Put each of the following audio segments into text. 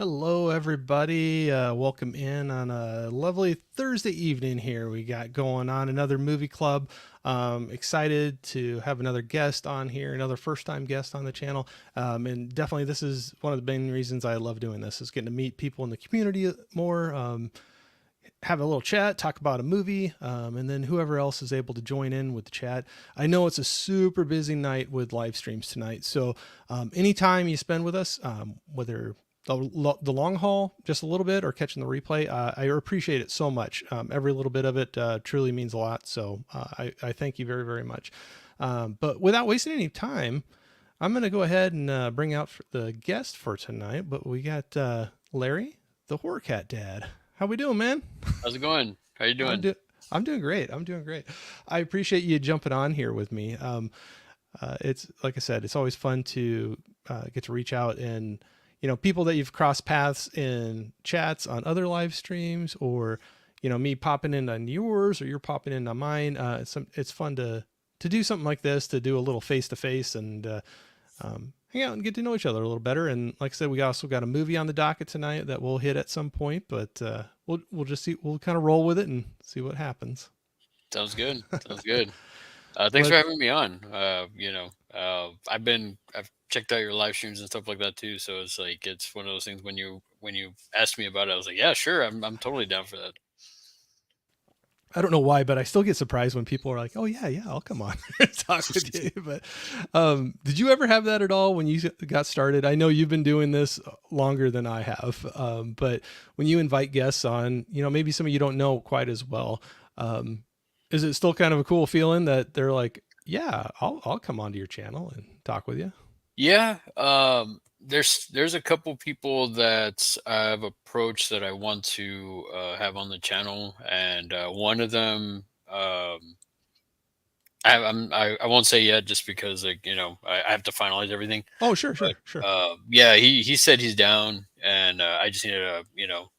Hello, everybody. Welcome in on a lovely Thursday evening here. We got going on another movie club. Excited to have another guest on here, another first time guest on the channel. And definitely, this is one of the main reasons I love doing this is getting to meet people in the community more. Have a little chat, talk about a movie, and then whoever else is able to join in with the chat. I know it's a super busy night with live streams tonight, so anytime you spend with us, whether the long haul, just a little bit, or catching the replay, I appreciate it so much. Every little bit of it truly means a lot, so I thank you very, very much. But without wasting any time, I'm going to go ahead and bring out the guest for tonight. But we got Larry, the Horror Cat Dad. How we doing, man? How's it going? How you I'm doing? doing. I'm doing great. I'm doing great. I appreciate you jumping on here with me. It's like I said, it's always fun to get to reach out and people that you've crossed paths in chats on other live streams, or me popping in on yours, or you're popping in on mine. It's fun to do something like this, to do a little face to face and hang out and get to know each other a little better. And like I said, we also got a movie on the docket tonight that we'll hit at some point, but we'll just see. We'll kind of roll with it and see what happens. Sounds good. Sounds good. Thanks for But having me on. I've checked out your live streams and stuff like that too. So it's like it's one of those things when you asked me about it, I was like, yeah, sure, I'm totally down for that. I don't know why, but I still get surprised when people are like, "Oh yeah, yeah, I'll come on and talk with you." But did you ever have that at all when you got started? I know you've been doing this longer than I have, but when you invite guests on, maybe some of you don't know quite as well. Um, is it still kind of a cool feeling that they're like, "Yeah, I'll come onto your channel and talk with you"? Yeah. There's a couple people that I've approached that I want to have on the channel, and one of them. I won't say yet just because like I have to finalize everything. Oh, sure, But sure, sure. yeah, he said he's down, and I just needed to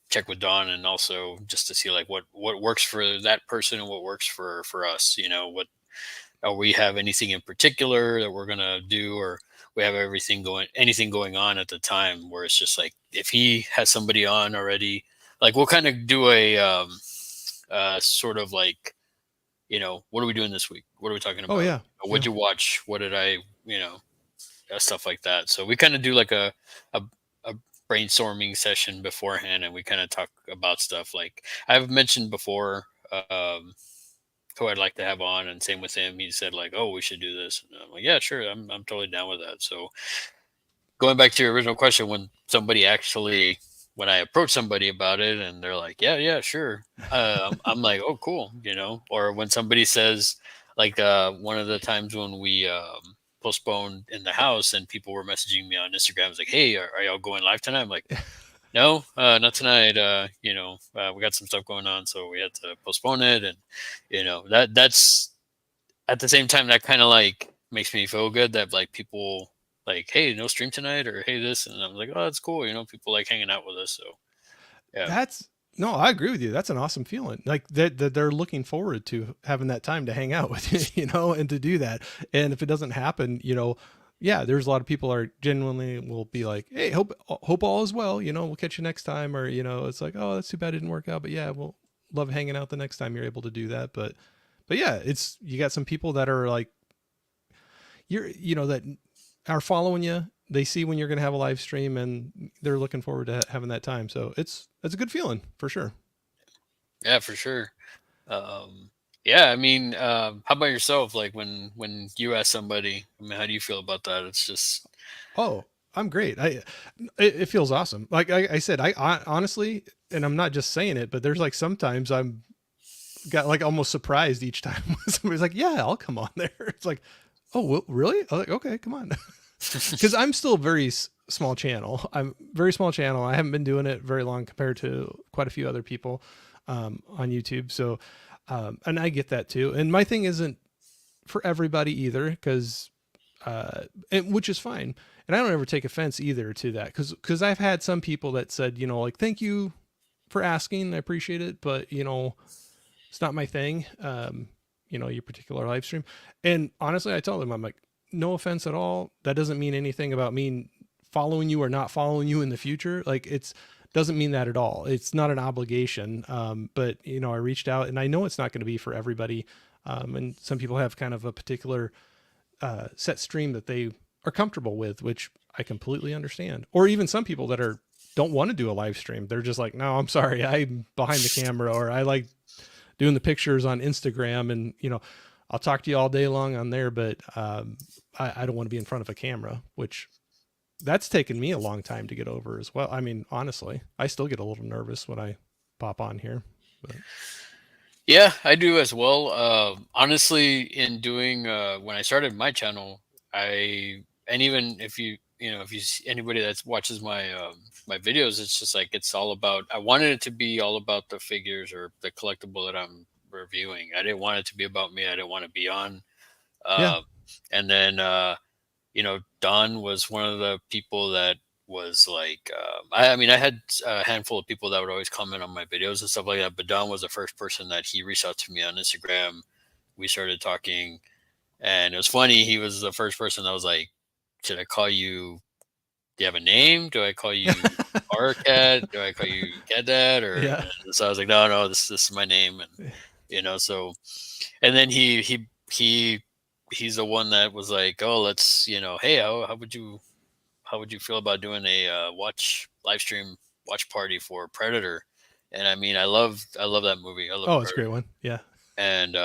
check with Don, and also just to see like what works for that person and what works for us. What we have anything in particular that we're gonna do, or we have anything going on at the time where it's just like if he has somebody on already, like we'll kind of do a sort of like what are we doing this week? What are we talking Oh about? yeah, What'd yeah. you watch? What did I stuff like that. So we kind of do like a a brainstorming session beforehand, and we kind of talk about stuff like I've mentioned before. Who I'd like to have on, and same with him. He said like, "Oh, we should do this," and I'm like, "Yeah, sure, I'm totally down with that." So going back to your original question, when I approach somebody about it, and they're like, "Yeah, yeah, sure," I'm like, "Oh, cool," Or when somebody says, like, one of the times when we postponed in the house, and people were messaging me on Instagram, was like, "Hey, are y'all going live tonight?" I'm like, "No, not tonight. We got some stuff going on, so we had to postpone it." And that's at the same time that kind of like makes me feel good that like people like, "Hey, no stream tonight," or "Hey, this," and I'm like, "Oh, that's cool." People like hanging out with us. So yeah, That's no, I agree with you. That's an awesome feeling. Like that they're looking forward to having that time to hang out with you, and to do that. And if it doesn't happen, yeah, there's a lot of people are genuinely will be like, "Hey, hope all is well. We'll catch you next time." Or it's like, "Oh, that's too bad it didn't work out." But yeah, we'll love hanging out the next time you're able to do that. But yeah, it's you got some people that are like that are following you. They see when you're going to have a live stream, and they're looking forward to having that time. So it's a good feeling for sure. yeah, for sure. Um, yeah, I mean, how about yourself? Like when you ask somebody, I mean, how do you feel about that? It's just Oh, I'm great. It feels awesome. Like I said, I honestly, and I'm not just saying it, but there's like sometimes I'm got like almost surprised each time when somebody's like, "Yeah, I'll come on there." It's like, "Oh, really?" I'm like, "Okay, come on," because I'm still very small channel. I'm very small channel. I haven't been doing it very long compared to quite a few other people on YouTube. So, and I get that too. And my thing isn't for everybody either, because which is fine. And I don't ever take offense either to that, because I've had some people that said, like, "Thank you for asking, I appreciate it, but it's not my thing." Your particular live stream, and honestly, I tell them, I'm like, no offense at all. That doesn't mean anything about me following you or not following you in the future. Like it's doesn't mean that at all. It's not an obligation. But you know, I reached out, and I know it's not going to be for everybody. And some people have kind of a particular set stream that they are comfortable with, which I completely understand. Or even some people that are don't want to do a live stream. They're just like, no, I'm sorry, I'm behind the camera, or I like doing the pictures on Instagram, and you know, I'll talk to you all day long on there, but I don't want to be in front of a camera, which that's taken me a long time to get over as well. I mean, honestly, I still get a little nervous when I pop on here. But Yeah, I do as well. Honestly, in doing when I started my channel, I and even if if you see anybody that watches my my videos, it's just like it's all about. I wanted it to be all about the figures or the collectible that I'm reviewing. I didn't want it to be about me. I didn't want to be on. yeah, Uh, and then Don was one of the people that was like, I mean, I had a handful of people that would always comment on my videos and stuff like that, but Don was the first person that he reached out to me on Instagram. We started talking, and it was funny. He was the first person that was like, should I call you? Do you have a name? Do I call you Cat? Do I call you Cat Dad? Or yeah, so I was like, no, no, this is my name, and so, and then he's the one that was like, oh, let's, hey, how would you feel about doing a live stream watch party for Predator? And I mean, I love that movie. I love oh, it's a Predator. great one. Yeah, And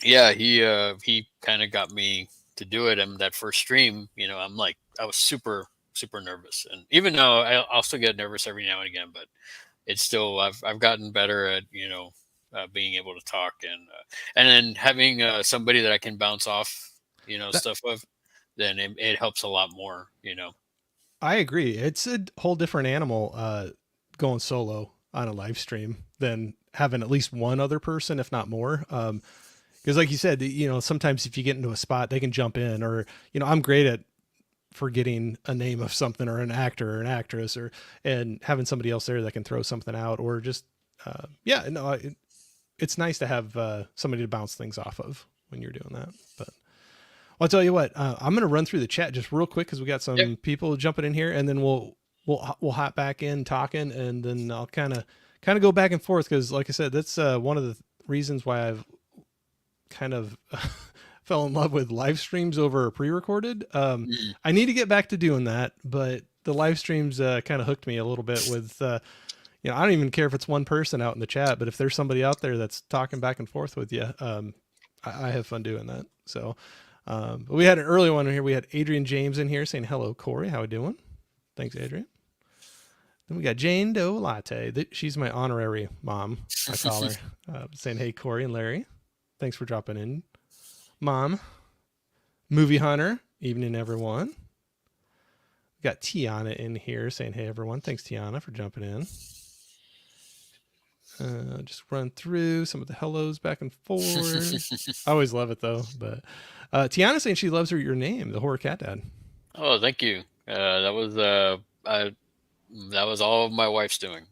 yeah, he kind of got me to do it. And that first stream, I'm like, I was super nervous, and even though I'll still get nervous every now and again, but it's still I've gotten better at being able to talk, and then having somebody that I can bounce off that, stuff with, then it helps a lot more. I agree. It's a whole different animal going solo on a live stream than having at least one other person, if not more. Because, like you said, you know, sometimes if you get into a spot, they can jump in, or you know, I'm great at forgetting a name of something or an actor or an actress, or and having somebody else there that can throw something out, or just yeah, no, it's nice to have somebody to bounce things off of when you're doing that. But well, I'll tell you what, I'm going to run through the chat just real quick because we got some Yep. people jumping in here, and then we'll hop back in talking, and then I'll kind of go back and forth because, like I said, that's one of the reasons why I've kind of fell in love with live streams over pre-recorded. Mhm. I need to get back to doing that, but the live streams kind of hooked me a little bit with. You know, I don't even care if it's one person out in the chat, but if there's somebody out there that's talking back and forth with you, I have fun doing that. So, but we had an early one here. We had Adrian James in here saying, hello, Corey. How we doing? Thanks, Adrian. Then we got Jane Doe Latte. She's my honorary mom, I call her. Saying, hey, Corey and Larry. Thanks for dropping in. Mom. Movie Hunter. Evening, everyone. We got Tiana in here saying, hey, everyone. Thanks, Tiana, for jumping in. Just run through some of the hellos back and forth. I always love it though. But Tiana saying she loves your name, the Horror Cat Dad. Oh, thank you. That was all my wife's doing.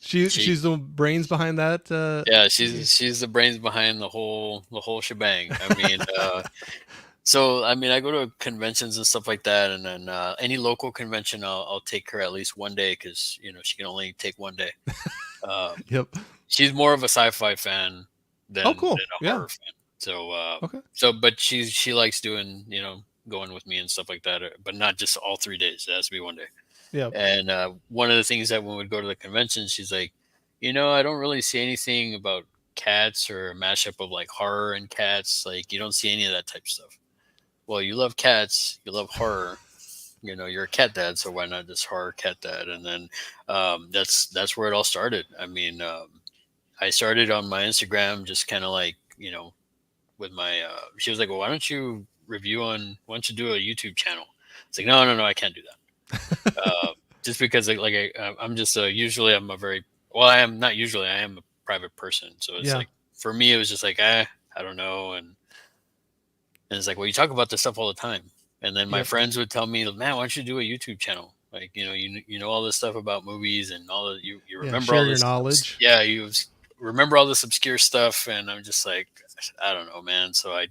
She's the brains behind that. Yeah, she's the brains behind the whole shebang. I mean, so I mean, I go to conventions and stuff like that, and then any local convention, I'll take her at least one day because she can only take one day. Yep. She's more of a sci-fi fan than, Oh, cool. than a Yeah. horror fan. So Okay. but she likes doing going with me and stuff like that, but not just all 3 days. It has to be one day. Yeah. And one of the things that when we go to the convention, she's like, I don't really see anything about cats or a mashup of like horror and cats. Like you don't see any of that type of stuff. Well, you love cats, you love horror. You're a cat dad, so why not just horror cat dad? And then that's where it all started. I mean, I started on my Instagram just kind of like with my. She was like, "Well, why don't you do a YouTube channel?" It's like, no, I can't do that. Just because I'm just usually I'm a very well I am not usually I am a private person, so it's Yeah. like for me it was just like I don't know, and it's like, well, you talk about this stuff all the time, and then my Yep. friends would tell me, man, why don't you do a YouTube channel? Like you know all this stuff about movies and all the you remember share all your this knowledge. yeah, you remember all this obscure stuff, and I'm just like, I don't know, man. So I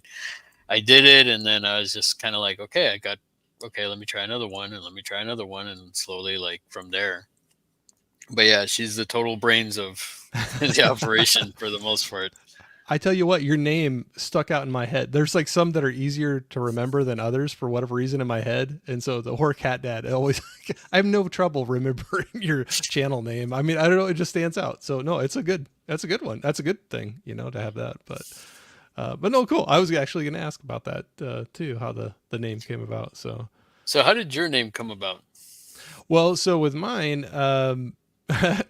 did it, and then I was just kind of like, okay, I got okay, let me try another one, and let me try another one, and slowly, like, from there. But yeah, she's the total brains of the operation for the most part. I tell you what, your name stuck out in my head. There's like some that are easier to remember than others for whatever reason in my head. And so the Horror Cat Dad, I have no trouble remembering your channel name. I mean, I don't know, it just stands out. So no, that's a good one. That's a good thing, to have that. But no, cool. I was actually going to ask about that too, how the name came about. So how did your name come about? Well, so with mine,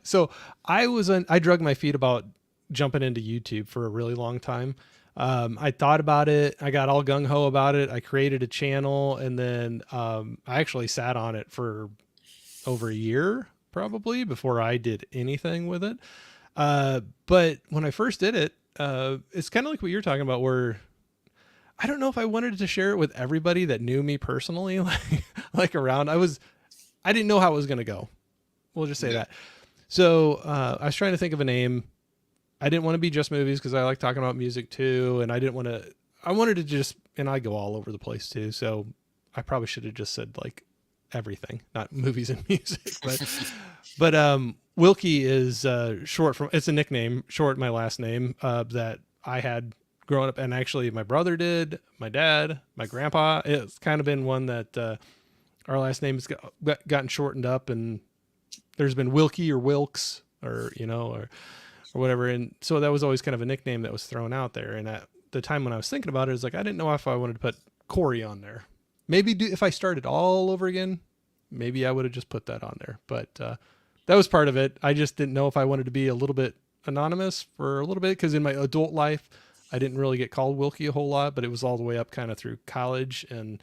so I drug my feet about jumping into YouTube for a really long time. I thought about it. I got all gung ho about it. I created a channel, and then I actually sat on it for over a year probably before I did anything with it. But when I first did it, it's kind of like what you're talking about, where I don't know if I wanted to share it with everybody that knew me personally, like around. I didn't know how it was going to go. We'll just say Yeah. that. So I was trying to think of a name. I didn't want to be just movies because I like talking about music too, and I wanted to just, and I go all over the place too. So I probably should have just said like everything, not movies and music. But Wilkie is short from. It's a nickname, short my last name that I had growing up, and actually my brother did, my dad, my grandpa. It's kind of been one that our last name has gotten shortened up, and there's been Wilkie or Wilkes or whatever. And so that was always kind of a nickname that was thrown out there. And at the time when I was thinking about it, it was like, I didn't know if I wanted to put Corey on there. If I started all over again, maybe I would have just put that on there. But that was part of it. I just didn't know if I wanted to be a little bit anonymous for a little bit, because in my adult life, I didn't really get called Wilkie a whole lot, but it was all the way up kind of through college. And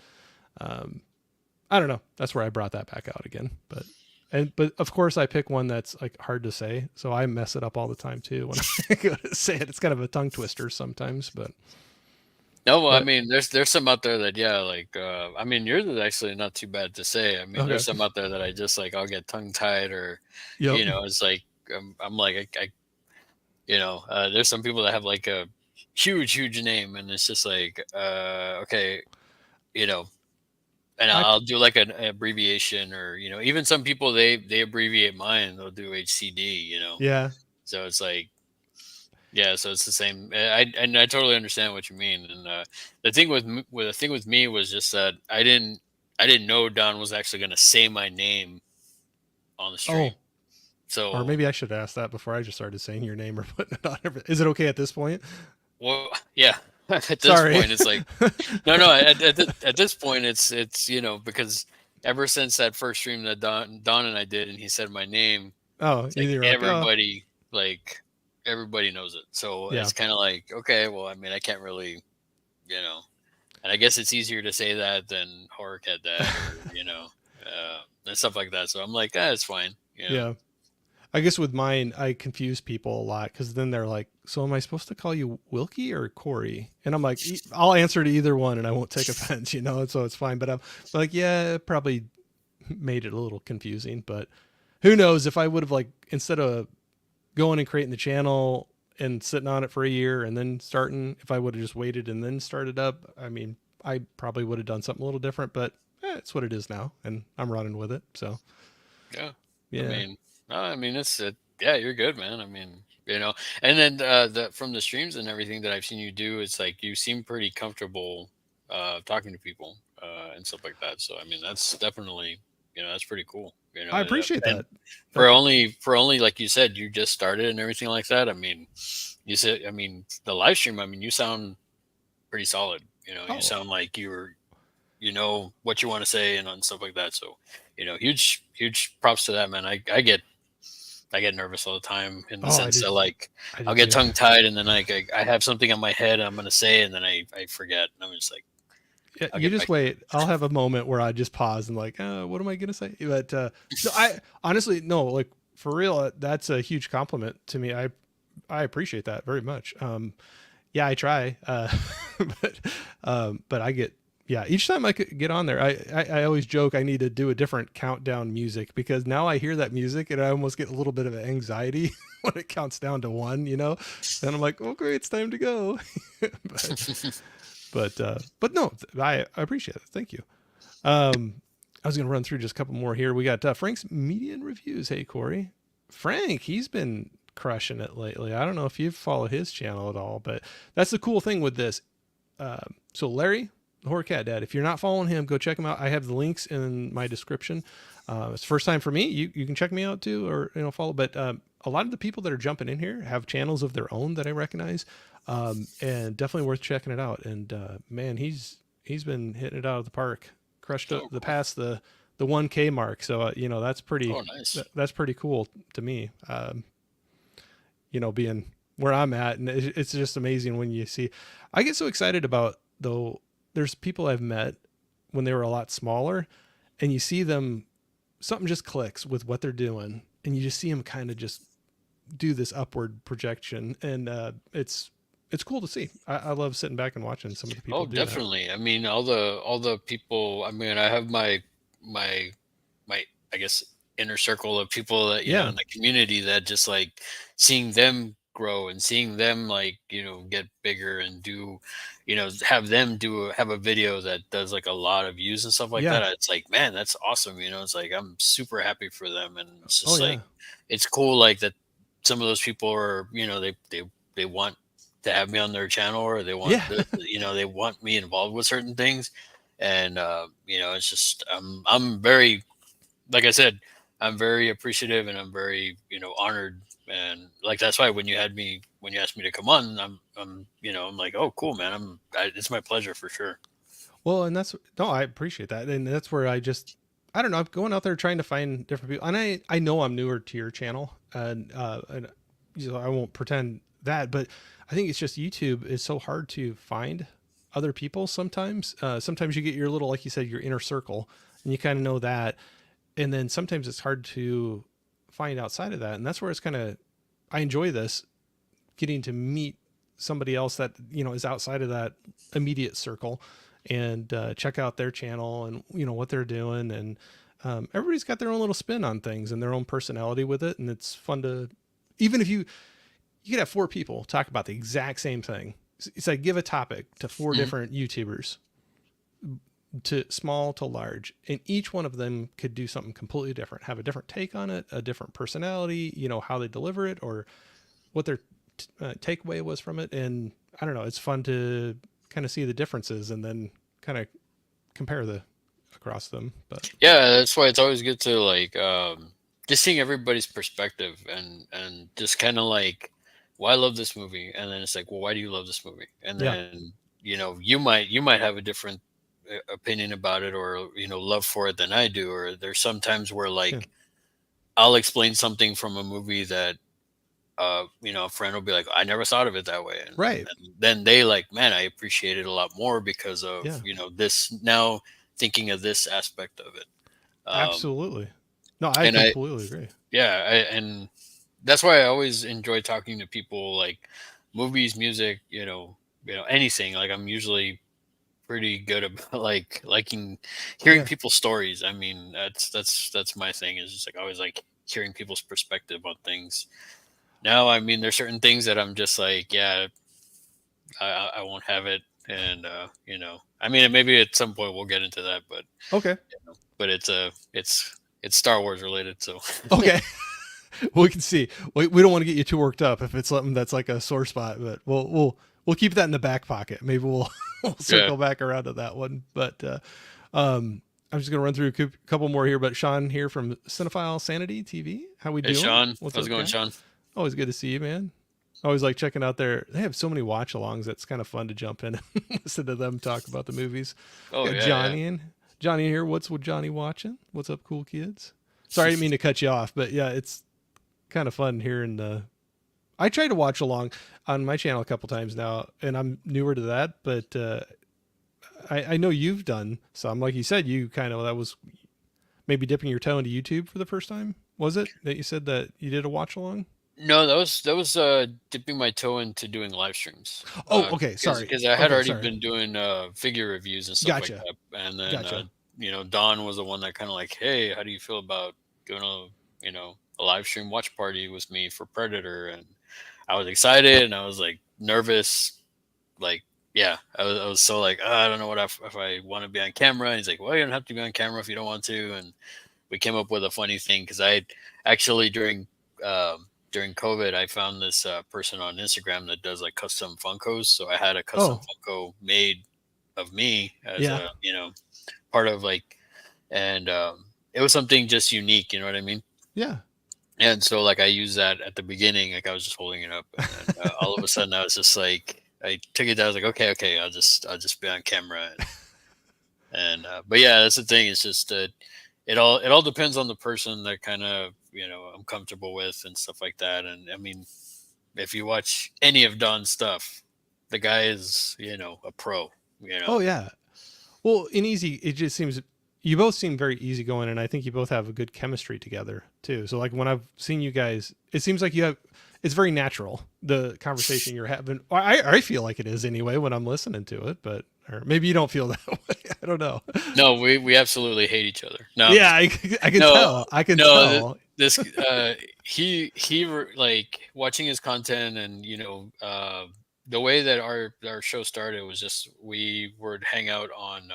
I don't know. That's where I brought that back out again. But of course I pick one that's like hard to say, so I mess it up all the time too when I go to say it. It's kind of a tongue twister sometimes, but No, well, I but mean, there's some out there that, yeah, like, I mean, yours is actually not too bad to say. I mean, okay. there's some out there that I just like, I'll get tongue tied, or, Yep. it's like, I'm like, there's some people that have like a huge, huge name, and it's just like, okay, you know, and I I'll do like an abbreviation, or, even some people, they abbreviate mine, they'll do HCD. yeah. So it's like, yeah, so it's the same. I totally understand what you mean. And the thing with me was just that I didn't know Don was actually going to say my name on the stream. Oh, or So, maybe I should ask that before I just started saying your name or putting it on everything. Is it okay at this point? well, yeah. At this Sorry. point, it's like, no, no. At this point, it's because ever since that first stream that Don and I did, and he said my name, Oh, it's like you're like, oh, everybody knows it. So yeah. it's kind of like, okay, well, I mean, I can't really, and I guess it's easier to say that than Horror Cat Dad, or and stuff like that. So I'm like, it's fine. Yeah. I guess with mine, I confuse people a lot because then they're like, "So am I supposed to call you Wilkie or Corey?" And I'm like, "I'll answer to either one, and I won't take offense, so it's fine." But I'm like, "Yeah, it probably made it a little confusing." But who knows if I would have, like, instead of going and creating the channel and sitting on it for a year and then starting, if I would have just waited and then started up, I mean, I probably would have done something a little different. But it's what it is now, and I'm running with it. So Yeah. I yeah. mean, no, I mean, yeah, you're good, man. I mean, and then from the streams and everything that I've seen you do, it's like you seem pretty comfortable talking to people and stuff like that. So I mean, that's definitely, that's pretty cool. I appreciate And that. for only like you said, you just started and everything like that. I mean, you said, I mean, the live stream. I mean, you sound pretty solid. You Oh, sound like you know what you want to say, and stuff like that. So, huge props to that, man. I get nervous all the time, in the oh, sense that, like, I I'll did get too. tongue tied, and then I have something on my head I'm gonna say, and then I forget, and I'm just like, Yeah, I'll you get just back. wait. I'll have a moment where I just pause and like, what am I gonna say? But no, I honestly no, like for real, that's a huge compliment to me. I appreciate that very much. Yeah, I try, but I get yeah. Each time I could get on there, I always joke I need to do a different countdown music because now I hear that music and I almost get a little bit of anxiety when it counts down to one. And I'm like, okay, it's time to go. but but no, I appreciate it. Thank you. I was going to run through just a couple more here. We got Frank's Median Reviews. Hey, Corey. Frank, he's been crushing it lately. I don't know if you've followed his channel at all, but that's the cool thing with this. So Larry, the Horror Cat Dad, if you're not following him, go check him out. I have the links in my description. It's the first time for me. You can check me out too, or follow. But a lot of the people that are jumping in here have channels of their own that I recognize, and definitely worth checking it out. And man, he's been hitting it out of the park, crushed Oh, the cool. past the 1K mark. So Oh, nice. that's pretty cool to me. Being where I'm at, and it's just amazing when you see. I get so excited about though. There's people I've met when they were a lot smaller, and you see them, something just clicks with what they're doing, and you just see them kind of just do this upward projection, and it's cool to see. I love sitting back and watching some of the people Oh, do that. definitely. I mean, all the people. I mean, I have my my I guess inner circle of people that Yeah, in the community that just like seeing them grow and seeing them like get bigger and do have them have a video that does like a lot of views and stuff like yeah, that. It's like, man, that's awesome. It's like I'm super happy for them, and it's oh just like yeah, it's cool like that some of those people are they want to have me on their channel, or they want yeah. they want me involved with certain things. And it's just I'm very, like I said, I'm very appreciative, and I'm very honored. And like that's why when you asked me to come on, I'm like, oh cool, man, it's my pleasure for sure. Well, and that's no, I appreciate that, and that's where I don't know, I'm going out there trying to find different people, and I know I'm newer to your channel, and I won't pretend that, but I think it's just YouTube is so hard to find other people sometimes. Sometimes you get your little, like you said, your inner circle, and you kind of know that, and then sometimes it's hard to find outside of that, and that's where it's kind of, I enjoy this, getting to meet somebody else that is outside of that immediate circle, and check out their channel and what they're doing, and everybody's got their own little spin on things and their own personality with it, and it's fun to, even if you could have four people talk about the exact same thing. It's like give a topic to four Mhm. different YouTubers, to small to large, and each one of them could do something completely different, have a different take on it, a different personality, how they deliver it, or what their takeaway was from it. And I don't know, it's fun to kind of see the differences and then kind of compare the across them. But Yeah, that's why it's always good to like just seeing everybody's perspective, and just kind of like, well, I love this movie, and then it's like, well, why do you love this movie? And yeah, then you might have a different opinion about it, or love for it than I do. Or there's sometimes where yeah, like I'll explain something from a movie that a friend will be like, I never thought of it that way, and right, then they like, man, I appreciate it a lot more because of yeah, this now, thinking of this aspect of it. um absolutely. No, I and I completely agree. Yeah, and that's why I always enjoy talking to people like movies, music, anything. Like I'm usually pretty good about like liking hearing Yeah, people's stories. I mean, that's my thing, is just like I always like hearing people's perspective on things. Now, I mean, there's certain things that I'm just like, yeah, I won't have it, and I mean, maybe at some point we'll get into that, but okay, it's Star Wars related, so okay. We can see. We don't want to get you too worked up if it's something that's like a sore spot, but we'll keep that in the back pocket. Maybe we'll we'll yeah. circle back around to that one. But I'm just gonna run through a couple more here. But Sean here from Cinephile Sanity TV, how we Hey, doing? Sean, What's how's it up, going, guy? Sean? Always good to see you, man. Always like checking out their. They have so many watch alongs. That's kind of fun to jump in and listen to them talk about the movies. Oh We got yeah, yeah. Johnny in. Johnny here. What's with Johnny watching? What's up, cool kids? Sorry, I didn't mean to cut you off, but yeah, it's kind of fun hearing the. I try to watch along on my channel a couple times now, and I'm newer to that, but I know you've done some. Like you said, you kind of, that was maybe dipping your toe into YouTube for the first time. Was it that you said that you did a watch along? No, that was dipping my toe into doing live streams. Oh, okay. Because Sorry. because I had Okay, already sorry. been doing figure reviews and stuff like Gotcha. that, and then Gotcha. Don was the one that kind of like, hey, how do you feel about doing a live stream watch party with me for Predator? And I was excited, and I was like nervous, like yeah, I was so like, I don't know what if I want to be on camera. And he's like, well, you don't have to be on camera if you don't want to. And we came up with a funny thing because I actually during COVID, I found this person on Instagram that does like custom Funkos. So I had a custom Oh, Funko made of me as yeah. a part of like, and it was something just unique. You know what I mean? Yeah. And so like I used that at the beginning, like I was just holding it up, and then all of a sudden I was just like, I took it down. I was like, okay, I'll just be on camera, and but yeah, that's the thing. It's just that it all depends on the person that kind of I'm comfortable with and stuff like that. And I mean, if you watch any of Don's stuff, the guy is a pro. You Oh, know, yeah. Well, in easy, it just seems you both seem very easygoing, and I think you both have a good chemistry together too. So, like when I've seen you guys, it seems like you have. It's very natural the conversation you're having. I feel like it is anyway when I'm listening to it, but or maybe you don't feel that way. I don't know. no, we absolutely hate each other. No, I'm Yeah, just I can no, tell. I can no. tell. This like watching his content, and the way that our show started was just we would hang out on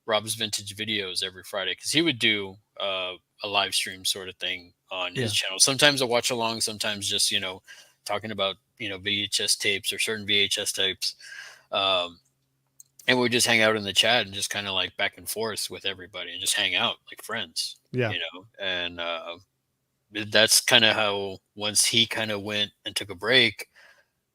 Rob's Vintage Videos every Friday because he would do a live stream sort of thing on his Yeah, channel. Sometimes a watch along, sometimes just talking about VHS tapes or certain VHS tapes. Um, and we'd just hang out in the chat and just kind of like back and forth with everybody and just hang out like friends, yeah, and that's kind of how once he kind of went and took a break,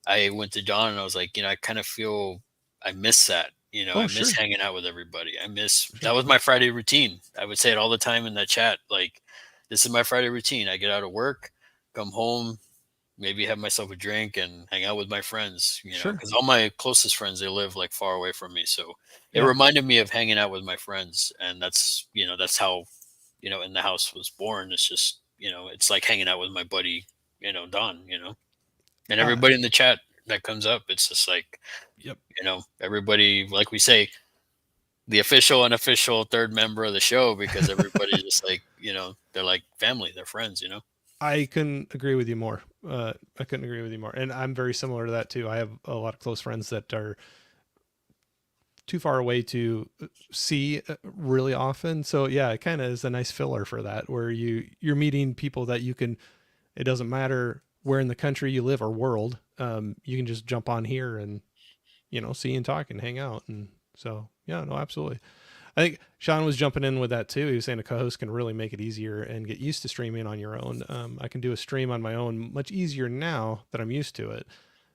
I went to Don and I was like, I kind of feel I miss that. oh I miss sure, hanging out with everybody. I miss sure. that was my Friday routine. I would say it all the time in that chat. Like, this is my Friday routine. I get out of work, come home, maybe have myself a drink and hang out with my friends, Sure. because all my closest friends, they live like far away from me. So it Yeah. reminded me of hanging out with my friends. And that's how, In the House was born. It's just, it's like hanging out with my buddy, Don, and uh everybody in the chat that comes up. It's just like, yep. everybody, like we say, the official, unofficial third member of the show, because everybody just like, they're like family, they're friends. I couldn't agree with you more. I couldn't agree with you more. And I'm very similar to that too. I have a lot of close friends that are too far away to see really often. So yeah, it kind of is a nice filler for that, where you're meeting people that you can. It doesn't matter where in the country you live or world. You can just jump on here and see and talk and hang out. And so yeah, no, absolutely. I think Sean was jumping in with that too. He was saying a co-host can really make it easier and get used to streaming on your own. I can do a stream on my own much easier now that I'm used to it.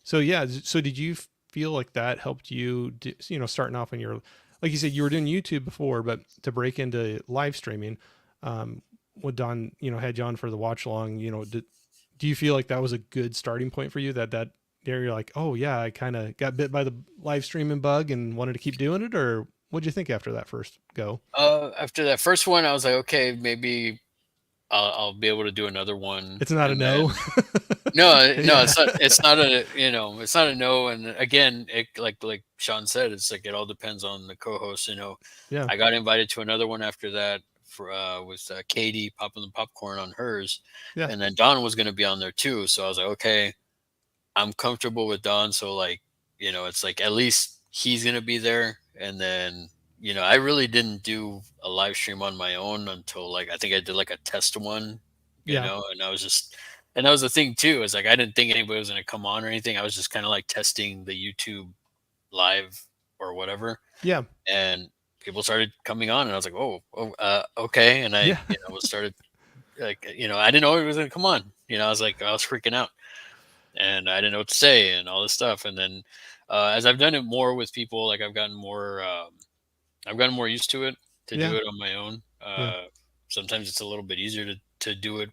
So yeah, so did you feel like that helped you? Starting off when you're, like you said, you were doing YouTube before, but to break into live streaming, what Don had you on for the watch along, do you feel like that was a good starting point for you? That there you're like, oh yeah, I kind of got bit by the live streaming bug and wanted to keep doing it, or what'd you think after that first go? After that first one, I was like, okay, maybe I'll be able to do another one. It's not a And then no. no, Yeah, it's not a no. And again, it like Sean said, it's like it all depends on the co-host. yeah, I got invited to another one after that for with Katie popping the popcorn on hers, yeah, and then Don was going to be on there too. So I was like, okay, I'm comfortable with Don. So like, it's like at least he's going to be there. And then I really didn't do a live stream on my own until like I think I did like a test one, yeah, and I was just and that was the thing too. Is like I didn't think anybody was going to come on or anything. I was just kind of like testing the YouTube live or whatever, yeah, and people started coming on, and I was like, okay, and I yeah, was started like I didn't know it was going to come on. I was like I was freaking out, and I didn't know what to say and all this stuff. And then as I've done it more with people, like I've gotten more used to it to yeah, do it on my own. yeah. Sometimes it's a little bit easier to do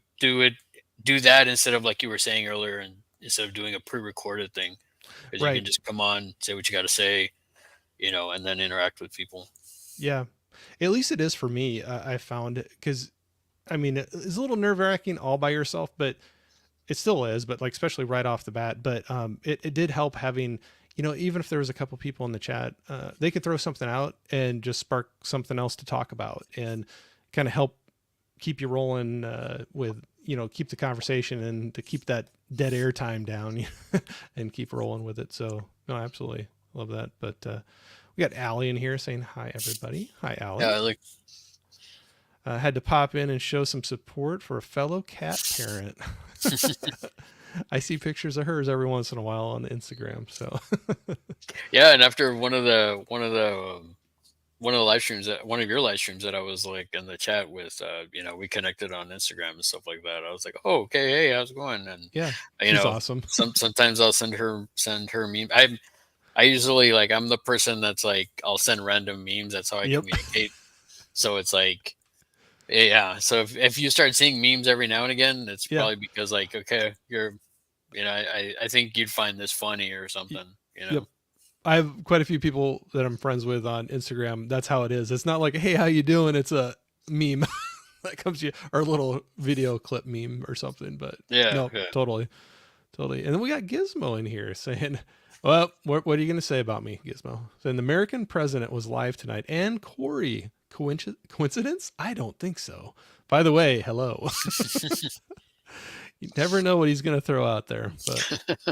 that instead of like you were saying earlier, and instead of doing a pre-recorded thing, because you can Right. just come on, say what you got to say, and then interact with people. Yeah. At least it is for me. I found because I mean it's a little nerve wracking all by yourself, but it still is. But like especially right off the bat. But it did help having even if there was a couple people in the chat, they could throw something out and just spark something else to talk about and kind of help keep you rolling with keep the conversation and to keep that dead air time down and keep rolling with it. So no, absolutely. love that. But we got Allie in here saying hi, everybody. Hi, Yeah, Allie. like Had to pop in and show some support for a fellow cat parent. I see pictures of hers every once in a while on Instagram. So yeah, and after one of the live streams that one of your live streams that I was like in the chat with, we connected on Instagram and stuff like that. I was like, oh, okay, hey, how's it going? And yeah, you she's know, awesome. sometimes I'll send her meme. I usually like I'm the person that's like I'll send random memes. That's how I Yep. communicate. So it's like, yeah. So if you start seeing memes every now and again, it's Yeah. probably because like, okay, I think you'd find this funny or something. Yep. I have quite a few people that I'm friends with on Instagram. That's how it is. It's not like, hey, how you doing? It's a meme that comes to you, or a little video clip meme or something. But Yeah, no, yeah. totally, totally. And then we got Gizmo in here saying, "Well, what are you going to say about me, Gizmo?" Saying the American president was live tonight, and Corey. Coincidence? I don't think so. By the way, hello. You never know what he's going to throw out there, but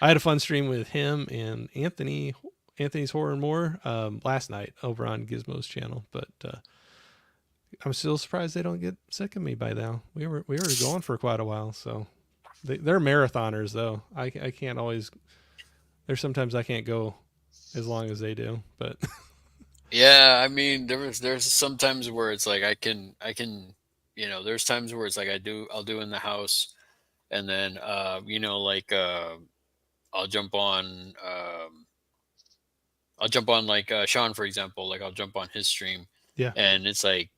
I had a fun stream with him and Anthony's Horror and More last night over on Gizmo's channel. But I'm still surprised they don't get sick of me by now. We were going for quite a while, so they're marathoners though. I can't always. There's sometimes I can't go as long as they do, but Yeah, I mean, there's some times where it's like there's times where it's like I'll do in the house, and then I'll jump on like Sean, for example, like I'll jump on his stream, yeah, and it's like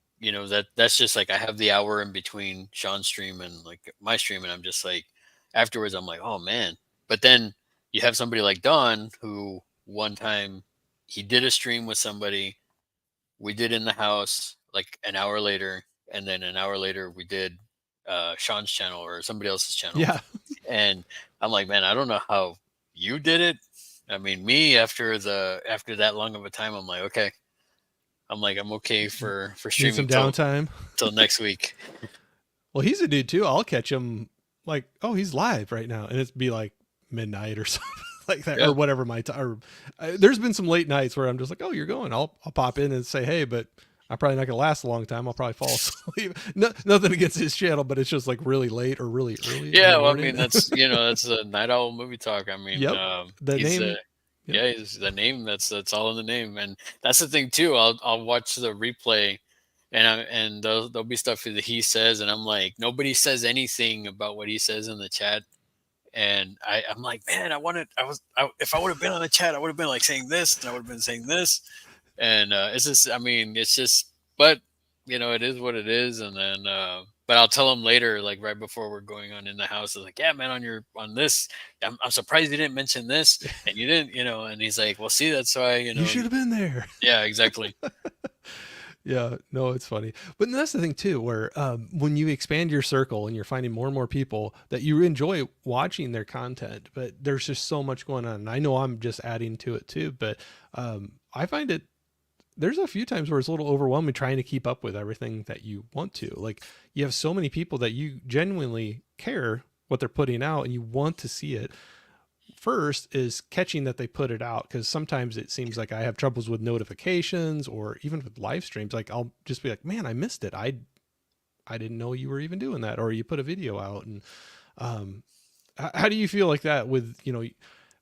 that's just like I have the hour in between Sean's stream and like my stream, and I'm just like afterwards I'm like, oh man. But then you have somebody like Don who one time he did a stream with somebody, we did in the house like an hour later, and then an hour later we did Sean's channel or somebody else's channel, yeah. and I'm like, man, I don't know how you did it. I mean, me after that long of a time, I'm like, okay, I'm okay for Need streaming some till downtime. next week. Well, he's a dude too. I'll catch him like, oh, he's live right now, and it's be like midnight or something like that, or Yeah, whatever my time. There's been some late nights where I'm just like, oh, you're going. I'll pop in and say hey, but I'm probably not gonna last a long time. I'll probably fall asleep. No, nothing against his channel, but it's just like really late or really early in the yeah. Well, I morning. mean, that's a Night Owl Movie Talk. I mean, Yep, the he's name. Yep. yeah, he's the name. That's all in the name, and that's the thing too. I'll watch the replay, and there'll be stuff that he says, and I'm like, nobody says anything about what he says in the chat, and I'm like, man, if I would have been on the chat, I would have been like saying this, and I would have been saying this, and it's just, I mean, it's just, but it is what it is, and then. But I'll tell him later, like right before we're going on in the house, it's like, yeah, man, on this, I'm surprised you didn't mention this, and you didn't, and he's like, well, see, that's why, You should have been there. yeah, exactly. Yeah, no, it's funny. But that's the thing too, where when you expand your circle and you're finding more and more people that you enjoy watching their content, but there's just so much going on. And I know I'm just adding to it too, but I find it. There's a few times where it's a little overwhelming trying to keep up with everything that you want to. Like you have so many people that you genuinely care what they're putting out and you want to see it first is catching that they put it out because sometimes it seems like I have troubles with notifications or even with live streams. Like I'll just be like, man, I missed it. I didn't know you were even doing that, or you put a video out. And um, how do you feel like that? With we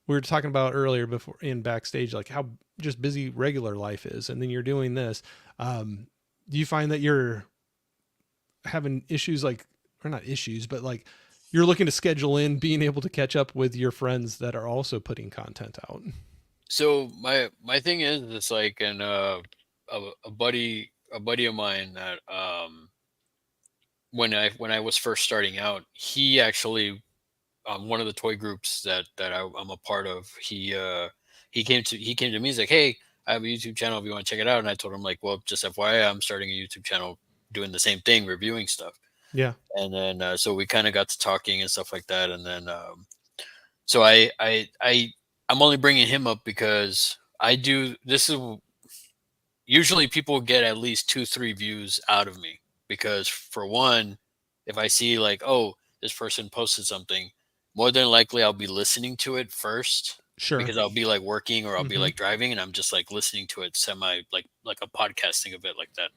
were talking about earlier before in backstage, like how just busy regular life is, and then you're doing this. Do you find that you're having issues like, or not issues, but like you're looking to schedule in being able to catch up with your friends that are also putting content out? So my thing is, it's like, and a buddy of mine that when I was first starting out, he actually one of the toy groups that I'm a part of, he came to me. He's like, hey, I have a YouTube channel if you want to check it out. And I told him like, well, just FYI, I'm starting a YouTube channel doing the same thing, reviewing stuff. Yeah. And then so we kind of got to talking and stuff like that. And then so I'm only bringing him up because I do this is usually people get at least 2-3 views out of me, because for one, if I see like, oh, this person posted something, more than likely I'll be listening to it first Sure. because I'll be like working or I'll be Hmm. like driving and I'm just like listening to it semi like a podcasting of it like that.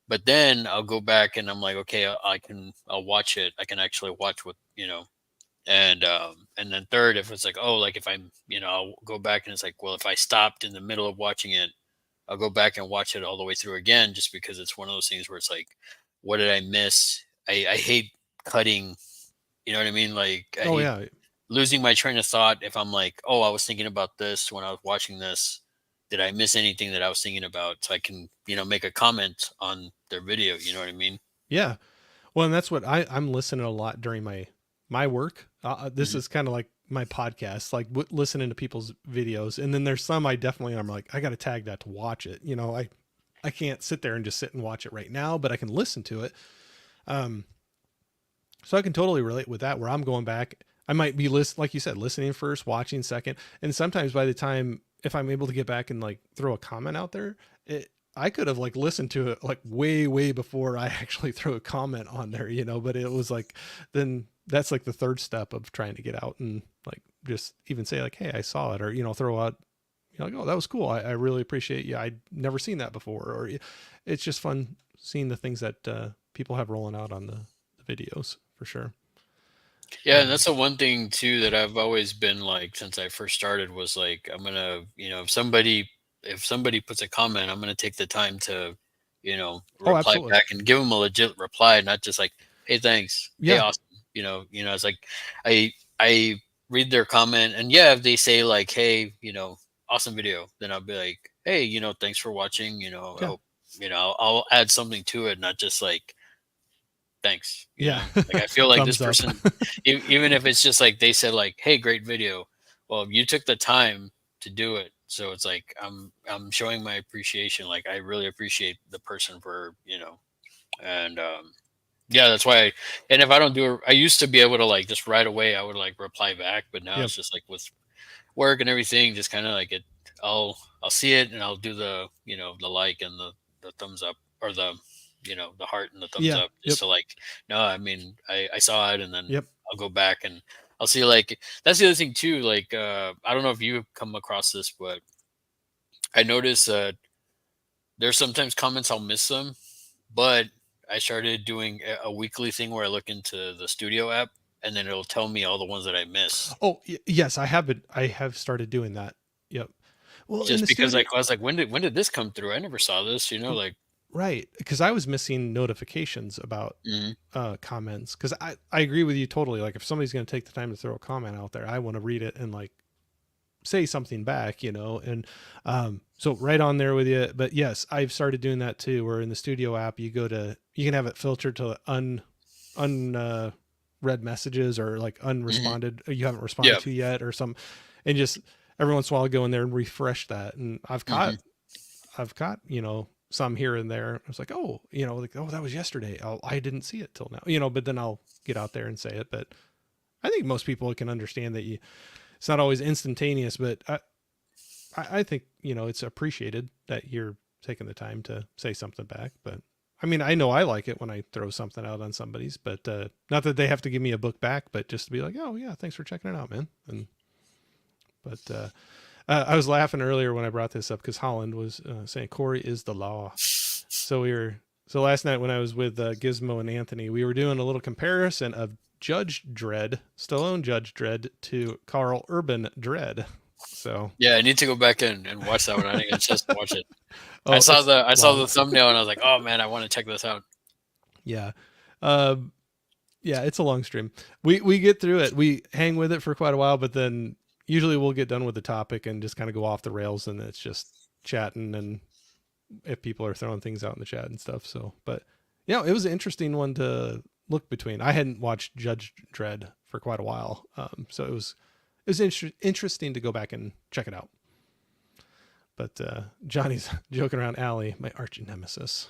But then I'll go back and I'm like, okay, I'll watch it. I can actually watch what and then third, if it's like, oh, like if I'm I'll go back and it's like, well, if I stopped in the middle of watching it, I'll go back and watch it all the way through again, just because it's one of those things where it's like, what did I miss? I hate cutting. You know what I mean? Like I Oh hate yeah. losing my train of thought if I'm like, oh, I was thinking about this when I was watching this. Did I miss anything that I was thinking about? So I can, make a comment on their video. You know what I mean? Yeah. Well, and that's what I'm listening a lot during my work. This Hmm. is kind of like my podcast, like listening to people's videos. And then there's some I definitely I'm like I got to tag that to watch it. I can't sit there and just sit and watch it right now, but I can listen to it. Um, so I can totally relate with that. Where I'm going back, I might be like you said, listening first, watching second, and sometimes by the time if I'm able to get back and like throw a comment out there, I could have like listened to it like way before I actually throw a comment on there, But it was like then that's like the third step of trying to get out and like just even say like, hey, I saw it, or throw out like, oh, that was cool. I really appreciate you. I'd never seen that before. Or it's just fun seeing the things that people have rolling out on the videos for sure. Yeah, and Um, that's the one thing too that I've always been like since I first started was like I'm gonna, if somebody puts a comment, I'm gonna take the time to, oh, reply absolutely. back and give them a legit reply, not just like, hey, thanks, hey, Yeah. awesome. It's like I read their comment and yeah, if they say like, hey, awesome video, then I'll be like, hey, thanks for watching, I Yeah. hope, I'll add something to it, not just like thanks. Yeah. Like I feel like this Thumbs up. person, even if it's just like they said like, hey, great video. Well, you took the time to do it, so it's like I'm showing my appreciation. Like I really appreciate the person for and yeah, that's why. And if I don't do it, I used to be able to like just right away I would like reply back, but now Yep. it's just like with work and everything, just kind of like it. I'll see it and I'll do the like and the thumbs up or the heart and the thumbs Yeah. up just Yep. to like no, I mean I saw it and then Yep. I'll go back and I'll see like that's the other thing too. Like I don't know if you've come across this, but I notice there's sometimes comments I'll miss them, but I started doing a weekly thing where I look into the studio app and then it'll tell me all the ones that I missed. Oh, yes, I have been. I have started doing that. Yep. Well, in the Just because studio, like I was like, when did this come through? I never saw this, right? Because I was missing notifications about Mhm. comments. Because I agree with you totally. Like, if somebody's going to take the time to throw a comment out there, I want to read it and like say something back, and so right on there with you. But yes, I've started doing that too. Where in the studio app, you can have it filtered to read messages or like Mhm. unresponded, or you haven't responded Yeah. to yet, or some, and just every once in a while go in there and refresh that. And Mhm. I've caught some here and there. I was like, oh, like, oh, that was yesterday. I didn't see it till now, but then I'll get out there and say it. But I think most people can understand that it's not always instantaneous, but I think it's appreciated that you're taking the time to say something back. But I mean, I know I like it when I throw something out on somebody's, but not that they have to give me a book back, but just to be like, oh yeah, thanks for checking it out, man. And but I was laughing earlier when I brought this up because Holland was saying Corey is the law. So last night when I was with Gizmo and Anthony, we were doing a little comparison of Judge Dredd, Stallone Judge Dredd, to Carl Urban Dredd. So, Yeah, I need to go back and watch that one. I didn't get a chance to watch it. I oh, saw it's the I saw long. the thumbnail and I was like, oh man, I want to check this out. Yeah. Um, yeah, it's a long stream. We get through it. We hang with it for quite a while, but then usually we'll get done with the topic and just kind of go off the rails, and it's just chatting, and if people are throwing things out in the chat and stuff. So, but it was an interesting one to look between. I hadn't watched Judge Dredd for quite a while, so it was interesting to go back and check it out. But Johnny's joking around. Allie, my arch nemesis.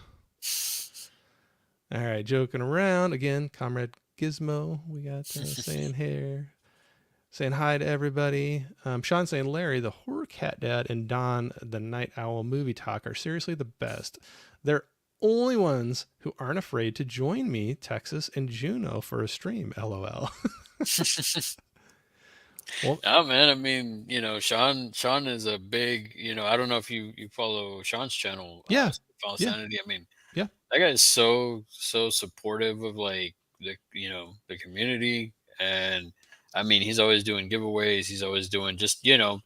All right, joking around again. Comrade Gizmo, we got saying here, saying hi to everybody. Sean saying Larry, the horror cat dad, and Don, the night owl movie talk, are seriously the best. They're only ones who aren't afraid to join me, Texas, and Juno for a stream. LOL. Well, Oh man, I mean, Sean is a big, I don't know if you follow Sean's channel, yeah, Follow yeah, Sanity. I mean, yeah. that guy is so supportive of like the community, and I mean, he's always doing giveaways. He's always doing just he'll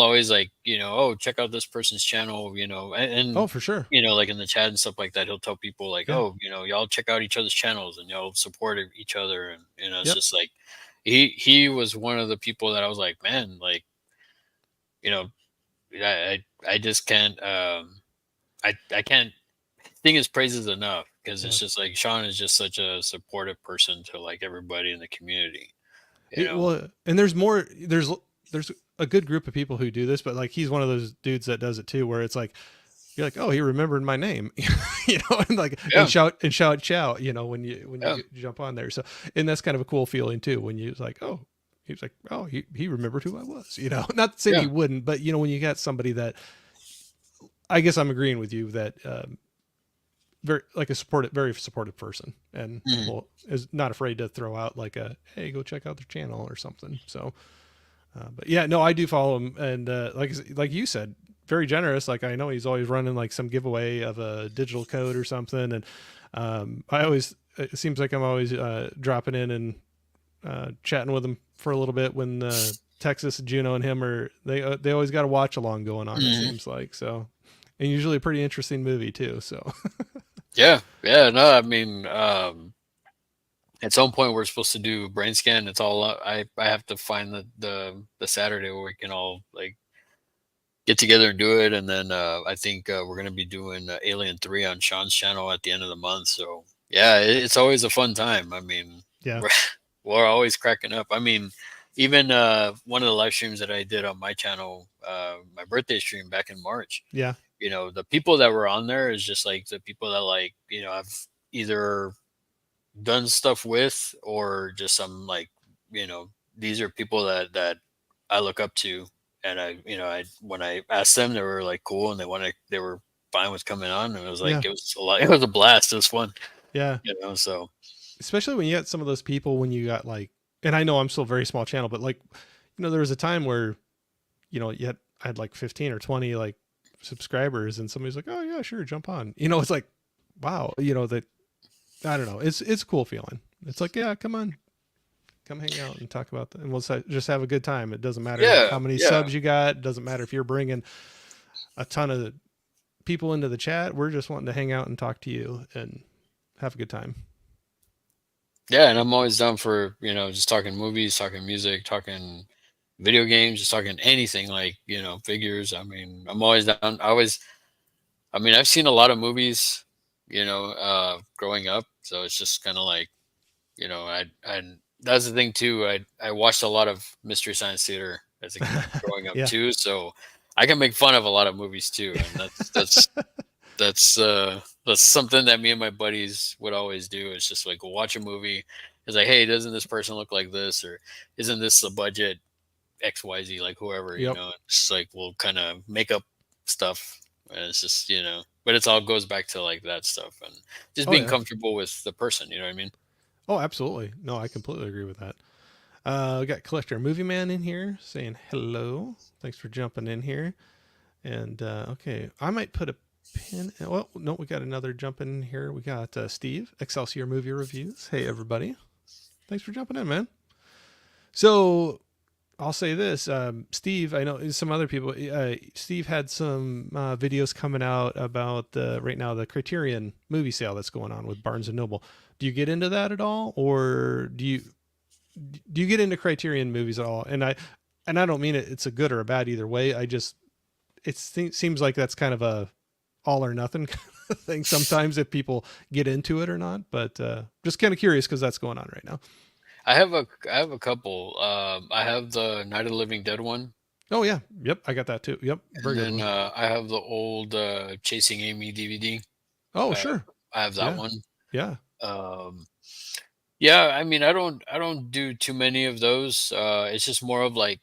always like oh, check out this person's channel, Oh, and for sure. like in the chat and stuff like that, he'll tell people like, Yeah. oh, y'all check out each other's channels and y'all support each other, and it's Yep. just like he was one of the people that I was like, man, like you know, I just can't I can't sing his praises enough because Yeah. it's just like Sean is just such a supportive person to like everybody in the community, you know. Well, and there's more. There's a good group of people who do this, but like he's one of those dudes that does it too, where it's like you're like, oh, he remembered my name, and like Yeah, and shout, when yeah, jump on there. So, and that's kind of a cool feeling too when you like, oh, he's like, oh, he remembered who I was, Not saying he yeah. wouldn't, but when you got somebody that, I guess I'm agreeing with you that very like a very supportive person, and Mhm. well is not afraid to throw out like a hey, go check out their channel or something. So but yeah, no, I do follow him, and like you said, very generous. Like I know he's always running like some giveaway of a digital code or something, and I always it seems like I'm always dropping in and chatting with him for a little bit when Texas, Juno, and him are they always got a watch along going on. It Mhm. seems like so, and usually a pretty interesting movie too. So Yeah, yeah. No, I mean, at some point we're supposed to do brain scan. It's all I have to find the Saturday where we can all like get together and do it, and then I think we're gonna be doing Alien 3 on Sean's channel at the end of the month. So yeah, it's always a fun time. I mean, yeah, we're always cracking up. I mean, even one of the live streams that I did on my channel, my birthday stream back in March, yeah, the people that were on there is just like the people that like, I've either done stuff with or just some like, you know, these are people that I look up to. And I when I asked them, they were like cool and they were fine with coming on. And it was yeah, like, it was a lot, it was a blast. It was fun, yeah. so Especially when you get some of those people when you got like, and I know I'm still a very small channel, but like, there was a time where I had like 15 or 20 like subscribers, and somebody's like, oh yeah, sure, jump on. It's like, wow, that I don't know. It's a cool feeling. It's like, yeah, come on, come hang out and talk about that, and just have a good time. It doesn't matter yeah, how many yeah. subs you got. It doesn't matter if you're bringing a ton of people into the chat. We're just wanting to hang out and talk to you and have a good time. Yeah, and I'm always down for, just talking movies, talking music, talking video games, just talking anything like, figures. I mean, I'm always down. I mean, I've seen a lot of movies, growing up. So it's just kind of like, I, that's the thing too. I watched a lot of Mystery Science Theater as a kid growing up Yeah. too. So I can make fun of a lot of movies too. And that's something that me and my buddies would always do. It's just like we'll watch a movie. It's like, hey, doesn't this person look like this, or isn't this the budget XYZ, like whoever, Yep. It's like we'll kind of make up stuff, and it's just but it's all goes back to like that stuff and just Oh being yeah. comfortable with the person. You know what I mean? Oh, absolutely. No, I completely agree with that. We got Collector Movie Man in here saying hello. Thanks for jumping in here. And okay, I might put a pin. Well, no, we got another jump in here. We got Steve, Excelsior Movie Reviews. Hey, everybody. Thanks for jumping in, man. So I'll say this, Steve. I know some other people. Steve had some videos coming out about right now the Criterion movie sale that's going on with Barnes and Noble. Do you get into that at all, or do you get into Criterion movies at all? And I don't mean it's a good or a bad either way. I just seems like that's kind of a all or nothing kind of thing sometimes if people get into it or not. But just kind of curious because that's going on right now. I have a couple. I have the Night of the Living Dead one, Oh yeah, yep, I got that too. Yep, and very good then one. I have the old Chasing Amy DVD. Oh Uh, sure, I have that yeah, one. yeah. Um, yeah, I mean, I don't do too many of those. It's just more of like,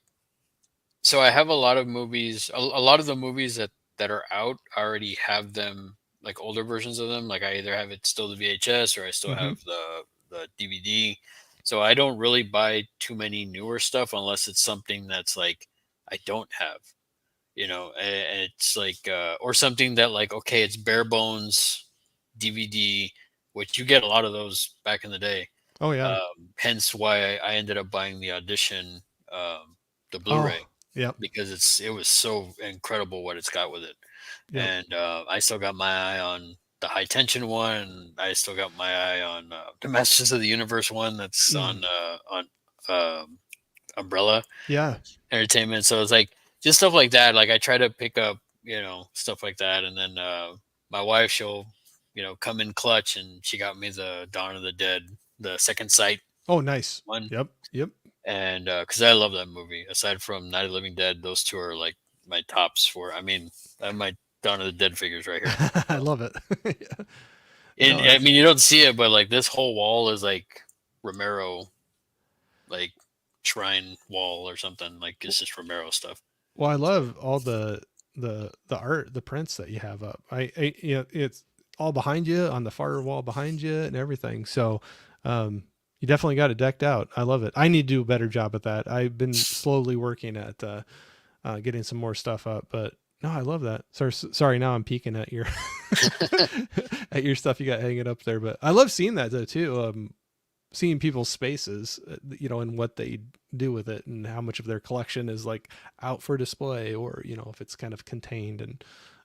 so I have a lot of movies. A lot of the movies that are out, I already have them, like older versions of them. Like I either have it still the VHS or I still Mm-hmm. have the DVD. So I don't really buy too many newer stuff unless it's something that's like I don't have, and it's like or something that like okay, it's bare bones DVD, which you get a lot of those back in the day. Oh yeah. Hence why I ended up buying the audition, the Oh, Blu-ray, yep. because it was so incredible what it's got with it. Yep. And I still got my eye on the high tension one. I still got my eye on the Masters of the Universe one that's Mm, on Umbrella yeah. Entertainment. So it's like just stuff like that. Like I try to pick up, stuff like that, and then my wife, she'll, come in clutch, and she got me the Dawn of the Dead, the Second Sight Oh, nice. one, Yep. Yep. and because I love that movie. Aside from Night of the Living Dead, those two are like my tops for. I mean, I have my Dawn of the Dead figures right here. I So, love it. Yeah. and No, I that's mean, you don't see it, but like this whole wall is like Romero, like shrine wall or something. Like it's just Romero stuff. well, I So, love all the art, the prints that you have up. It's all behind you on the far wall behind you and everything. So, you definitely got it decked out. I love it. I need to do a better job at that. I've been slowly working at getting some more stuff up, but no, I love that. Sorry, now I'm peeking at your at your stuff you got hanging up there, but I love seeing that though too. Seeing people's spaces, and what they do with it, and how much of their collection is like out for display, or if it's kind of contained. And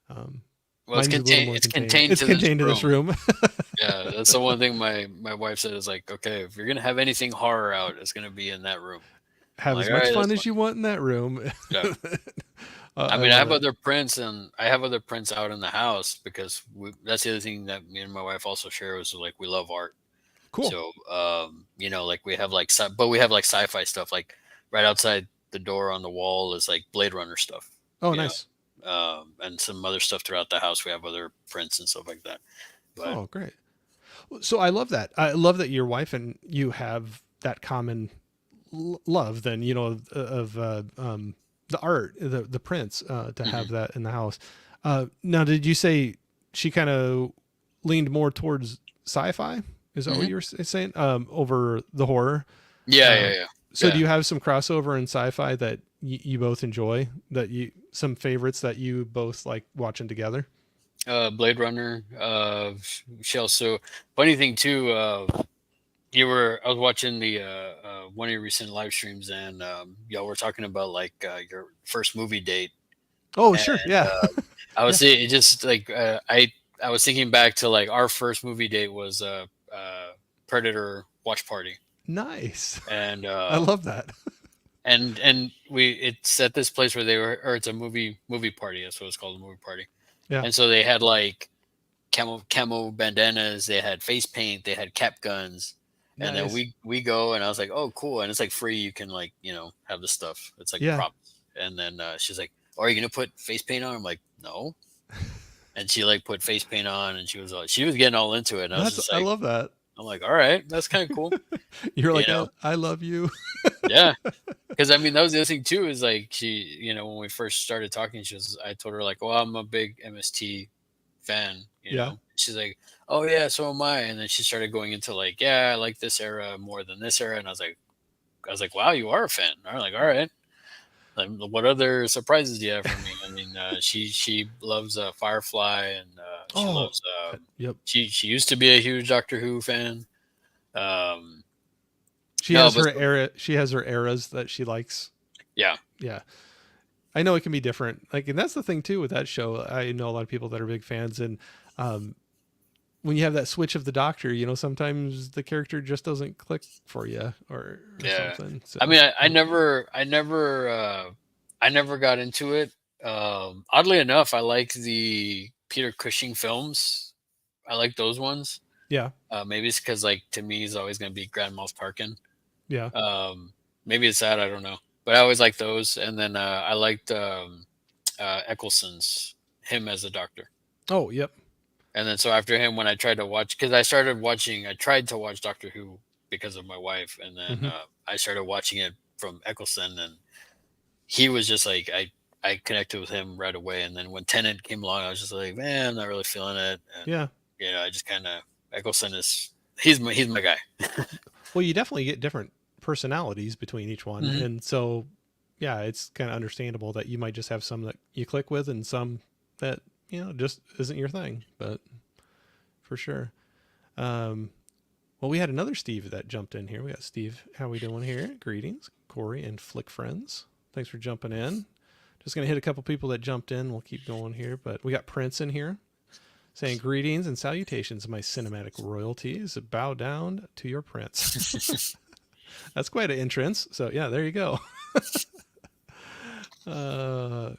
um, well, mine's a little more it's contained. contained It's to this contained to this room. room. Yeah, that's the one thing my wife said is like, okay, if you're gonna have anything horror out, it's gonna be in that room. I'm Have like, as all much right, that's fun as fine. you want in that room. Yeah. I I mean, love it. I have other prints out in the house because that's the other thing that me and my wife also share is like we love art. Cool. So, like we have like, but we have like sci-fi stuff. Like right outside the door on the wall is like Blade Runner stuff. Oh, You nice. and some other stuff throughout the house. We have other prints and stuff like that. But Oh, great. So I love that. I love that your wife and you have that common love. Then of the art, the prints, to have mhm. that in the house. Now, did you say she kind of leaned more towards sci-fi? Is that what Mhm. you were saying? Over the horror. Yeah, Uh, yeah, yeah, so do yeah. you have some crossover in sci-fi that you both enjoy? That you some favorites that you both like watching together? Blade Runner. She also funny thing too. I was watching the one of your recent live streams, and y'all were talking about like your first movie date, Oh, and sure. Yeah. I was Yeah. saying it just like I was thinking back to like our first movie date was Predator watch party, Nice. and I love that. it's at this place where or it's a movie party. That's what it's called, a movie party. Yeah. And so they had like camo bandanas, they had face paint, they had cap guns. And then Nice. we go, and I was like, oh cool, and it's like free. You can like have the stuff. It's like Yeah. props. And then she's like, oh, are you gonna put face paint on? I'm like, no. And she like put face paint on, and she was getting all into it. And I was That's just I like, love that. I'm like, all right, that's kind of cool, You're you like, know? I love you. Yeah. Because I mean, that was the other thing too. Is like when we first started talking, I told her like, "Oh, I'm a big MST fan." Yeah. She's like, "Oh yeah, so am I." And then she started going into like, "Yeah, I like this era more than this era." And I was like, "Wow, you are a fan." I'm like, "All right." Like, what other surprises do you have for me? I mean, she loves Firefly, and she Oh, loves. yep. She used to be a huge Doctor Who fan. Um, She no, has but her era. She has her eras that she likes. yeah, Yeah. I know it can be different. Like, and that's the thing too with that show. I know a lot of people that are big fans, and um, when you have that switch of the Doctor, sometimes the character just doesn't click for you, or yeah. something. I So, mean, I never got into it. Oddly enough, I like the Peter Cushing films. I like those ones. yeah, Maybe it's because, like, to me, he's always going to be Grand Moff Tarkin. yeah. Maybe it's that, I don't know. But I always like those. And then I liked Eccleston's, him as a doctor. Oh, yep. And then so after him, when I tried to watch, because I tried to watch Doctor Who because of my wife, and then Hmm. I started watching it from Eccleston, and he was just like I connected with him right away. And then when Tennant came along, I was just like, man, I'm not really feeling it. And Yeah. I just kind of Eccleston is he's my guy. Well, you definitely get different personalities between each one, Hmm. and so yeah, it's kind of understandable that you might just have some that you click with and some that just isn't your thing. But for sure. Um, well, we had another Steve that jumped in here. We got Steve. How we doing here? Greetings, Corey and Flick friends. Thanks for jumping in. Just gonna hit a couple people that jumped in. We'll keep going here, but we got Prince in here saying greetings and salutations, my cinematic royalties. Bow down to your prince. That's quite an entrance. So yeah, there you go. Uh,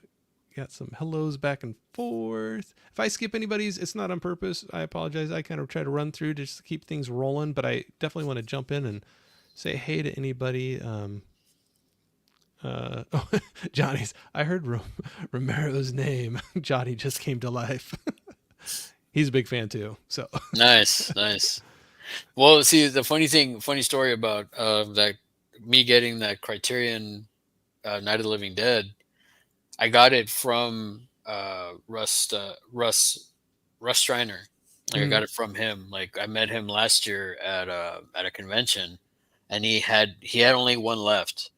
got some hellos back and forth. If I skip anybody's, it's not on purpose. I apologize. I kind of try to run through just to keep things rolling, but I definitely want to jump in and say hey to anybody. Oh, Johnny's. I heard Romero's name. Johnny just came to life. He's a big fan too. So Nice, nice. Well, see, the funny story about that me getting that Criterion Night of the Living Dead, I got it from Russ Striner. Like I mhm. got it from him. Like I met him last year at a convention, and he had only one left,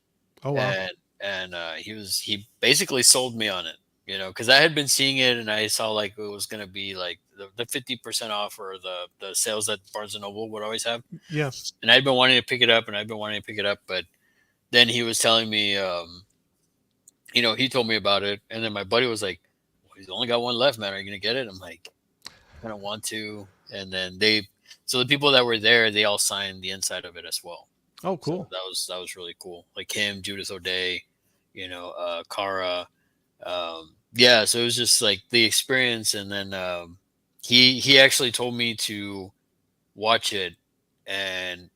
Oh wow. and he basically sold me on it. Because I had been seeing it and I saw like it was gonna be like the 50% off or the sales that Barnes and Noble would always have, Yeah. and I'd been wanting to pick it up and I'd been wanting to pick it up, but then he was telling me, he told me about it, and then my buddy was like, well, "He's only got one left, man. Are you gonna get it?" I'm like, "I don't want to," and then so the people that were there, they all signed the inside of it as well. Oh So cool. that was really cool. Like him, Judith O'Day, Kara. Yeah, so it was just like the experience, and then he actually told me to watch it and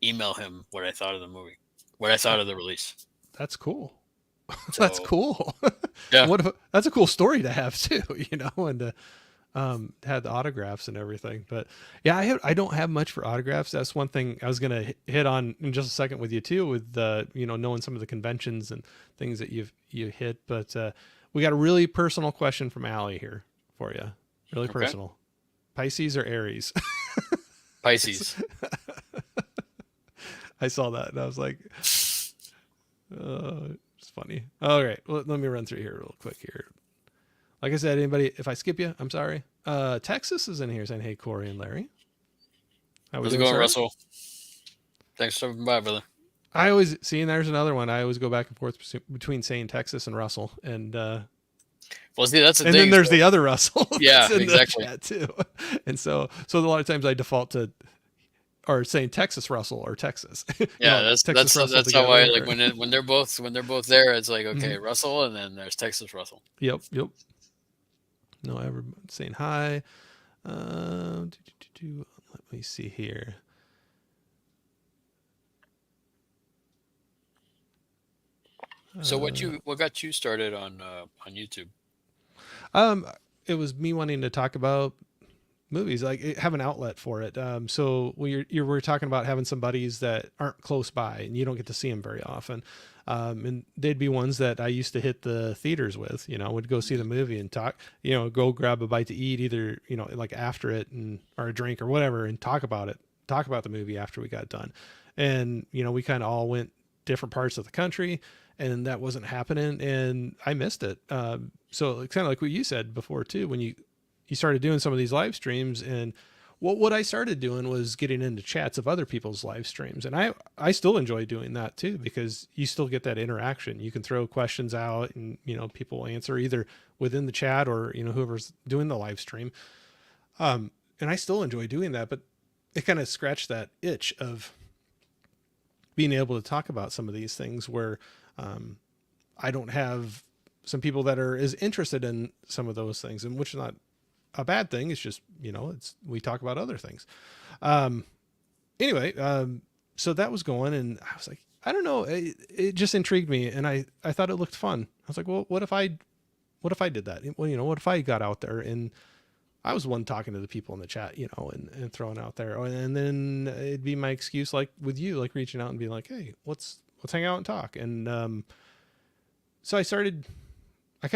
email him what I thought of the movie, what I thought Oh, of the release. that's cool. That's So cool. yeah, That's a cool story to have too, and had the autographs and everything. But yeah, I don't have much for autographs. That's one thing I was gonna hit on in just a second with you too, with knowing some of the conventions and things that you hit. But we got a really personal question from Allie here for you. Really okay, personal. Pisces or Aries? Pisces. I saw that and I was like, it's funny. All right, let me run through here real quick here. Like I said, anybody, if I skip you, I'm sorry. Texas is in here saying, "Hey, Corey and Larry, how we How's it doing, going, sir?" Russell? Thanks for stopping by, brother. I always see, and there's another one. I always go back and forth between saying Texas and Russell, Well, see, that's the and then thing. there's So the other Russell that's yeah, in the exactly. chat too. And so a lot of times I default to or saying Texas Russell or Texas, Yeah, Texas Russell that's how I together. like when they're both there. It's like, Mhm. okay, Russell, and then there's Texas Russell. Yep, yep. No, everybody saying hi. Let me see here. So Uh, what got you started on YouTube? um, it was me wanting to talk about movies, like have an outlet for it. So you were talking about having some buddies that aren't close by and you don't get to see them very often. And they'd be ones that I used to hit the theaters with, would go see the movie and talk, go grab a bite to eat, either, like after it or a drink or whatever, and talk about the movie after we got done. And, we kind of all went different parts of the country and that wasn't happening and I missed it. So it's kind of like what you said before too, when you started doing some of these live streams, and what I started doing was getting into chats of other people's live streams, and I still enjoy doing that too because you still get that interaction. You can throw questions out and people answer either within the chat or whoever's doing the live stream. And I still enjoy doing that, but it kind of scratched that itch of being able to talk about some of these things where um, I don't have some people that are as interested in some of those things, and which is not a bad thing. It's just, we talk about other things. Um, anyway, so that was going, and I was like, I don't know, it just intrigued me, and I thought it looked fun. I was like, well, what if I did that? Well, what if I got out there and I was the one talking to the people in the chat, and throwing out there, and then it'd be my excuse, like with you, like reaching out and being like, hey, let's hang out and talk. And so I started. Like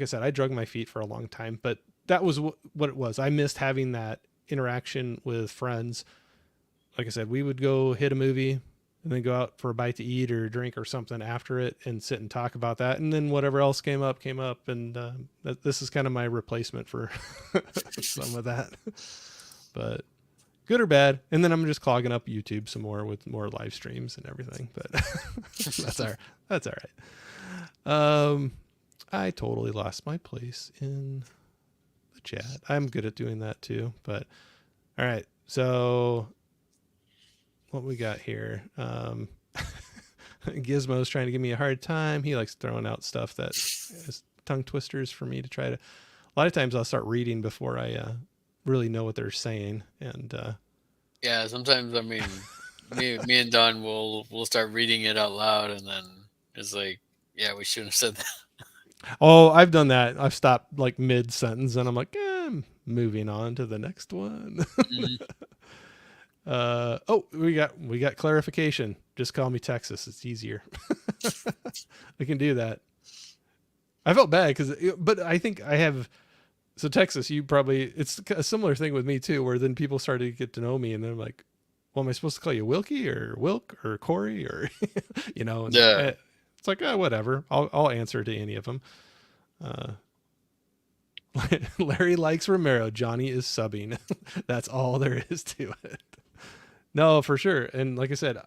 I said, I drug my feet for a long time, but that was what it was. I missed having that interaction with friends like I said, we would go hit a movie and then go out for a bite to eat or drink or something after it and sit and talk about that. And then whatever else came up, came up. And this is kind of my replacement for some of that. But good or bad. And then I'm just clogging up YouTube some more with more live streams and everything. But that's all right. I totally lost my place in the chat. I'm good at doing that too. But all right. So what we got here? Gizmo's trying to give me a hard time. He likes throwing out stuff that is tongue twisters for me to try to. A lot of times I'll start reading before I really know what they're saying, and Yeah, sometimes I mean, me and Don will start reading it out loud, and then it's like, yeah, we shouldn't have said that. oh, I've done that. I've stopped like mid sentence, and I'm like, I'm moving on to the next one. Mhm. Oh, we got clarification. Just call me Texas. It's easier. I can do that. I felt bad but I think I have. So Texas, you probably it's a similar thing with me too, where then people started to get to know me, and they're like, "Well, am I supposed to call you Wilkie or Wilk or Corey or And Yeah, it's like, whatever. I'll answer to any of them. Uh, Larry likes Romero. Johnny is subbing. That's all there is to it. No, for sure. And like I said,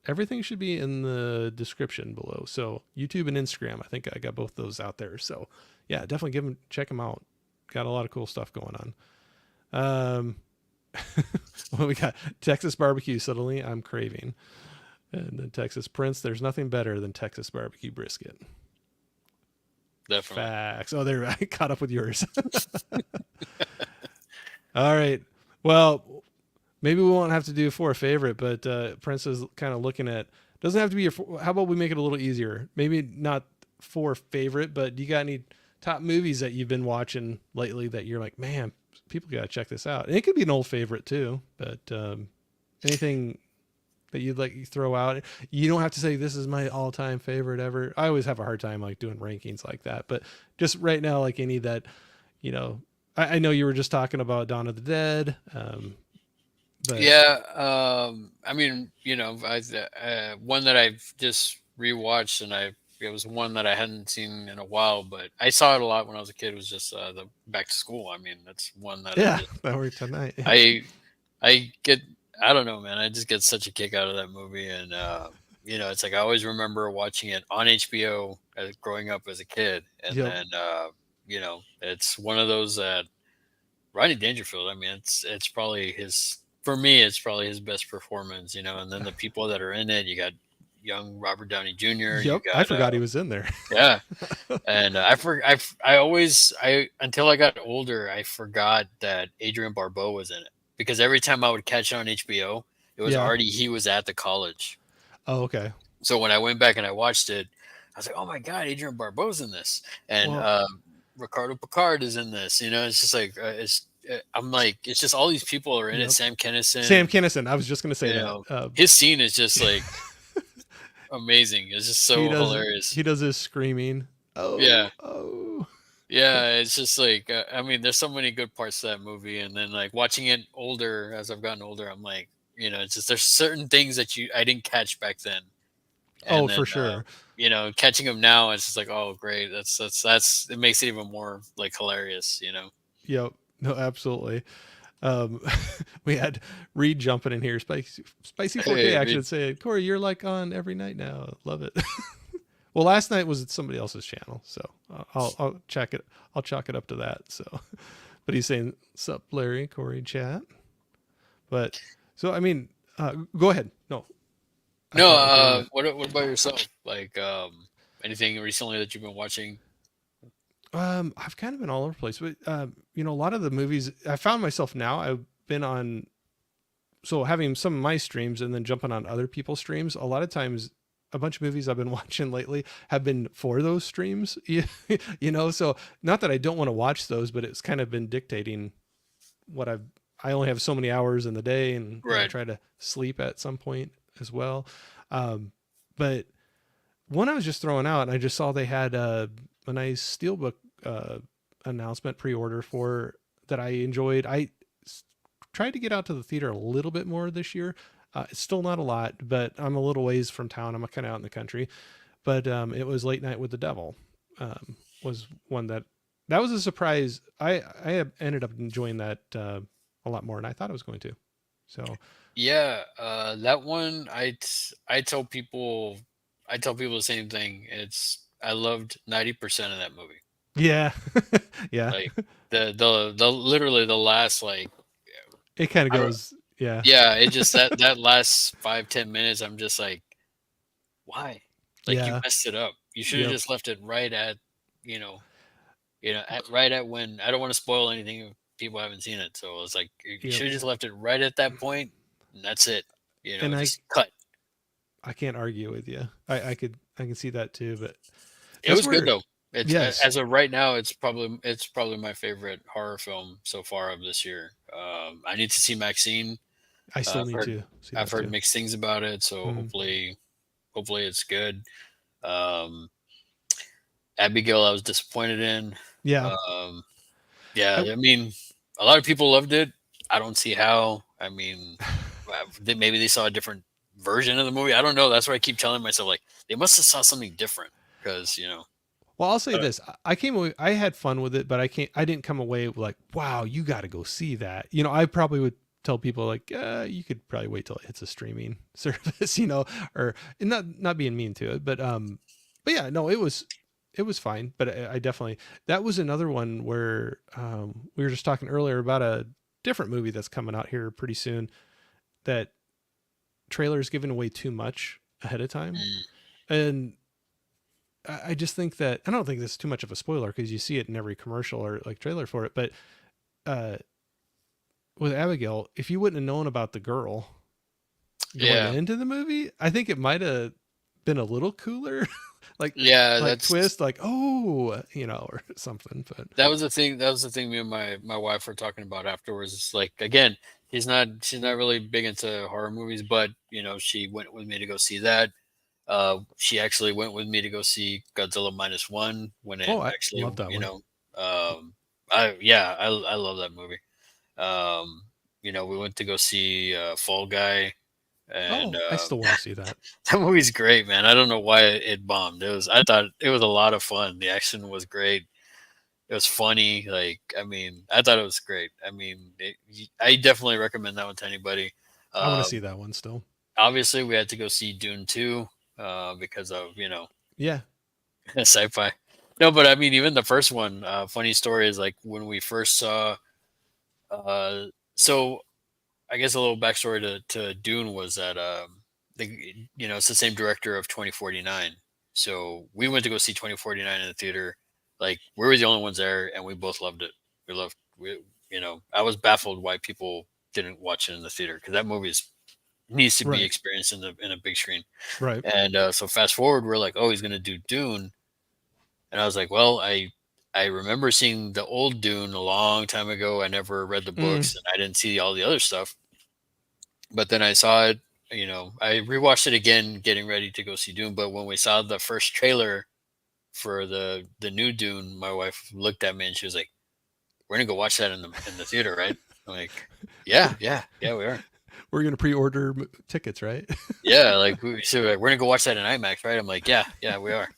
everything should be in the description below. So YouTube and Instagram, I think I got both those out there. So yeah, definitely check them out. Got a lot of cool stuff going on. Well, we got Texas barbecue. Suddenly I'm craving. And then Texas Prince, there's nothing better than Texas barbecue brisket. definitely. Facts. Oh, there, I caught up with yours. All right. Well, maybe we won't have to do for a favorite, but Prince is kind of looking at, doesn't have to be your, how about we make it a little easier? Maybe not for favorite, but do you got any top movies that you've been watching lately that you're like, man, people got to check this out? And it could be an old favorite too, but anything that you'd like you throw out. You don't have to say this is my all-time favorite ever. I always have a hard time like doing rankings like that, but just right now, like any that, I know you were just talking about Dawn of the Dead. But Yeah, I mean, one that I've just rewatched, and it was one that I hadn't seen in a while, but I saw it a lot when I was a kid. Was just the Back to School. I mean, that's one that yeah, that worked tonight. I get, I don't know, man. I just get such a kick out of that movie, and it's like I always remember watching it on HBO growing up as a kid, and Yep. then it's one of those that Rodney Dangerfield. I mean, it's probably his, for me, it's probably his best performance, and then the people that are in it, you got young Robert Downey Jr. You Yep. got I forgot he was in there. yeah, and I until I got older, I forgot that Adrian Barbeau was in it, because every time I would catch it on HBO, it was Yeah. already he was at the college. Oh, okay. So when I went back and I watched it, I was like, oh my god, Adrian Barbeau's in this, and Well, Ricardo Picard is in this. It's just like I'm like, it's just all these people are in yep. it. Sam Kinison. Sam Kinison. I was just gonna say You that. know, his scene is just like amazing. It's just so hilarious. He does his screaming. Oh, Yeah. oh. Yeah, it's just like I mean, there's so many good parts to that movie, and then like watching it older, as I've gotten older, I'm like, it's just there's certain things that I didn't catch back then, Oh, and then for sure. catching them now, it's just like, oh great, that's it makes it even more like hilarious. Yep. No, absolutely. Um, we had Reed jumping in here. Spicy 4K Hey, action saying, Corey, you're like on every night now. Love it. Well, last night was at somebody else's channel, so I'll check it. I'll chalk it up to that. So, but he's saying, "Sup, Larry, Corey, chat." But so I mean, go ahead. No, no, I what about yourself? Like anything recently that you've been watching? I've kind of been all over the place, but a lot of the movies I found myself now. I've been on, so having some of my streams and then jumping on other people's streams. A lot of times, a bunch of movies I've been watching lately have been for those streams. So not that I don't want to watch those, but it's kind of been dictating what I only have so many hours in the day, and I Right. try to sleep at some point as well. But one I was just throwing out, and I just saw they had a nice Steelbook announcement pre-order for that I enjoyed. I tried to get out to the theater a little bit more this year. It's still not a lot, but I'm a little ways from town. I'm kind of out in the country. But it was Late Night with the Devil. Was one that was a surprise. I ended up enjoying that a lot more than I thought I was going to. So Yeah, that one I tell people the same thing. I loved 90% of that movie. yeah, yeah, Like the literally the last like it kind of I don't goes. Yeah, yeah, it just that last 5-10 minutes I'm just like, why? Like you yeah, messed it up. You should have yep, just left it right at, you know, right at when I don't want to spoil anything if people haven't seen it. So it's like you yep. should have just left it right at that point, and that's it. And Just cut. I can't argue with you. I can see that too. But It that's was good where though. It's yes, as of right now, it's probably my favorite horror film so far of this year. I need to see Maxine. I Uh, still I've need heard to see I've that heard too. mixed things about it, so Mhm. hopefully it's good. Um, Abigail, I was disappointed in. Yeah, Um, yeah, I, I mean, a lot of people loved it. I don't see how. I mean, maybe they saw a different version of the movie. I don't know. That's why I keep telling myself like they must have saw something different because well, I'll say uh, this: I came away, I had fun with it, but I didn't come away like, wow, you got to go see that. I probably would tell people like, you could probably wait till it hits a streaming service, or and not being mean to it, but yeah, no, it was fine. But I definitely that was another one where we were just talking earlier about a different movie that's coming out here pretty soon. That trailer is giving away too much ahead of time, mm, and I just think that I don't think this is too much of a spoiler because you see it in every commercial or like trailer for it. But uh, with Abigail, if you wouldn't have known about the girl going yeah, into the movie, I think it might have been a little cooler, like yeah. twist, like oh, or something. But That was the thing. That was the thing. Me and my wife were talking about afterwards. It's like again, she's not really big into horror movies, but she went with me to go see that. She actually went with me to go see Godzilla minus one when it oh, I actually, love that one. I love that movie. We went to go see Fall Guy, and Oh, I still want to see that. that movie's great, man. I don't know why it bombed. I thought it was a lot of fun. The action was great. It was funny. Like, I mean, I thought it was great. I mean, I definitely recommend that one to anybody. I want to see Um, that one still. Obviously, we had to go see Dune 2 because of, Yeah. sci-fi. No, but I mean, even the first one, funny story is like when we first saw, uh, so I guess a little backstory to Dune was that, it's the same director of 2049. So we went to go see 2049 in the theater. Like we were the only ones there and we both loved it. I was baffled why people didn't watch it in the theater because that movie needs to be Right. experienced in a big screen. Right. And so fast forward, we're like, oh, he's gonna do Dune, and I was like, well, I remember seeing the old Dune a long time ago. I never read the Mm, books, and I didn't see all the other stuff. But then I saw it. I rewatched it again, getting ready to go see Dune. But when we saw the first trailer for the new Dune, my wife looked at me and she was like, "We're gonna go watch that in the theater, right?" I'm like, "Yeah, yeah, yeah, we are." we're gonna pre-order tickets, right? Yeah, like we're gonna go watch that in IMAX, right? I'm like, yeah, yeah, we are.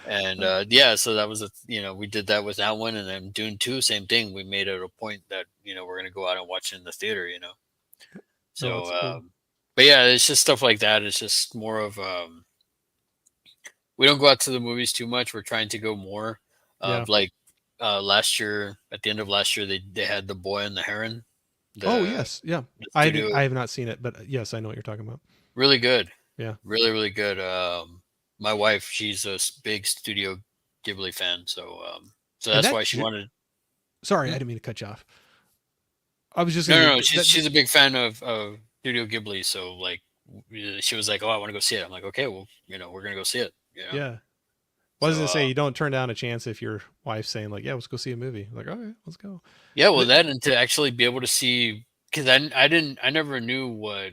And yeah, so that was we did that with that one, and then Dune 2, same thing. We made it a point that we're gonna go out and watch it in the theater. No, So, that's cool. but yeah, it's just stuff like that. It's just more of we don't go out to the movies too much. We're trying to go more Yeah. of like last year. At the end of last year, they had The Boy and the Heron, Oh the, yes, yeah. the studio. I have not seen it, but yes, I know what you're talking about. Really good, Yeah. really really good. My wife, she's a big Studio Ghibli fan, so And that's that why she wanted. sorry, I Hmm? didn't mean to cut you off. I was just No, gonna no, say no. She's that she's a big fan of Studio Ghibli. So like, she was like, "Oh, I want to go see it." I'm like, "Okay, well, we're gonna go see it." yeah. Well, I was So gonna say you don't turn down a chance if your wife's saying like, yeah, let's go see a movie. Like, okay, let's go. yeah, well, But that and to actually be able to see because I never knew what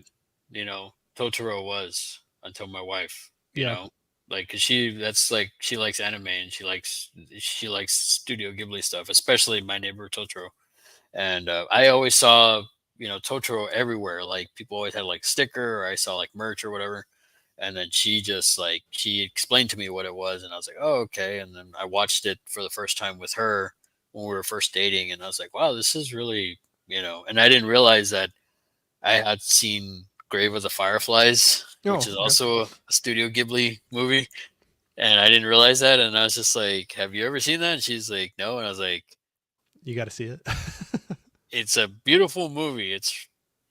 Totoro was until my wife. yeah, Like, cause that's like she likes anime and she likes Studio Ghibli stuff, especially My Neighbor Totoro. And I always saw Totoro everywhere. Like people always had like sticker, or I saw like merch or whatever. And then she just like she explained to me what it was, and I was like, oh, okay. And then I watched it for the first time with her when we were first dating, and I was like, wow, this is really, and I didn't realize that I had seen Grave of the Fireflies, which Oh, is okay. also a Studio Ghibli movie, and I didn't realize that. And I was just like, have you ever seen that? And she's like, no. And I was like, You got to see it. it's a beautiful movie. It's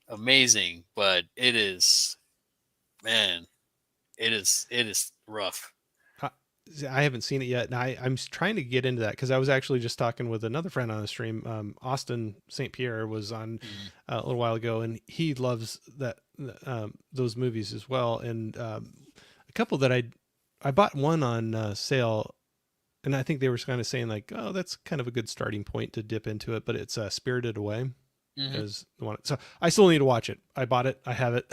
amazing, but it is, man, it is rough. I I haven't seen it yet, and I'm trying to get into that because I was actually just talking with another friend on the stream. Austin St. Pierre was on Mhm. a little while ago, and he loves those movies as well. And a couple that I bought one on sale, and I think they were kind of saying like, oh, that's kind of a good starting point to dip into it. But it's Spirited Away Mhm. is the one. So I still need to watch it. I bought it. I have it.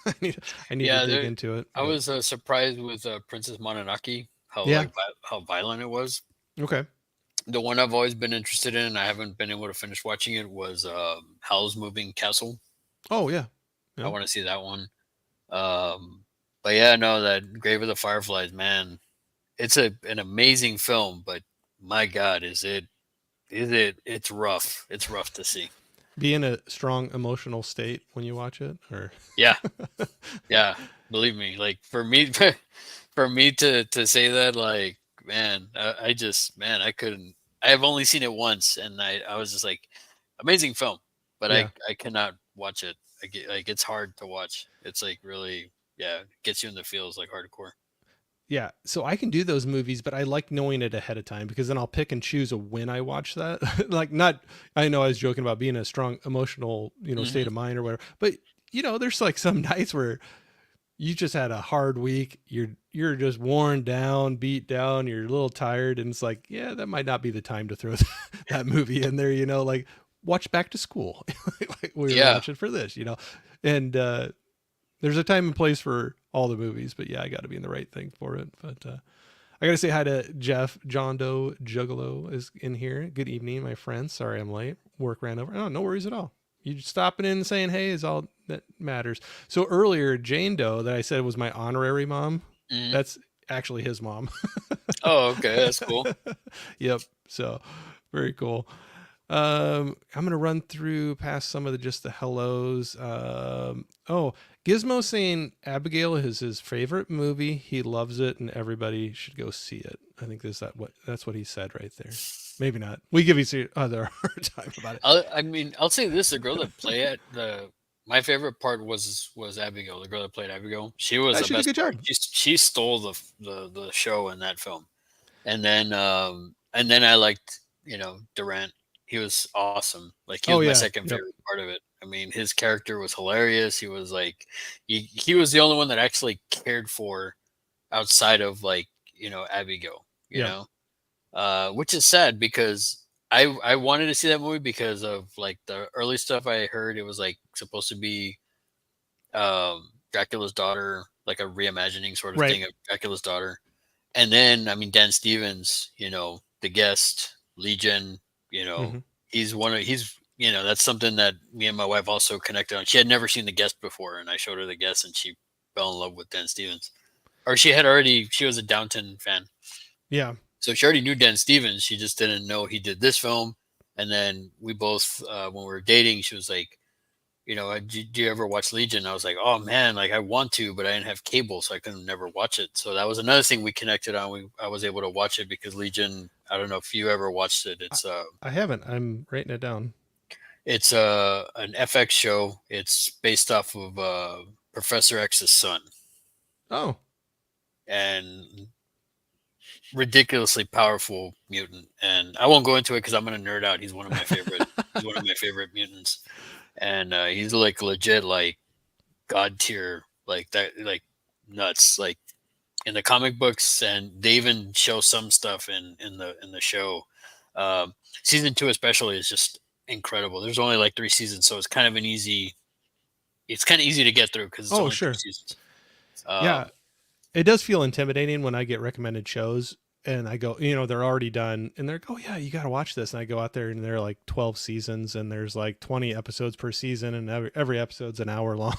I need to Yeah, dig into it. I But was surprised with Princess Mononoke, how yeah, like how violent it was. okay. The one I've always been interested in, and I haven't been able to finish watching it, was Howl's Moving Castle. Oh yeah, I yeah. want to see that one. But yeah, no, that Grave of the Fireflies, man, it's an amazing film, but my God, it's rough. It's rough to see. Be in a strong emotional state when you watch it, or Yeah, yeah, believe me. Like for me, for me to say that, like, man, I just, man, I couldn't. I have only seen it once, and I was just like, amazing film, but yeah, I cannot watch it. Like it's hard to watch. It's like really, yeah, gets you in the feels like hardcore. yeah. So I can do those movies, but I like knowing it ahead of time because then I'll pick and choose a when I watch that. Like, not. I know I was joking about being a strong emotional, state Hmm. of mind or whatever, but there's like some nights where you just had a hard week. You're just worn down, beat down. You're a little tired, and it's like, yeah, that might not be the time to throw that movie in there. Like watch Back to School, like we were Yeah, watching for this. And there's a time and place for all the movies, but yeah, I got to be in the right thing for it. But I got to say hi to Jeff. John Doe Juggalo is in here. Good evening, my friend. Sorry I'm late. Work ran over. Oh, no worries at all. You stopping in and saying hey is all that matters. So earlier, Jane Doe that I said was my honorary mom, hmm. that's actually his mom. Oh, okay, that's cool. Yep. So very cool. I'm gonna run through past some of just the hellos. Oh, Gizmo saying Abigail is his favorite movie. He loves it, and everybody should go see it. I think that's what he said right there. Maybe not. We give each other a hard time about it. I mean, I'll say this: the girl that played it, my favorite part was Abigail, the girl that played Abigail. She was the She did a best good part. job. She stole the show in that film. And then I liked Durant. He was awesome. Like he Oh was my yeah. second Yep. favorite part of it. I mean, his character was hilarious. He was like he was the only one that actually cared for outside of like Abigail. Yep. Which is sad because I wanted to see that movie because of like the early stuff I heard. It was like supposed to be Dracula's daughter, like a reimagining sort of Right. thing of Dracula's daughter. And then I mean Dan Stevens, The Guest, Legion, Mm-hmm. that's something that me and my wife also connected on. She had never seen The Guest before, and I showed her The Guest, and she fell in love with Dan Stevens. Or she was a Downton fan. Yeah. So she already knew Dan Stevens. She just didn't know he did this film. And then we both, when we were dating, she was like, do you ever watch Legion? I was like, oh man, like I want to, but I didn't have cable, so I couldn't never watch it. So that was another thing we connected on. I was able to watch it because Legion. I don't know if you ever watched it. I, It's I haven't. I'm writing it down. an FX show. It's based off of Professor X's son, Oh. and ridiculously powerful mutant. And I won't go into it because I'm gonna nerd out. He's one of my favorite. He's one of my favorite mutants, and he's like legit like god tier like that like nuts like in the comic books, and they even show some stuff in the show. Season 2 especially is just incredible. There's only like 3 seasons, so it's kind of easy to get through because it's Oh, only three sure. seasons. Yeah. um It does feel intimidating when I get recommended shows and I go, they're already done, and they're like, oh yeah, you got to watch this. And I go out there, and they're like 12 seasons, and there's like 20 episodes per season, and every episode's an hour long.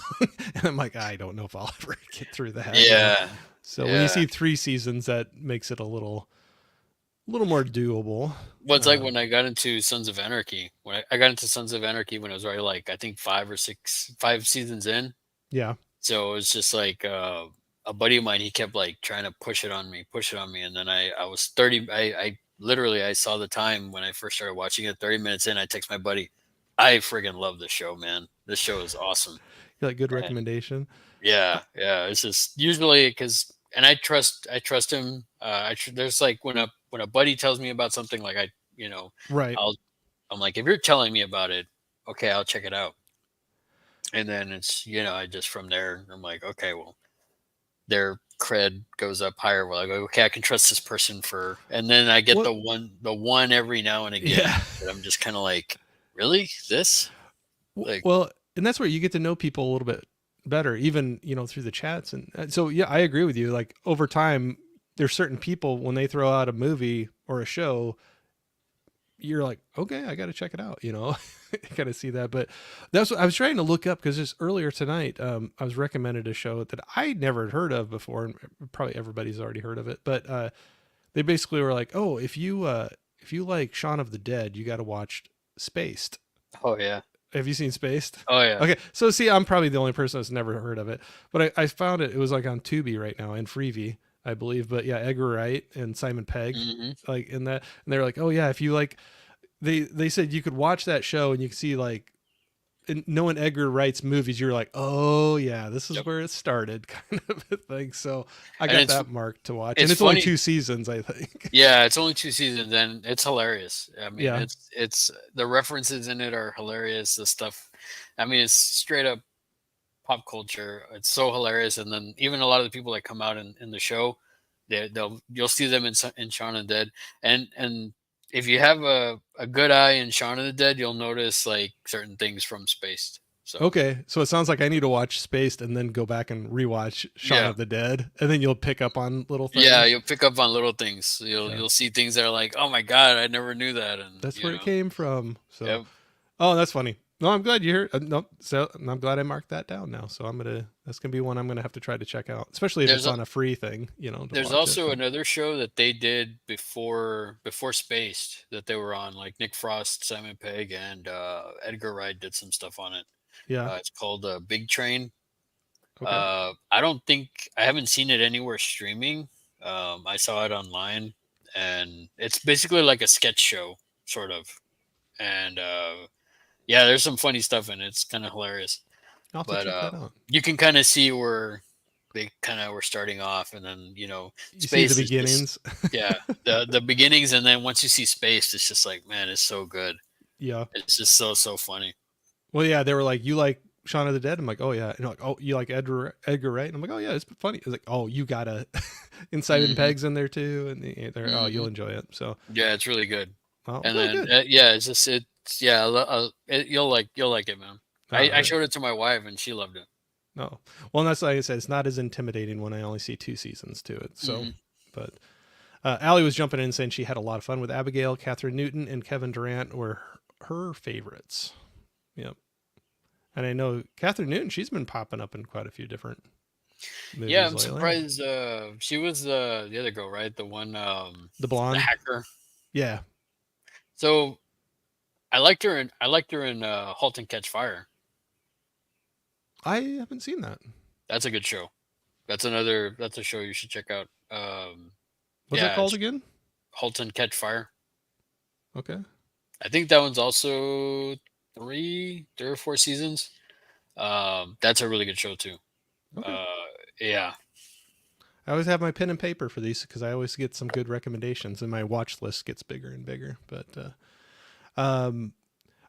And I'm like, I don't know if I'll ever get through that. Yeah, So when you yeah. see 3 seasons, that makes it a little more doable. Well, it's like Um, when I got into Sons of Anarchy. When I got into Sons of Anarchy when I was already like I think 5 seasons in. yeah. So it was just like a buddy of mine. He kept like trying to push it on me, and then I was 30. I literally I saw the time when I first started watching it. 30 minutes in, I text my buddy. I friggin' love this show, man. This show is awesome. You like good And recommendation? yeah, yeah. It's just usually because, and I trust him. There's like when a buddy tells me about something, like Right. I'll I'm like, if you're telling me about it, okay, I'll check it out. And then it's I just from there I'm like, okay, well, their cred goes up higher. Well, I go, okay, I can trust this person for, and then I get What? the one every now and again Yeah. that I'm just kind of like, really this, like, Well, and that's where you get to know people a little bit better, even through the chats. And so, yeah, I agree with you. Like over time, there's certain people when they throw out a movie or a show, you're like, okay, I got to check it out. I got to see that. But that's what I was trying to look up because just earlier tonight, I was recommended a show that I never heard of before, and probably everybody's already heard of it. But they basically were like, oh, if you like Shaun of the Dead, you got to watch Spaced. oh yeah, Have you seen Spaced? oh yeah, Okay, so see, I'm probably the only person that's never heard of it, but I found it. It was like on Tubi right now and Freevee, I believe. But yeah, Edgar Wright and Simon Pegg, hmm like in that, and they're like, oh yeah, if you like, they said you could watch that show and you could see like, knowing Edgar Wright's movies, you're like, oh yeah, this is yep. where it started, kind of a thing. So I And got that marked to watch, and it's it's only funny. 2 seasons, I think. Yeah, it's only 2 seasons, and it's hilarious. I mean, Yeah, it's the references in it are hilarious. The stuff, I mean, it's straight up pop culture. It's so hilarious, and then even a lot of the people that come out in the show, you'll see them in Shaun of the Dead, and if you have a good eye in Shaun of the Dead, you'll notice like certain things from Spaced. So okay, so it sounds like I need to watch Spaced and then go back and rewatch Shaun yeah, of the Dead, and then you'll pick up on little yeah, things. you'll pick up on little things. You'll Yeah, you'll see things that are like, oh my god, I never knew that, and that's where it came from. So, yep. oh, that's funny. No, I'm glad you heard. No, so I'm glad I marked that down now. So that's gonna be one I'm gonna have to try to check out, especially if it's There's on a free thing, to There's watch it. also another show that they did before Spaced that they were on, like Nick Frost, Simon Pegg, and Edgar Wright did some stuff on it. Yeah. It's called Big Train. Okay. I don't think I haven't seen it anywhere streaming. I saw it online, and it's basically like a sketch show, sort of. And yeah, there's some funny stuff in it. It's kind of hilarious, I'll have to but check that out. you can kind of see where they kind of were starting off, and then You see the Space is just, beginnings. yeah, the beginnings, and then once you see Space, it's just like, man, it's so good. Yeah. It's just so funny. Well, yeah, they were like, "You like Shaun of the Dead?" I'm like, "Oh yeah." And like, "Oh, you like Edgar Wright?" And I'm like, "Oh yeah, it's funny." It's like, "Oh, you gotta." And Simon hmm Pegg's in there too, and they're, oh, you'll hmm enjoy it. So, Yeah, it's really good. oh, And oh, then good. yeah, it's yeah, you'll like it, man. All I right. showed it to my wife and she loved it. No, well, and that's like I said, it's not as intimidating when I only see 2 seasons to it. So, hmm but Allie was jumping in saying she had a lot of fun with Abigail, Catherine Newton, and Kevin Durant were her favorites. Yep. And I know Catherine Newton, she's been popping up in quite a few different Yeah, movies I'm lately. surprised. She was the other girl, right? The one, The the blonde, hacker. yeah, So I liked her in *Halt and Catch Fire*. I haven't seen that. That's a good show. That's a show you should check out. What's that Yeah, called it's again? *Halt and Catch Fire*. Okay, I think that one's also three or four seasons. That's a really good show too. okay. Uh, yeah, I always have my pen and paper for these because I always get some good recommendations, and my watch list gets bigger and bigger. But um,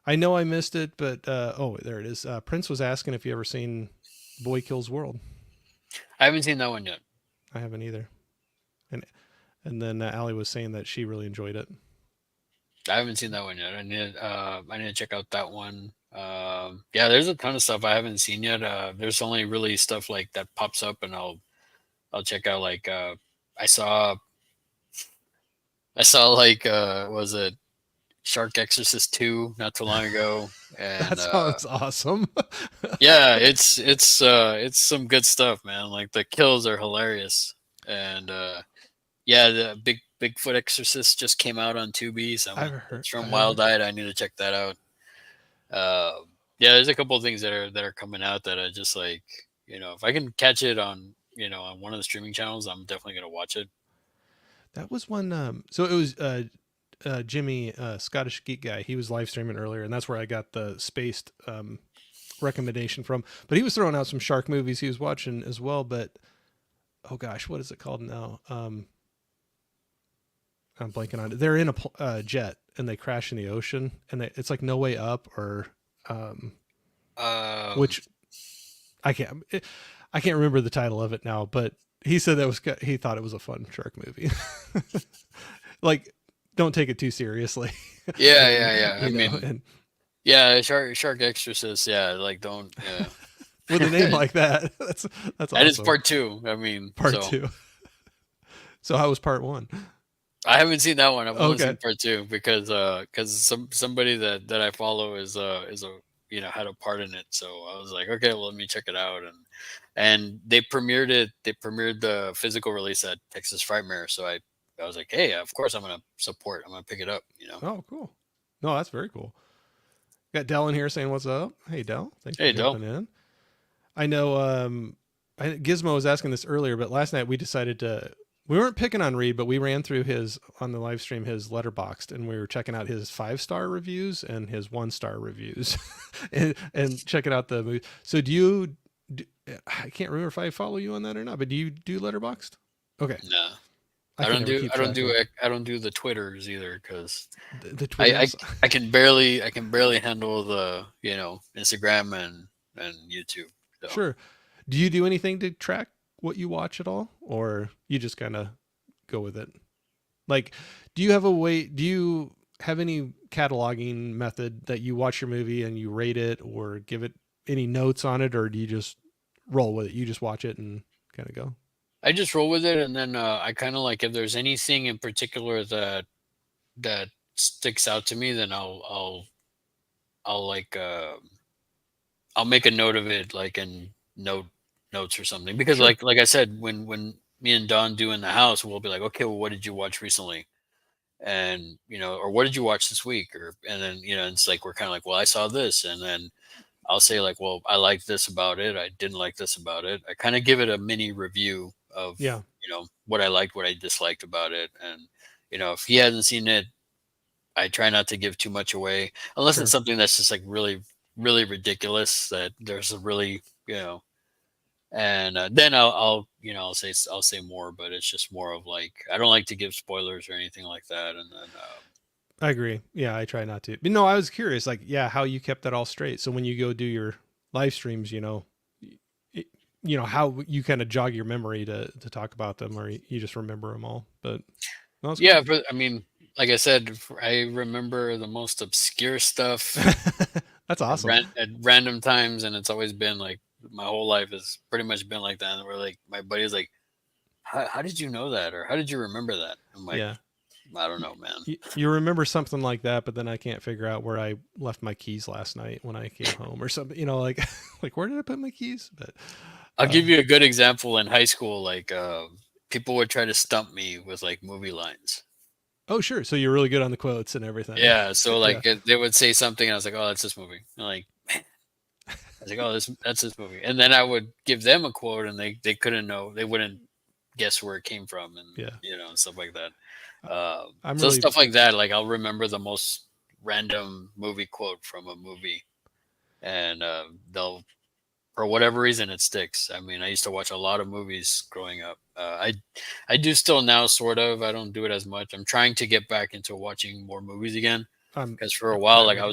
I know I missed it, but oh, there it is. Prince was asking if you ever seen Boy Kills World. I haven't seen that one yet. I haven't either. And and then Allie was saying that she really enjoyed it. I haven't seen that one yet. I need to check out that one. Yeah, there's a ton of stuff I haven't seen yet. There's only really stuff like that pops up, and I'll check out. Like I saw I saw like was it Shark Exorcist 2 not too long ago, and That sounds awesome. yeah, it's some good stuff, man. Like the kills are hilarious, and yeah, the Bigfoot Exorcist just came out on Tubi. So I've heard. it's from Wild Eyed. I need to check that out. Yeah, there's a couple of things that are coming out that I just like. If I can catch it on on one of the streaming channels, I'm definitely gonna watch it. That was one. So it was Jimmy, Scottish Geek guy. He was live streaming earlier, and that's where I got the spaced recommendation from. But he was throwing out some shark movies he was watching as well. But oh gosh, what is it called now? I'm blanking on it. They're in a jet and they crash in the ocean, and it's like No Way Up or Um, which I can't remember the title of it now. But he said he thought it was a fun shark movie. Like, don't take it too seriously. yeah, And, yeah, yeah. I mean, and yeah, Shark Exorcist. Yeah, like don't. Yeah. with a name like that, that's That is awesome. part two. I mean, Part so two. So how was part one? I haven't seen that one. I've only Okay. seen part two because somebody that I follow is a had a part in it. So I was like, okay, well, let me check it out. And they premiered it. They premiered the physical release at Texas Frightmare. So I was like, hey, of course I'm gonna support. I'm gonna pick it up. Oh, cool. No, that's very cool. Got Dell in here saying what's up. Hey, Dell. Thanks for Hey, Del. jumping in. I know Gizmo was asking this earlier, but last night we weren't picking on Reed, but we ran through his on the live stream his letterboxed, and we were checking out his 5-star reviews and his 1-star reviews, and checking out the movie. So I can't remember if I follow you on that or not, but do you do letterboxed? Okay, No, I can never keep I don't track do of I don't do the Twitters either because the I, I Twitters. I can barely handle the Instagram and YouTube. So Sure. Do you do anything to track what you watch at all, or you just kind of go with it? Like, do you have a way? Do you have any cataloging method that you watch your movie and you rate it, or give it any notes on it, or do you just roll with it? You just watch it and kind of go. I just roll with it, and then I kind of like if there's anything in particular that sticks out to me, then I'll like I'll make a note of it, like in notes or something. Because Sure. like I said, when me and Don do in the house, we'll be like, okay, well, what did you watch recently? And or what did you watch this week? Or and then it's like we're kind of like, well, I saw this, and then I'll say like, well, I like this about it. I didn't like this about it. I kind of give it a mini review of Yeah. what I liked, what I disliked about it, and if he hasn't seen it, I try not to give too much away unless it's Sure. something that's just like really, really ridiculous that there's a really and then I'll say more, but it's just more of like I don't like to give spoilers or anything like that, and then I agree. Yeah, I try not to. But no, I was curious, like, yeah, how you kept that all straight. So when you go do your live streams, how you kind of jog your memory to talk about them, or you just remember them all. But no, that's yeah, cool. but I mean, like I said, I remember the most obscure stuff That's awesome. at random times, and it's always been like my whole life has pretty much been like that. And we're like, my buddy's like, how did you know that, or how did you remember that? I'm like, Yeah. I don't know, man. You remember something like that, but then I can't figure out where I left my keys last night when I came home or something, like, like where did I put my keys? But, I'll uh, give you a good example in high school. Like, people would try to stump me with like movie lines. oh, sure. So you're really good on the quotes and everything. Yeah, so Yeah. like they would say something, and I was like, "Oh, that's this movie." And like, I was like, "Oh, that's this movie," and then I would give them a quote, and they couldn't know, they wouldn't guess where it came from, and Yeah. stuff like that. I- I'm So really, stuff like that, like I'll remember the most random movie quote from a movie, and they'll for whatever reason it sticks. I mean, I used to watch a lot of movies growing up. I do still now, sort of. I don't do it as much. I'm trying to get back into watching more movies again I'm because for a while, right like with you.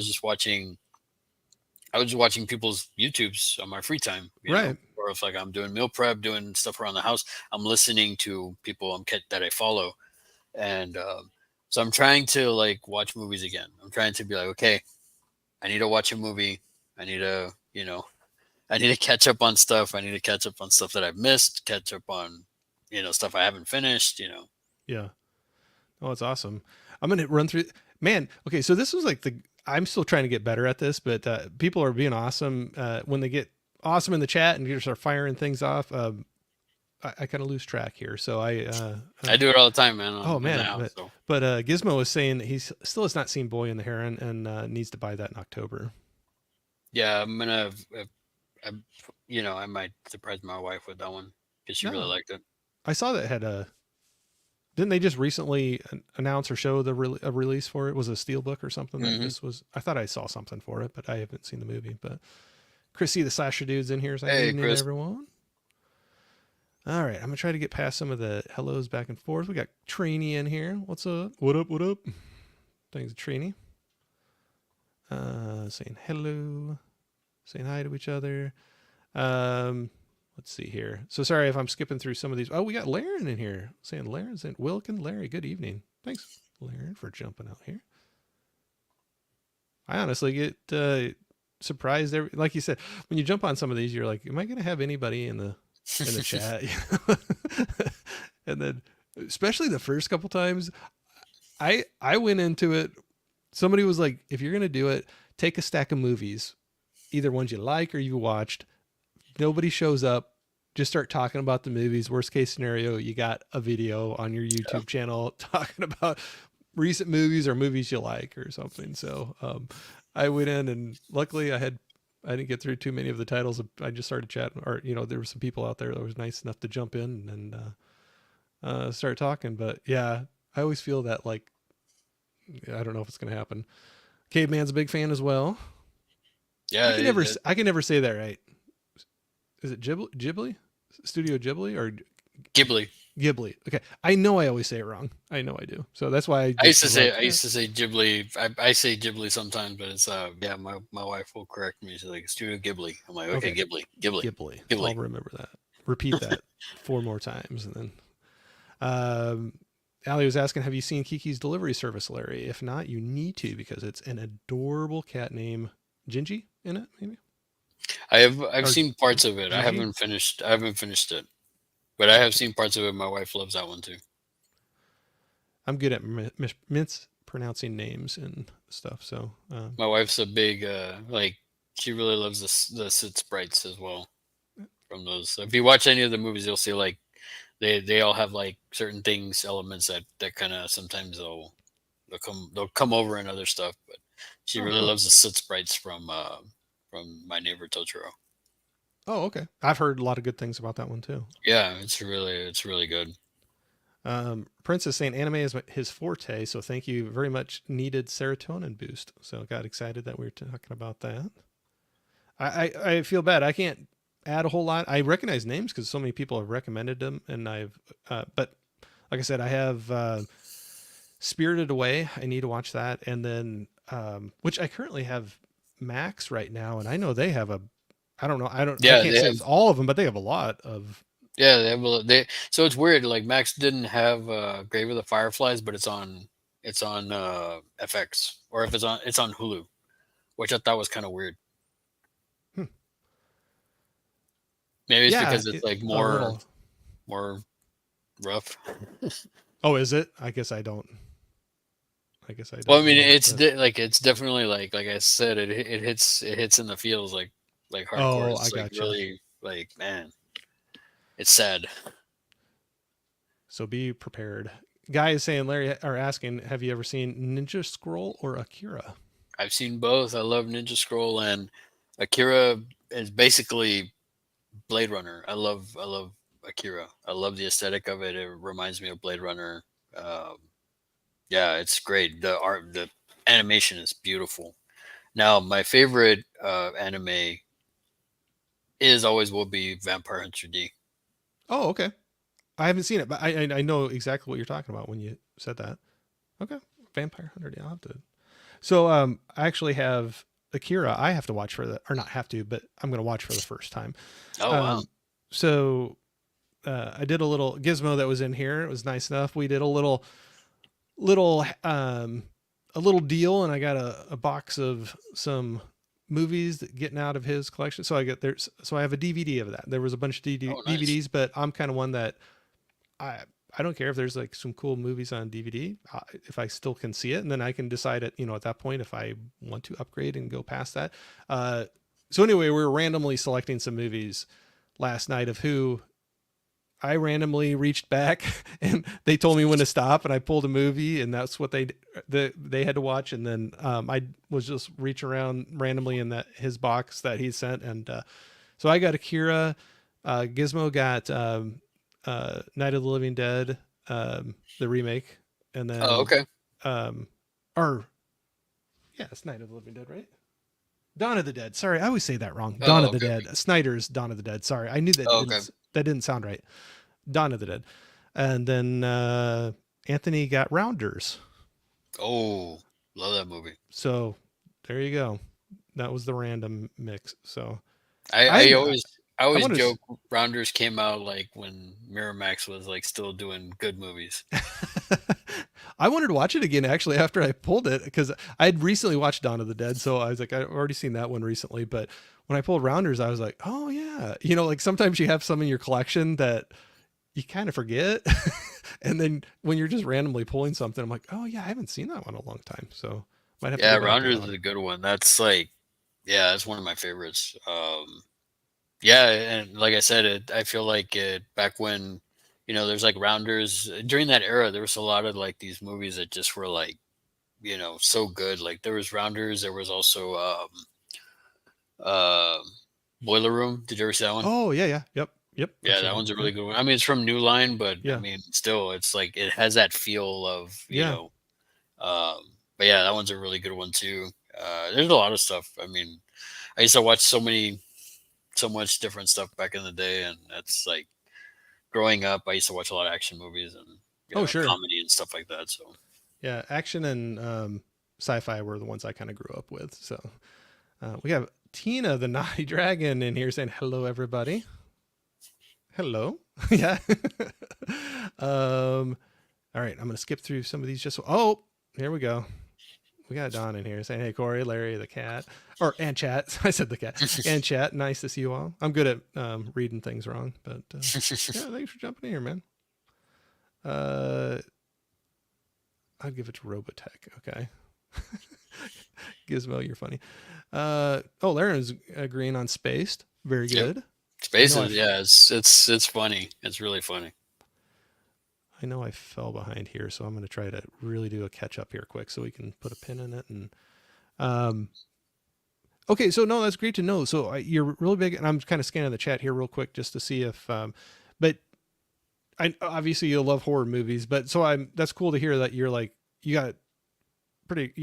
I was just watching people's YouTubes on my free time, Right. or if like I'm doing meal prep, doing stuff around the house, I'm listening to people that I follow, and so I'm trying to like watch movies again. I'm trying to be like, okay, I need to watch a movie. I need to, I need to catch up on stuff. I need to catch up on stuff that I've missed. Catch up on, stuff I haven't finished. Yeah. Oh, it's awesome. I'm gonna run through. Man, okay, so this was like the. I'm still trying to get better at this, but people are being awesome when they get awesome in the chat and you start firing things off. I kind of lose track here, so I do it all the time, man. oh In the man, house. So but Gizmo was saying that he still has not seen Boy and the Heron and needs to buy that in October. yeah, I'm gonna. I, I might surprise my wife with that one because she really No, liked it. I saw that had a. Didn't they just recently announce or show a release for it? Was it a steelbook or something that Hmm. just was? I thought I saw something for it, but I haven't seen the movie. But Chrissy the Slasher Dude's in here saying, "Good Hey, evening, Chris. everyone." All right, I'm gonna try to get past some of the hellos back and forth. We got Trini in here. What's up? What up? What up? Thanks, Trini. Saying hello, saying hi to each other. Let's see here. So sorry if I'm skipping through some of these. Oh, we got Laren in here saying Laren's in Wilkin. Larry, good evening. Thanks, Laren, for jumping out here. I honestly get surprised every, like you said, when you jump on some of these, you're like, am I going to have anybody in the chat? And then, especially the first couple times, I went into it. Somebody was like, if you're going to do it, take a stack of movies, either ones you like or you watched. Nobody shows up. Just start talking about the movies. Worst case scenario, you got a video on your YouTube channel talking about recent movies or movies you like or something. So I went in and luckily I didn't get through too many of the titles. I just started chatting, or there were some people out there that was nice enough to jump in and start talking. But yeah, I always feel that like I don't know if it's gonna happen. Caveman's a big fan as well. Yeah, I can never say that right. Is it Ghibli? Studio Ghibli or Ghibli. Ghibli? Okay, I know I always say it wrong. I know I do. So that's why I used to say Ghibli. I say Ghibli sometimes, but it's yeah. My wife will correct me. She's like Studio Ghibli. I'm like, okay, Ghibli. I'll remember that. Repeat that 4 more times, and then Allie was asking, have you seen Kiki's Delivery Service, Larry? If not, you need to because it's an adorable cat named Gingy in it, maybe. I've Or seen parts of it. I Gigi? haven't finished it, but I have seen parts of it. My wife loves that one too. I'm good at mispronouncing names and stuff, so My wife's a big like. She really loves the Sid sprites as well. From those, so if you watch any of the movies, you'll see like they all have like certain things, elements that kind of sometimes they'll come over and other stuff. But she really cool. loves the Sid sprites from My Neighbor Totoro. Oh, okay. I've heard a lot of good things about that one too. Yeah, it's really good. Prince is saying anime is his forte, so thank you very much. Needed serotonin boost. So got excited that we were talking about that. I feel bad. I can't add a whole lot. I recognize names because so many people have recommended them, and but like I said, I have Spirited Away. I need to watch that, and then which I currently have Max right now, and I know they have a. I don't know. I Yeah, can't say it's all of them, but they have a lot of. yeah, they so it's weird. Like Max didn't have Grave of the Fireflies, but it's on FX, or if it's on Hulu, which I thought was kind of weird. Hmm. Maybe it's Yeah, because it's like a little. more rough. Oh, is it? I guess I don't. I guess I Well, I don't mean, know. it's definitely like I said, it hits in the feels like hardcore. Oh, I It's like gotcha. really like, man, it's sad. So be prepared. Guy is saying, Larry, are asking, have you ever seen Ninja Scroll or Akira? I've seen both. I love Ninja Scroll, and Akira is basically Blade Runner. I love Akira. I love the aesthetic of it. It reminds me of Blade Runner. Um, yeah, it's great. The animation is beautiful. Now, my favorite anime is always will be Vampire Hunter D. Oh, okay. I haven't seen it, but I know exactly what you're talking about when you said that. Okay, Vampire Hunter. Yeah, I'll have to. So I actually have Akira. I have to watch for the, or not have to, but I'm going to watch for the first time. Oh wow! So I did a little Gizmo that was in here. It was nice enough. We did a little a little deal, and I got a box of some movies that getting out of his collection. So I have a DVD of that. There was a bunch of Oh nice. DVDs, but I'm kind of one that I I don't care if there's like some cool movies on DVD, if I still can see it, and then I can decide at at that point if I want to upgrade and go past that. So anyway, we were randomly selecting some movies last night of who I randomly reached back and they told me when to stop, and I pulled a movie, and that's what they had to watch. And then I was just reaching around randomly in that his box that he sent, and so I got Akira. Gizmo got Night of the Living Dead, the remake, and Oh, then okay. um, or yeah, it's Night of the Living Dead, right? Dawn of the Dead. Sorry, I always say that wrong. Dawn Oh, of the okay. Dead. Snyder's Dawn of the Dead. Sorry, I knew Oh, okay. that didn't sound right. Dawn of the Dead, and then Anthony got Rounders. Oh, love that movie. So there you go. That was the random mix. So I, I I always I I always want joke Rounders came out like when Miramax was like still doing good movies. to. I wanted to watch it again actually after I pulled it because I had recently watched Dawn of the Dead, so I was like, I've already seen that one recently. But when I pulled Rounders, I was like, oh yeah, like sometimes you have some in your collection that you kind of forget. And then when you're just randomly pulling something, I'm like, oh yeah, I haven't seen that one in a long time. So might have to Yeah, go back to Rounders that is one. a good one. That's like yeah, that's one of my favorites. Yeah, and like I said, I feel like it back when there's like Rounders during that era. There was a lot of like these movies that just were like so good. Like there was Rounders. There was also uh, Boiler Room. Did you ever see that one? Oh yeah, yeah, yep, yep. I've Yeah, seen that that. one's a really Yep, good one. I mean, it's from New Line, but I yeah, mean, still, it's like it has that feel of yeah. But yeah, that one's a really good one too. There's a lot of stuff. I mean, I used to watch so much different stuff back in the day, and that's like growing up. I used to watch a lot of action movies and Oh sure, comedy and stuff like that. So yeah. Action and sci-fi were the ones I kind of grew up with. So we have Tina the Naughty Dragon in here saying hello, everybody. Hello, yeah. All right, I'm gonna skip through some of these. Just oh, here we go. We got Don in here saying, "Hey, Corey, Larry, the cat, or and chat." I said the cat and chat. Nice to see you all. I'm good at reading things wrong, but yeah, thanks for jumping in here, man. Uh, I'll give it to Robotech. Okay, Gizmo, you're funny. Oh, Larry's agreeing on Spaced. Very yep, good. I know I, Spaces. Yeah, it's funny. It's really funny. I know I fell behind here, so I'm going to try to really do a catch up here quick, so we can put a pin in it. And um, okay, so no, that's great to know. So you're really big, and I'm kind of scanning the chat here real quick just to see if, but I obviously you love horror movies, but so that's cool to hear that you're like you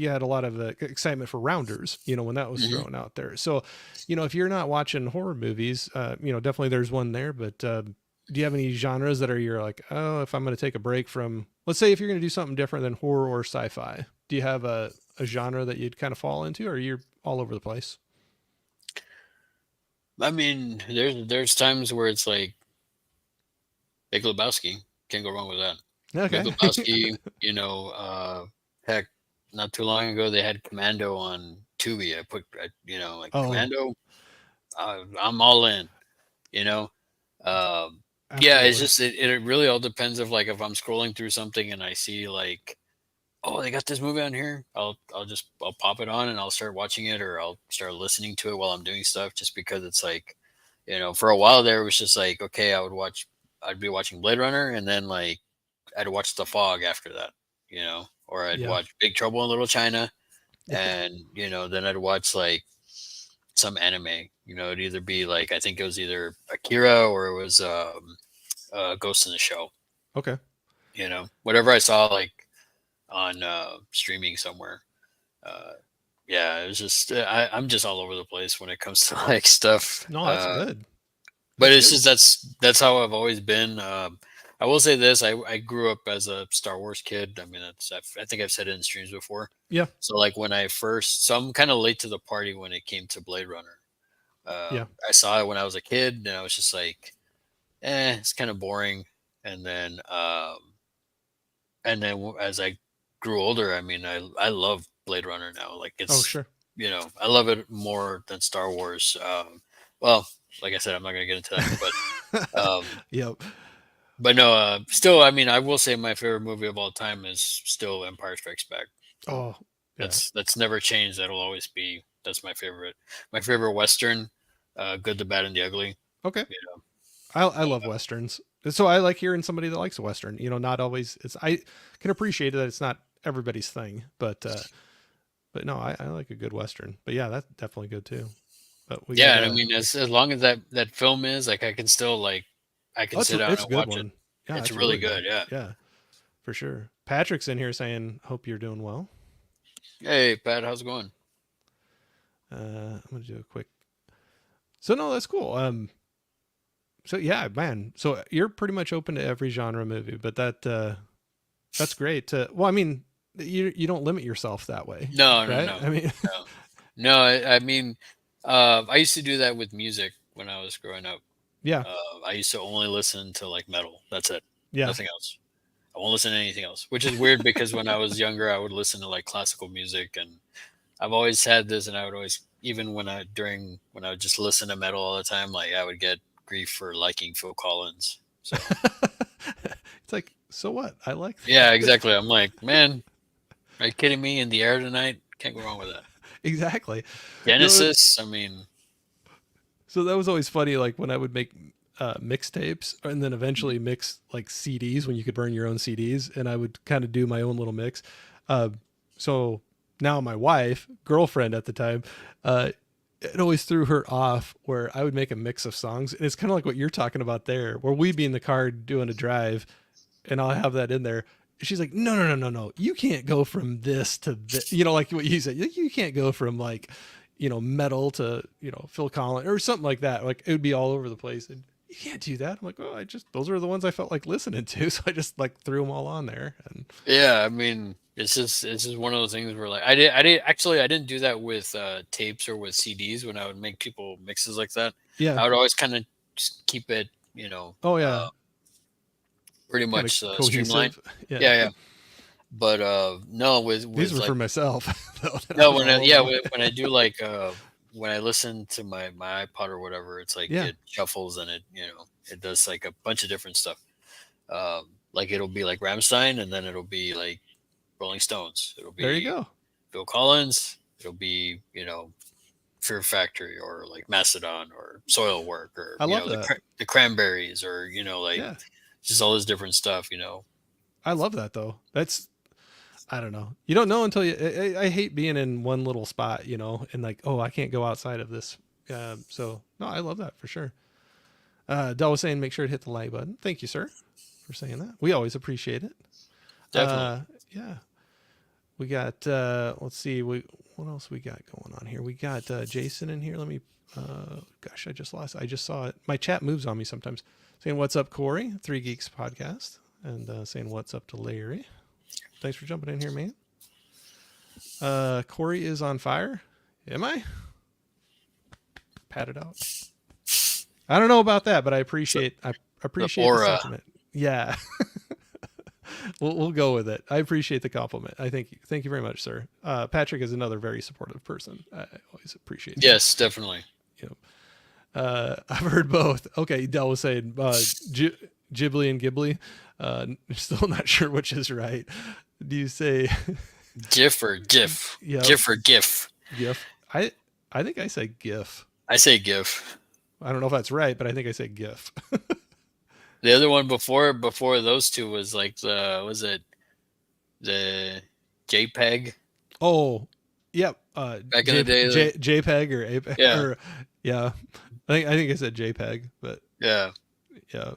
had a lot of excitement for Rounders, when that was Hmm. thrown out there. So, if you're not watching horror movies, definitely there's one there. But do you have any genres that you're like, oh, if I'm going to take a break from, let's say, if you're going to do something different than horror or sci-fi, do you have a genre that you'd kind of fall into, or you're all over the place? I mean, there's times where it's like Big Lebowski. Can't go wrong with that. Big Okay. Lebowski. Heck, not too long ago they had Commando on Tubi. Like Oh, Commando. I'm all in. You know. Um, yeah, it's absolutely. just it really all depends of like if I'm scrolling through something and I see like, oh, they got this movie on here. I'll pop it on and I'll start watching it, or I'll start listening to it while I'm doing stuff, just because it's like, for a while there it was just like, okay, I'd be watching Blade Runner, and then like I'd watch The Fog after that, or I'd Yeah. watch Big Trouble in Little China, and then I'd watch like some anime. It'd either be like, I think it was either Akira or it was Ghost in the Shell. Okay. Whatever I saw like on streaming somewhere. Uh, yeah, it was just I'm just all over the place when it comes to like stuff. No, that's good. But That's it's good. just that's how I've always been. I will say this: I grew up as a Star Wars kid. I mean, I think I've said it in streams before. Yeah. So like so I'm kind of late to the party when it came to Blade Runner. Yeah. I saw it when I was a kid, and I was just like, it's kind of boring. And then as I grew older, I mean, I love Blade Runner now. Like Oh, it's sure. I love it more than Star Wars. Well, like I said, I'm not gonna get into that, but Yep. But no, still, I mean, I will say my favorite movie of all time is still Empire Strikes Back. So Oh, yeah. that's never changed. That'll always be that's my favorite. My favorite Western, Good, the Bad, and the Ugly. Okay. You know, I love westerns. So I like hearing somebody that likes a western. Not always. It's I can appreciate that it's not everybody's thing, but no, I like a good western. But yeah, that's definitely good too. But we got yeah, and I mean, as long as that film is like, I can still like, I oh, can sit down it's a and good watch it. one. Yeah, It's it's really really good. good. Yeah. Yeah, for sure. Patrick's in here saying, "Hope you're doing well." Hey, Pat, how's it going? I'm gonna do a quick. So no, that's cool. So yeah, man. So you're pretty much open to every genre movie, but that's great. Well, I mean, you don't limit yourself that way, No, no, right? no, I mean, no, no. I mean, I used to do that with music when I was growing up. yeah, I used to only listen to like metal. That's it. yeah. Nothing else. I won't listen to anything else, which is weird because when I was younger, I would listen to like classical music, and I've always had this, and I would always, even when I would just listen to metal all the time, like I would get grief for liking Phil Collins. So It's like, so what? I like yeah, exactly. I'm like, man, are you kidding me? In the air tonight, can't go wrong with that. exactly. You know, Genesis, I mean, so that was always funny. Like when I would make mixtapes, and then mhm. eventually mix like CDs when you could burn your own CDs, and I would kind of do my own little mix. Uh, so now my wife, girlfriend at the time, it always threw her off where I would make a mix of songs, and it's kind of like what you're talking about there, where we'd be in the car doing a drive, and I'll have that in there. She's like, no, no, no, no, no. You can't go from this to this. Like what you said. You can't go from like, metal to, Phil Collins or something like that. Like it would be all over the place. And you can't do that. I'm like, well, those are the ones I felt like listening to. So I just like threw them all on there. And Yeah, I mean, it's just one of those things where like I didn't do that with tapes or with CDs when I would make people mixes like that. yeah. I would always kind of just keep it, you know, Oh, yeah. pretty Kind of much streamlined. cohesive. Yeah. Yeah, yeah. But no, with These were for like myself, though, that I no was when I, all yeah over. when I do like when I listen to my iPod or whatever, it's like Yeah. it shuffles and it does like a bunch of different stuff. Like it'll be like Ramstein, and then it'll be like Rolling Stones. It'll There you be go. Phil Collins. It'll be Fear Factory or like Mastodon or Soilwork or I love that. the Cranberries or like Yeah. just all this different stuff. I love that, though. I don't know. You don't know until you. I hate being in one little spot, and like, oh, I can't go outside of this. So no, I love that for sure. Dell was saying, make sure to hit the like button. Thank you, sir, for saying that. We always appreciate it. Definitely. Yeah, we got. Let's see. What else we got going on here? We got Jason in here. Let me. Gosh, I just lost. I just saw it. My chat moves on me sometimes. Saying what's up, Corey? Three Geeks podcast, and saying what's up to Larry. Thanks for jumping in here, man. Corey is on fire. Am I? Pat it out. I don't know about that, but So I the appreciate the aura. sentiment. Yeah, we'll go with it. I appreciate the compliment. Thank you very much, sir. Patrick is another very supportive person. I always appreciate that. Yes, definitely. You I've heard both. Okay, Dell was saying Ghibli and Ghibli. Still not sure which is right. Do you say GIF or GIF. yep, GIF or GIF. GIF? I think I say GIF. I say GIF. I don't know if that's right, but I think I say GIF. The other one before those two was like the JPEG Oh, yep. back in the day. JPEG or APEG Yeah, or yeah. I think I said JPEG, but yeah, yeah.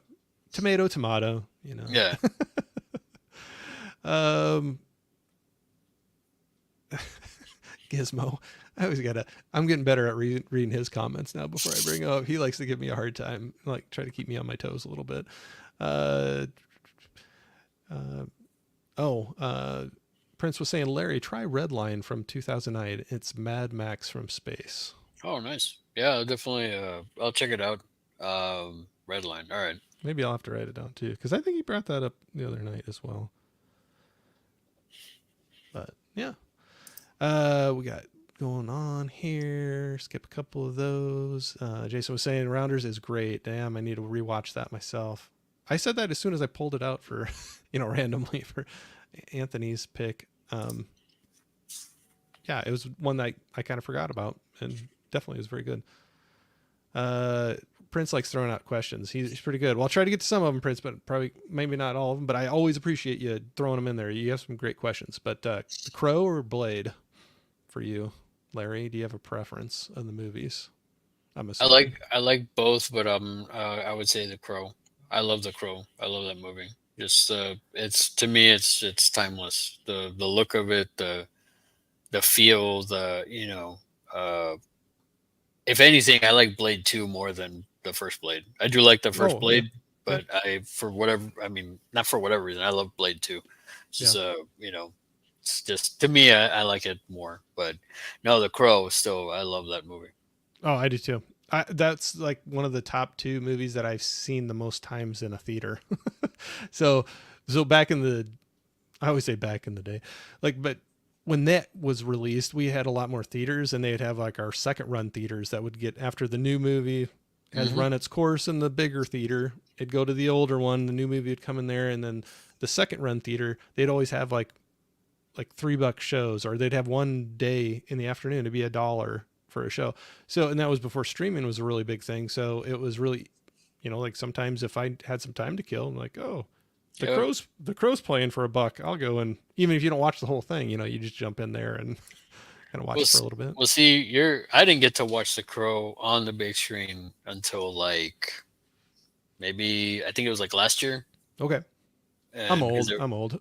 Tomato. yeah. Um, Gizmo. I always gotta. I'm getting better at reading his comments now. Before I bring up, he likes to give me a hard time, like try to keep me on my toes a little bit. Uh, uh, oh, Prince was saying, Larry, try Redline from 2009. It's Mad Max from space. Oh, nice. Yeah, definitely. I'll check it out. Redline. All right. Maybe I'll have to write it down too, because I think he brought that up the other night as well. But yeah, we got going on here. Skip a couple of those. Jason was saying Rounders is great. Damn, I need to rewatch that myself. I said that as soon as I pulled it out for, randomly for Anthony's pick. Yeah, it was one that I kind of forgot about, and definitely was very good. Uh, Prince likes throwing out questions. He's pretty good. Well, I'll try to get to some of them, Prince, but probably maybe not all of them. But I always appreciate you throwing them in there. You have some great questions. But The Crow or Blade for you, Larry? Do you have a preference in the movies? I'm assuming. I like both, but I would say The Crow. I love The Crow. I love that movie. Just it's to me it's timeless. The look of it, the feel, the if anything, I like Blade 2 more than the first Blade. I do like the first Oh yeah, Blade, yeah, but I mean, not for whatever reason, I love Blade 2. It's yeah. just, it's just, to me, I like it more. But no, The Crow, still, I love that movie. Oh, I do too. That's like one of the top two movies that I've seen the most times in a theater. so, so back in the, I always say back in the day, like, but when that was released, we had a lot more theaters, and they'd have like our second run theaters that would get after the new movie has Hmm. run its course in the bigger theater. It'd go to the older one. The new movie would come in there, and then the second run theater, they'd always have like $3 shows, or they'd have one day in the afternoon to be $1 for a show. So, and that was before streaming was a really big thing. So it was really, like sometimes if I had some time to kill, I'm like, oh, Yeah. the crow's playing for $1. I'll go, and even if you don't watch the whole thing, you just jump in there and kind of watch Well, it for a little bit. well, see, I didn't get to watch The Crow on the big screen until like maybe, I think it was like last year. Okay. I'm And because old. I'm old.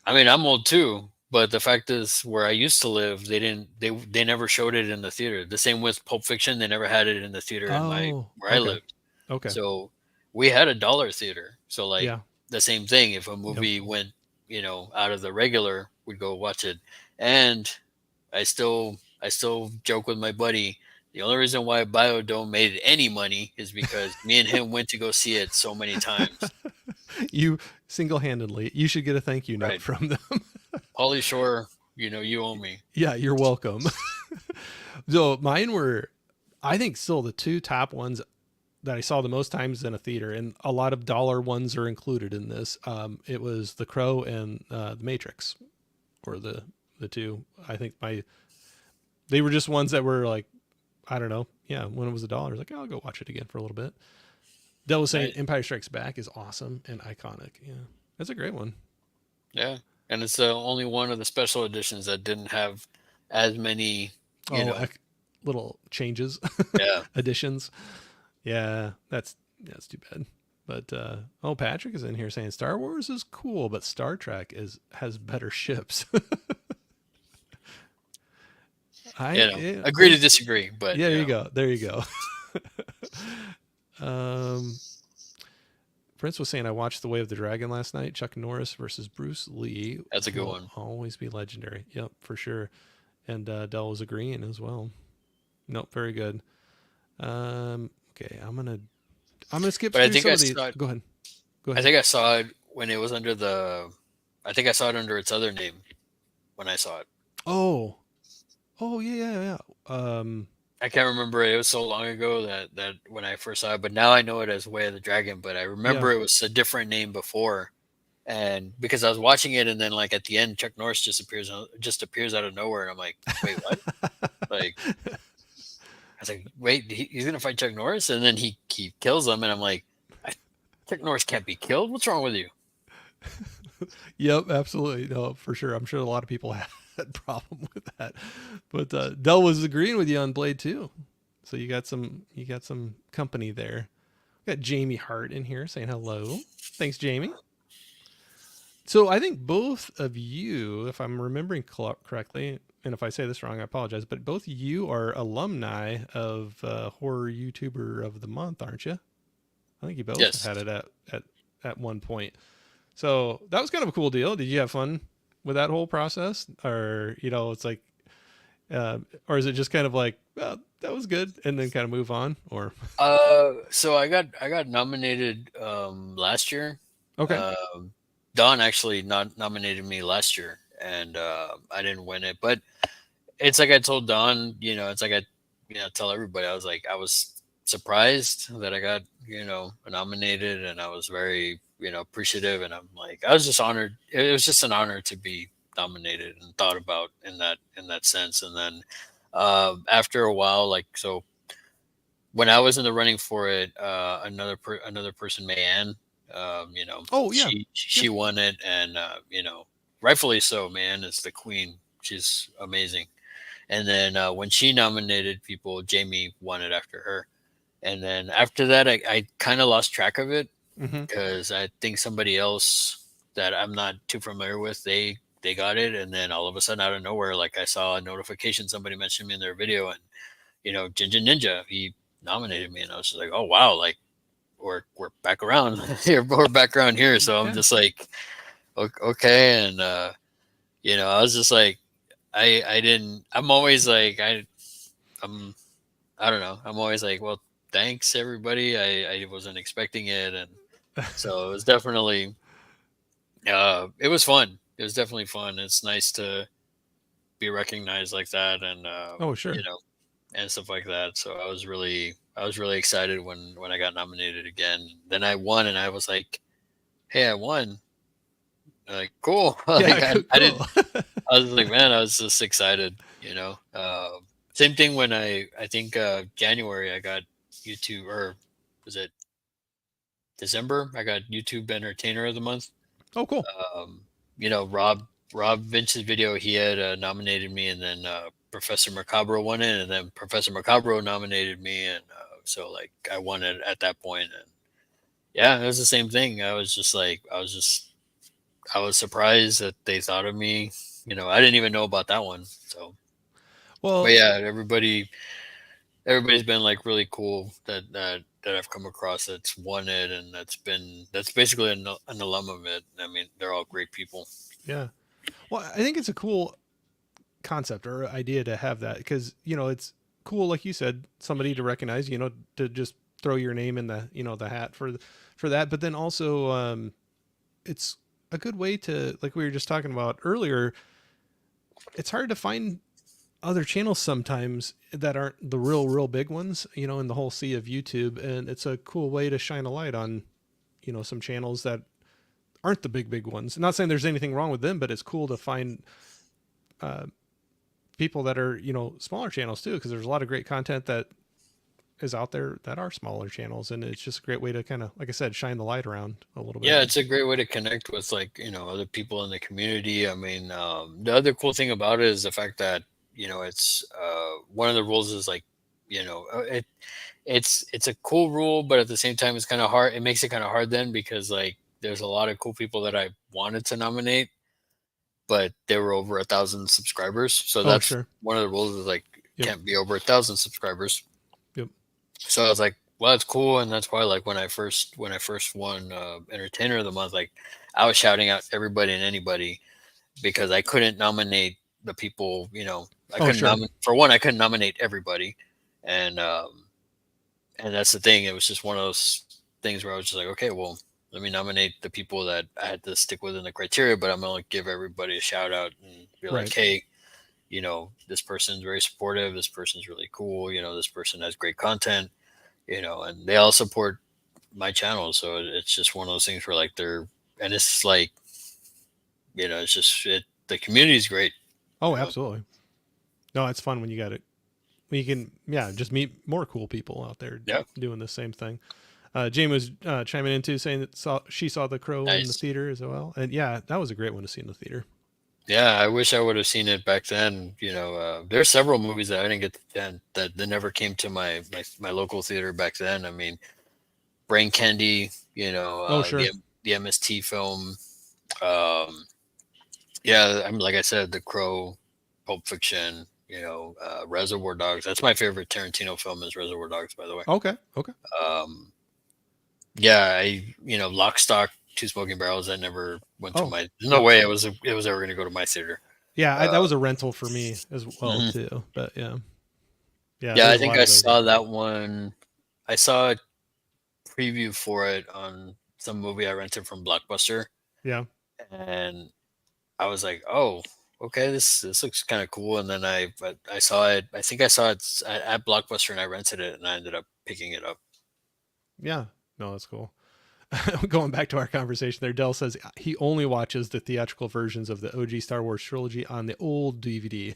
I mean, I'm old too, but the fact is, where I used to live, they never showed it in the theater. The same with Pulp Fiction, they never had it in the theater in my Oh, where I okay. lived. Okay. So we had a dollar theater. So like Yeah. the same thing. If a Yep. movie went, out of the regular, we'd go watch it. And I still joke with my buddy. The only reason why Biodome made any money is because me and him went to go see it so many times. You single handedly, you should get a thank you note Right. from them. Pauly Shore, you owe me. Yeah, you're welcome. So mine were, I think, still the two top ones that I saw the most times in a theater, and a lot of dollar ones are included in this. It was The Crow and The Matrix, or the two. I think they were just ones that were like, I don't know. Yeah, when it was $1, I was like, oh, I'll go watch it again for a little bit. Dell was saying Right. Empire Strikes Back is awesome and iconic. Yeah, that's a great one. Yeah, and it's the only one of the special editions that didn't have as many, you Oh, know. little changes, Yeah, additions. Yeah, that's too bad. But oh, Patrick is in here saying Star Wars is cool, but Star Trek has better ships. Yeah, agree to disagree, but yeah, there you go. There you go. um, Prince was saying I watched The Way of the Dragon last night. Chuck Norris versus Bruce Lee that's a good will one. always be legendary. Yep, for sure. And Dell was agreeing as well. Nope, very good. Okay, I'm gonna skip But I through think some I of these. saw it. Go ahead. Go I ahead. think I saw it when it was under the. I think I saw it under its other name when I saw it. Oh, oh yeah, yeah, yeah. I can't remember it. It was so long ago that when I first saw it, but now I know it as Way of the Dragon. But I Yeah. remember it was a different name before, and because I was watching it, and then like at the end, Chuck Norris just appears out of nowhere, and I'm like, wait, what? Like I was like, wait, he's gonna fight Chuck Norris, and then he kills him, and I'm like, Chuck Norris can't be killed. What's wrong with you? Yep, absolutely. No, for sure. I'm sure a lot of people had a problem with that. But Dell was agreeing with you on Blade too. So you got some company there. We got Jamie Hart in here saying hello. Thanks, Jamie. So I think both of you, if I'm remembering correctly, and if I say this wrong, I apologize, but both you are alumni of Horror YouTuber of the Month, aren't you? I think you both Yes. had it at one point. So that was kind of a cool deal. Did you have fun with that whole process, or it's like, or is it just kind of like, well, that was good, and then kind of move on, or So I got nominated last year. okay, Um, Don actually not nominated me last year, and I didn't win it. But it's like I told Don, it's like I tell everybody. I was like, I was surprised that I got, nominated, and I was very, appreciative, and I'm like, I was just honored. It was just an honor to be nominated and thought about in that sense. And then after a while, like so, when I was in the running for it, another person, Mayanne, Oh yeah. she Yep. won it, and rightfully so. Mayanne is the queen. She's amazing. And then when she nominated people, Jamie won it after her. And then after that, I kind of lost track of it Hmm. because I think somebody else that I'm not too familiar with, they got it. And then all of a sudden, out of nowhere, like I saw a notification, somebody mentioned me in their video, and Jinjin Ninja, he nominated me, and I was just like, oh wow, like we're back around here, we're back around here. So I'm Yeah. just like, okay, and I was just like, I didn't. I'm always like I'm I don't know. I'm always like, well, thanks everybody. I wasn't expecting it, and so it was definitely it was fun. It was definitely fun. It's nice to be recognized like that, and Oh sure. and stuff like that. So I was really excited when I got nominated again. Then I won, and I was like, hey, I won. Like cool. Yeah. Like I Cool. didn't. I was like, man, I was just excited. Same thing when I think January I got YouTube, or was it December? I got YouTube Entertainer of the Month. Oh cool. Um, Rob Vince's video, he had nominated me, and then Professor Macabro won it, and then Professor Macabro nominated me, and so like I won it at that point, and yeah, it was the same thing. I was surprised that they thought of me. I didn't even know about that one. So, but Well, yeah, everybody's been like really cool that I've come across that's won it, and that's basically an alum of it. I mean, they're all great people. yeah. Well, I think it's a cool concept or idea to have that because it's cool, like you said, somebody to recognize, to just throw your name in the the hat for that. But then also, it's a good way to, like we were just talking about earlier. It's hard to find other channels sometimes that aren't the real big ones, in the whole sea of YouTube, and it's a cool way to shine a light on some channels that aren't the big ones. I'm not saying there's anything wrong with them, but it's cool to find uh, people that are smaller channels too, because there's a lot of great content that is out there that are smaller channels, and it's just a great way to kind of, like I said, shine the light around a little bit. Yeah, it's a great way to connect with, like, other people in the community. I mean, the other cool thing about it is the fact that, it's one of the rules is like, it's a cool rule, but at the same time, it's kind of hard. It makes it kind of hard then because like there's a lot of cool people that I wanted to nominate, but they were over 1,000 subscribers. So Oh that's sure. one of the rules is like Yep. can't be over 1,000 subscribers. Yep. So I was like, well, that's cool, and that's why like when I first won Entertainer of the Month, like I was shouting out everybody and anybody because I couldn't nominate the people. I Oh couldn't sure. nominate for one. I couldn't nominate everybody, and that's the thing. It was just one of those things where I was just like, okay, well, let me nominate the people that I had to stick within the criteria, but I'm gonna give everybody a shout out and be like, Right. hey, this person's very supportive. This person's really cool. This person has great content. And they all support my channel. So it's just one of those things where like and it's like, it's just, the community is great. Oh You know? absolutely. No, it's fun when you got it, when you can, yeah, just meet more cool people out there Yeah. doing the same thing. Jane was chiming in too, saying that she saw The Crow in the Nice. theater as well, and yeah, that was a great one to see in the theater. Yeah. I wish I would have seen it back then. There's several movies that I didn't get that never came to my local theater back then. I mean, Brain Candy, Oh sure. the MST film. Um, yeah. I mean, like I said, The Crow, Pulp Fiction, Reservoir Dogs. That's my favorite Tarantino film is Reservoir Dogs, by the way. Okay. Okay. Um, yeah, Lock, Stock, Two Smoking Barrels. That never went to Oh my. There's no yep. way it was ever going to go to my theater. Yeah, that Uh, was a rental for me as well mhm. too. But yeah, yeah, Yeah, I there's a think lot I of those out saw there. that one. I saw a preview for it on some movie I rented from Blockbuster, Yeah. and I was like, "Oh, okay, this looks kind of cool." And then but I saw it. I think I saw it at Blockbuster, and I rented it, and I ended up picking it up. Yeah, no, that's cool. Going back to our conversation there, Dell says he only watches the theatrical versions of the OG Star Wars trilogy on the old DVD.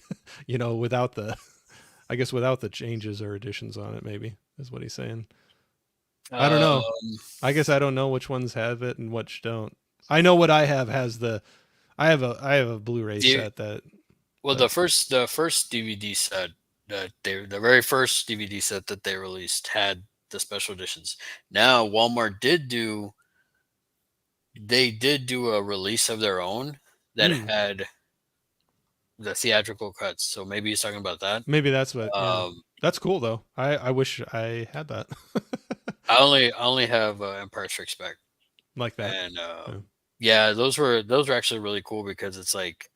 Without the, I guess, without the changes or additions on it. Maybe is what he's saying. I don't know. Um, I guess I don't know which ones have it and which don't. I know what I have has the. I have a Blu-ray the set that. well, that the first DVD set that the very first DVD set that they released had the special editions. Now Walmart did do a release of their own that mm, had the theatrical cuts. So maybe he's talking about that. maybe that's what. Yeah, Um, that's cool though. I wish I had that. I only have Empire Strikes Back, Like that. and Yeah. yeah, those were actually really cool because it's like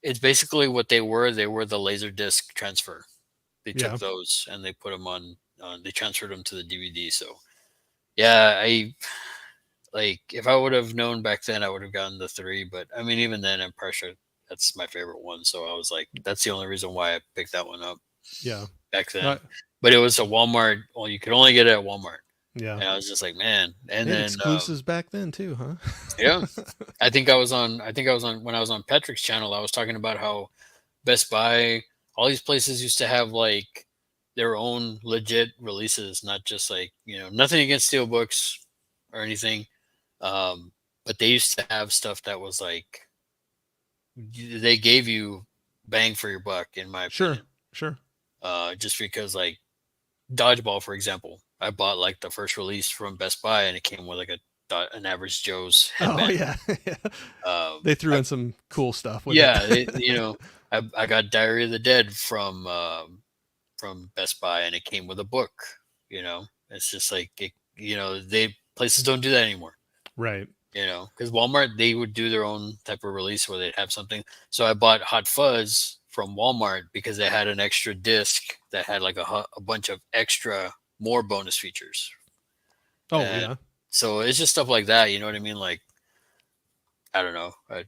it's basically what they were. They were the laser disc transfer. They took Yeah. those and they put them on. They transferred them to the DVD. So yeah, I like if I would have known back then, I would have gotten the three. But I mean, even then, Empire Strikes that's my favorite one. So I was like, that's the only reason why I picked that one up Yeah. back then. Uh, But it was a Walmart. Well, you could only get it at Walmart, yeah. and I was just like, man. And They had then exclusives back then too, huh? yeah, I think I was on when I was on Patrick's channel. I was talking about how Best Buy, all these places used to have like their own legit releases, not just like nothing against steelbooks or anything, but they used to have stuff that was like they gave you bang for your buck, in my Sure. opinion. Sure. Just because like Dodgeball, for example, I bought like the first release from Best Buy, and it came with like an average Joe's Oh headband. yeah. Yeah. Um, They threw I, in some cool stuff with yeah, it. I got Diary of the Dead from Best Buy, and it came with a book. It's just like they places don't do that anymore. Right. Because Walmart, they would do their own type of release where they'd have something. So I bought Hot Fuzz from Walmart because they had an extra disc that had like a bunch of extra more bonus features. Oh And yeah. so it's just stuff like that. You know what I mean? Like I don't know. I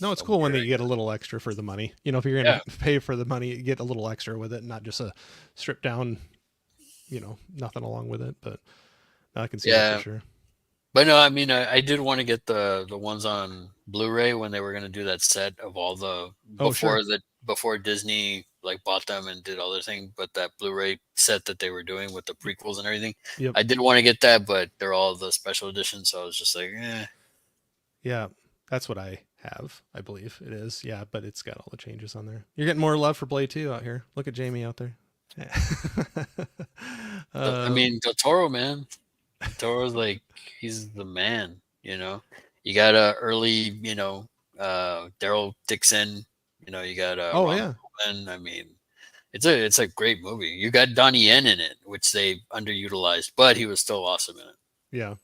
No, it's a cool when weird they get a little extra for the money. If you're Yeah, gonna pay for the money, you get a little extra with it, not just a stripped down, nothing along with it. But I can see that for yeah. sure. But no, I mean, I did want to get the ones on Blu-ray when they were going to do that set of all the Oh sure. before Disney like bought them and did all their thing. But that Blu-ray set that they were doing with the prequels and everything, Yep. I did want to get that, but they're all the special editions, so I was just like, eh. Yeah. That's what I have. I believe it is. Yeah, but it's got all the changes on there. You're getting more love for Blade 2 out here. Look at Jamie out there. Yeah. I mean, Del Toro, man, Del Toro's like he's the man. You got a early, Daryl Dixon. You got oh Ron yeah. Perlman. I mean, it's a great movie. You got Donnie Yen in it, which they underutilized, but he was still awesome in it. Yeah.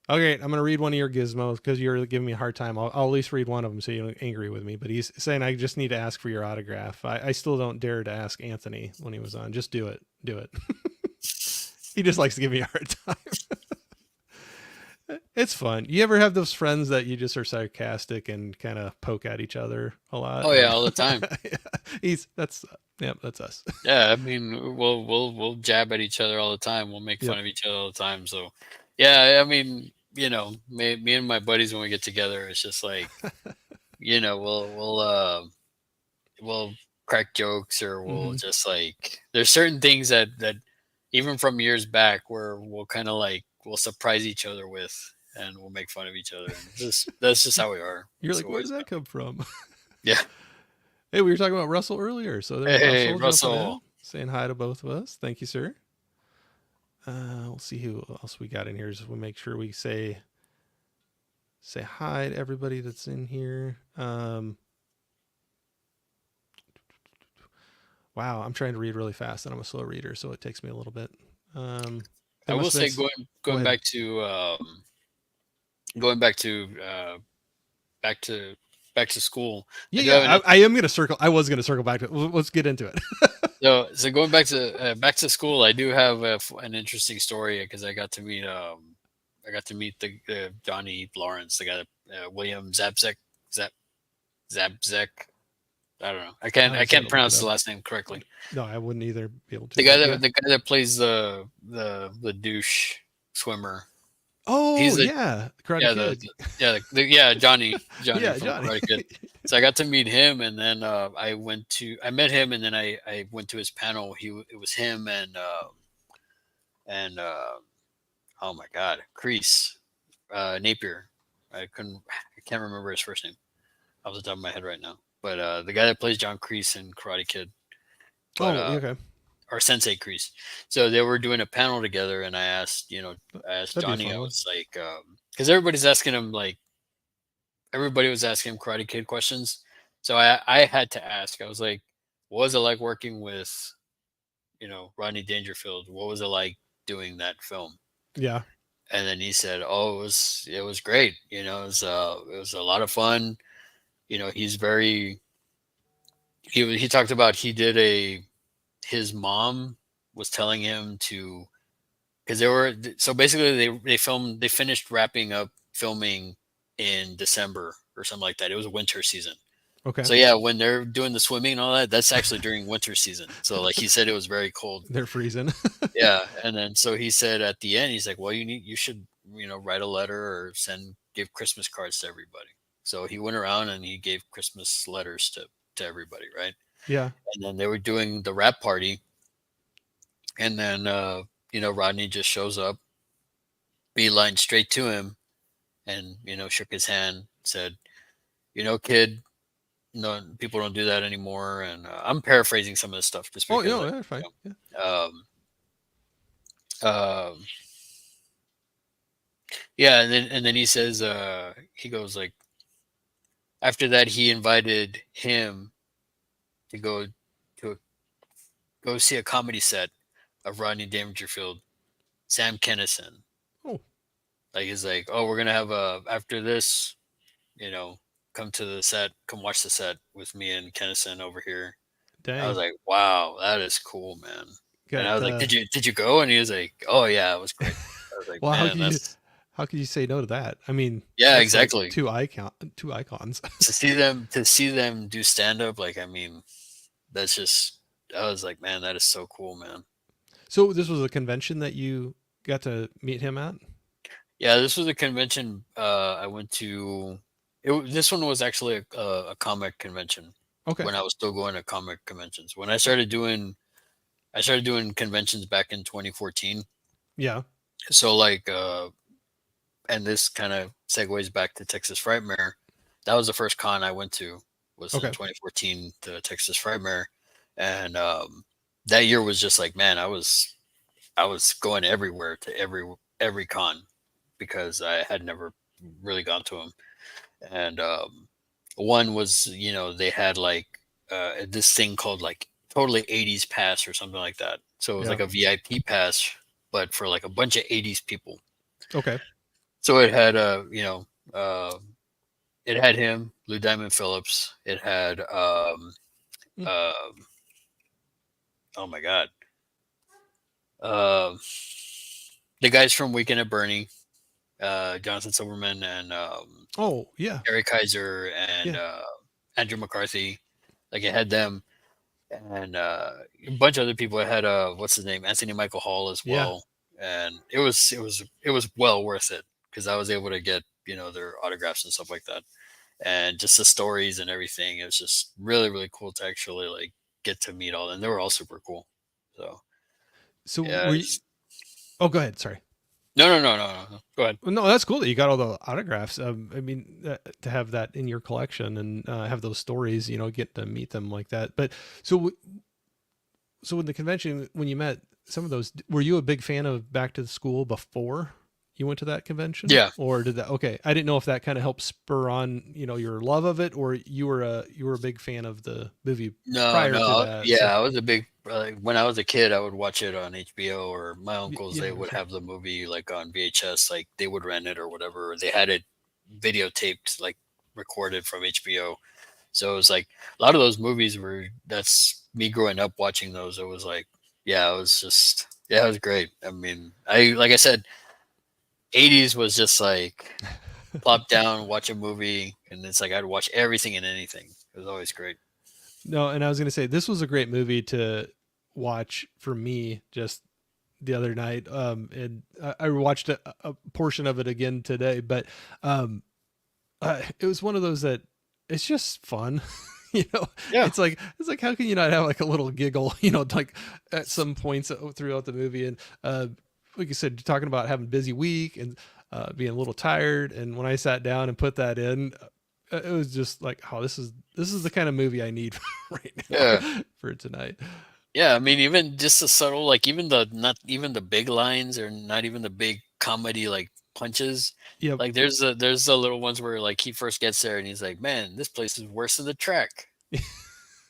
Okay, I'm gonna read one of your gizmos because you're giving me a hard time. I'll at least read one of them so you don't angry with me. But he's saying I just need to ask for your autograph. I still don't dare to ask Anthony when he was on. Just do it. Do it. He just likes to give me a hard time. It's fun. You ever have those friends that you just are sarcastic and kind of poke at each other a lot? Oh yeah, all the time. Yeah, that's us. Yeah, I mean, we'll jab at each other all the time. We'll make Yep. fun of each other all the time. So, yeah, I mean, me and my buddies when we get together, it's just like, we'll crack jokes, or we'll Hmm. just like there's certain things that even from years back where we'll kind of like we'll surprise each other with, and we'll make fun of each other. And just that's just how we are. You're It's like, where always did that come from? yeah. Hey, we were talking about Russell earlier, so there's Hey, Russell jumping Russell. in, saying hi to both of us. Thank you, sir. We'll see who else we got in here. Just we'll make sure we say hi to everybody that's in here. Wow, I'm trying to read really fast, and I'm a slow reader, so it takes me a little bit. I There will must have been. say Go going ahead. back to going back to back to school. I Yeah, do have yeah. an I am gonna circle. I was gonna circle back to it. Let's get into it. so going back to school. I do have an interesting story because I got to meet the Johnny Lawrence, the guy that William Zabzek Zab Zabzek. I don't know. I I just had can't to look it pronounce the up. last name correctly. No, I wouldn't either be able to. The guy But yeah. that plays the douche swimmer. Oh He's the yeah, Karate yeah Kid. yeah Johnny Yeah, from Johnny. Karate Kid. So I got to meet him, and then I met him, and then I went to his panel. It was him and oh my god, Crease Napier. I can't remember his first name off the top of my head right now. But the guy that plays John Kreese in Karate Kid, but Oh, okay. or Sensei Kreese. So they were doing a panel together, and I asked That'd be a Johnny. fun I one. was like, because everybody's asking him like everybody was asking him Karate Kid questions. So I had to ask. I was like, what was it like working with Rodney Dangerfield? What was it like doing that film? Yeah. And then he said, "Oh, it was great. It was a lot of fun. He's very he talked about he did a his mom was telling him to because they were so basically they finished wrapping up filming in December or something like that. It was a winter season. Okay. So yeah, when they're doing the swimming and all that, that's actually during winter season. So like he said, it was very cold. They're freezing. Yeah, and then so he said at the end, he's like, "Well, you should write a letter or give Christmas cards to everybody." So he went around and he gave Christmas letters to everybody, right? Yeah. And then they were doing the wrap party, and then Rodney just shows up, beeline straight to him, and shook his hand, said, "Kid, no, people don't do that anymore." And I'm paraphrasing some of this stuff just Oh, because no, that's fine. Yeah. um, yeah, and then he says, he goes like, after that, he invited him to go see a comedy set of Rodney Dangerfield, Sam Kennison. Oh, Like he's like, oh, we're gonna have after this, come to the set, come watch the set with me and Kennison over here. I was dang. like, wow, that is cool, man. And I Got was like, did you go? And he was like, oh yeah, it was great. I was like, well, man, how could you say no to that? I mean, yeah, that's like exactly. two icons. To see them do stand up, like I mean, that's just I was like, man, that is so cool, man. So this was a convention that you got to meet him at? Yeah, this was a convention I went to. This one was actually a comic convention Okay. when I was still going to comic conventions. When I started doing conventions back in 2014. Yeah. So like, and this kind of segues back to Texas Frightmare. That was the first con I went to was in Okay. 2014, the Texas Frightmare, and that year was just like, man, I was going everywhere to every con because I had never really gone to them. And one was, they had like this thing called like totally 80s pass or something like that. So it was Yeah. like a VIP pass, but for like a bunch of 80s people. Okay. So it had, it had him, Lou Diamond Phillips. It had, Mm. uh, oh my God, uh, the guys from Weekend at Bernie, Jonathan Silverman and Oh, yeah. Eric Kaiser and Yeah. Andrew McCarthy. Like it had them and a bunch of other people. It had what's his name, Anthony Michael Hall as Yeah. well, and it was well worth it because I was able to get their autographs and stuff like that, and just the stories and everything. It was just really really cool to actually like get to meet all, and they were all super cool. So So yeah, were you, oh, go ahead. Sorry. no. Go ahead. Well, no, that's cool that you got all the autographs. I mean, to have that in your collection and have those stories, get to meet them like that. But so, so in the convention, when you met some of those, were you a big fan of Back to the School before you went to that convention? Yeah. Or did that? Okay, I didn't know if that kind of helped spur on your love of it, or you were a big fan of the movie prior to that. Yeah, So I was a big when I was a kid, I would watch it on HBO or my uncles. yeah, They would sure. have the movie like on VHS, like they would rent it or whatever. Or they had it videotaped, like recorded from HBO. So it was like a lot of those movies were that's me growing up watching those. It was like, yeah, it was just yeah, it was great. I mean, I like I said, 80s was just like plop down, watch a movie, and it's like I'd watch everything and anything. It was always great. No, and I was gonna say this was a great movie to watch for me just the other night. And I watched a portion of it again today, but um, it was one of those that it's just fun. Yeah. It's like how can you not have like a little giggle, like at some points throughout the movie. And like you said, you're talking about having a busy week and being a little tired, and when I sat down and put that in, it was just like, oh, this is the kind of movie I need right Yeah. now for tonight. Yeah, I mean, even just the subtle, like even the not even the big lines or not even the big comedy like punches. Yep. Like there's the little ones where like he first gets there and he's like, "Man, this place is worse than the track,"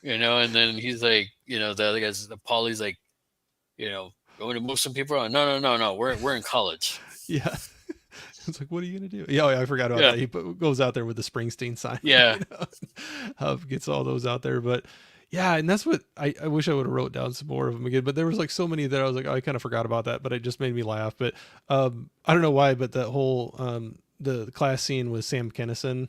and then he's like, the other guys, the Polly's like, going to move some people around. No, no, no, no, we're in college. Yeah. It's like, what are you gonna do? Yeah, oh, yeah, I forgot about Yeah, that. He goes out there with the Springsteen sign, yeah, gets all those out there. But yeah, and that's what I wish I would have wrote down some more of them again. But there was like so many that I was like, oh, I kind of forgot about that, but it just made me laugh. But I don't know why, but that whole the class scene with Sam Kinison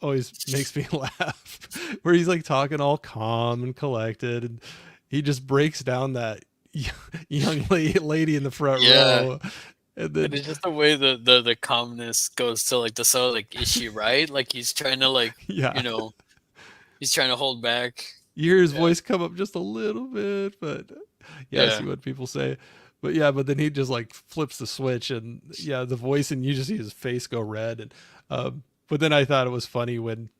always makes me laugh, where he's like talking all calm and collected, and he just breaks down that young lady in the front yeah. row, and And then it's just the way the calmness goes to like the so like is she right? Like he's trying to like yeah, you know he's trying to hold back. you hear his Yeah, voice come up just a little bit, but yeah, I yeah, see what people say. But yeah, but then he just like flips the switch, and yeah, the voice, and you just see his face go red. And but then I thought it was funny when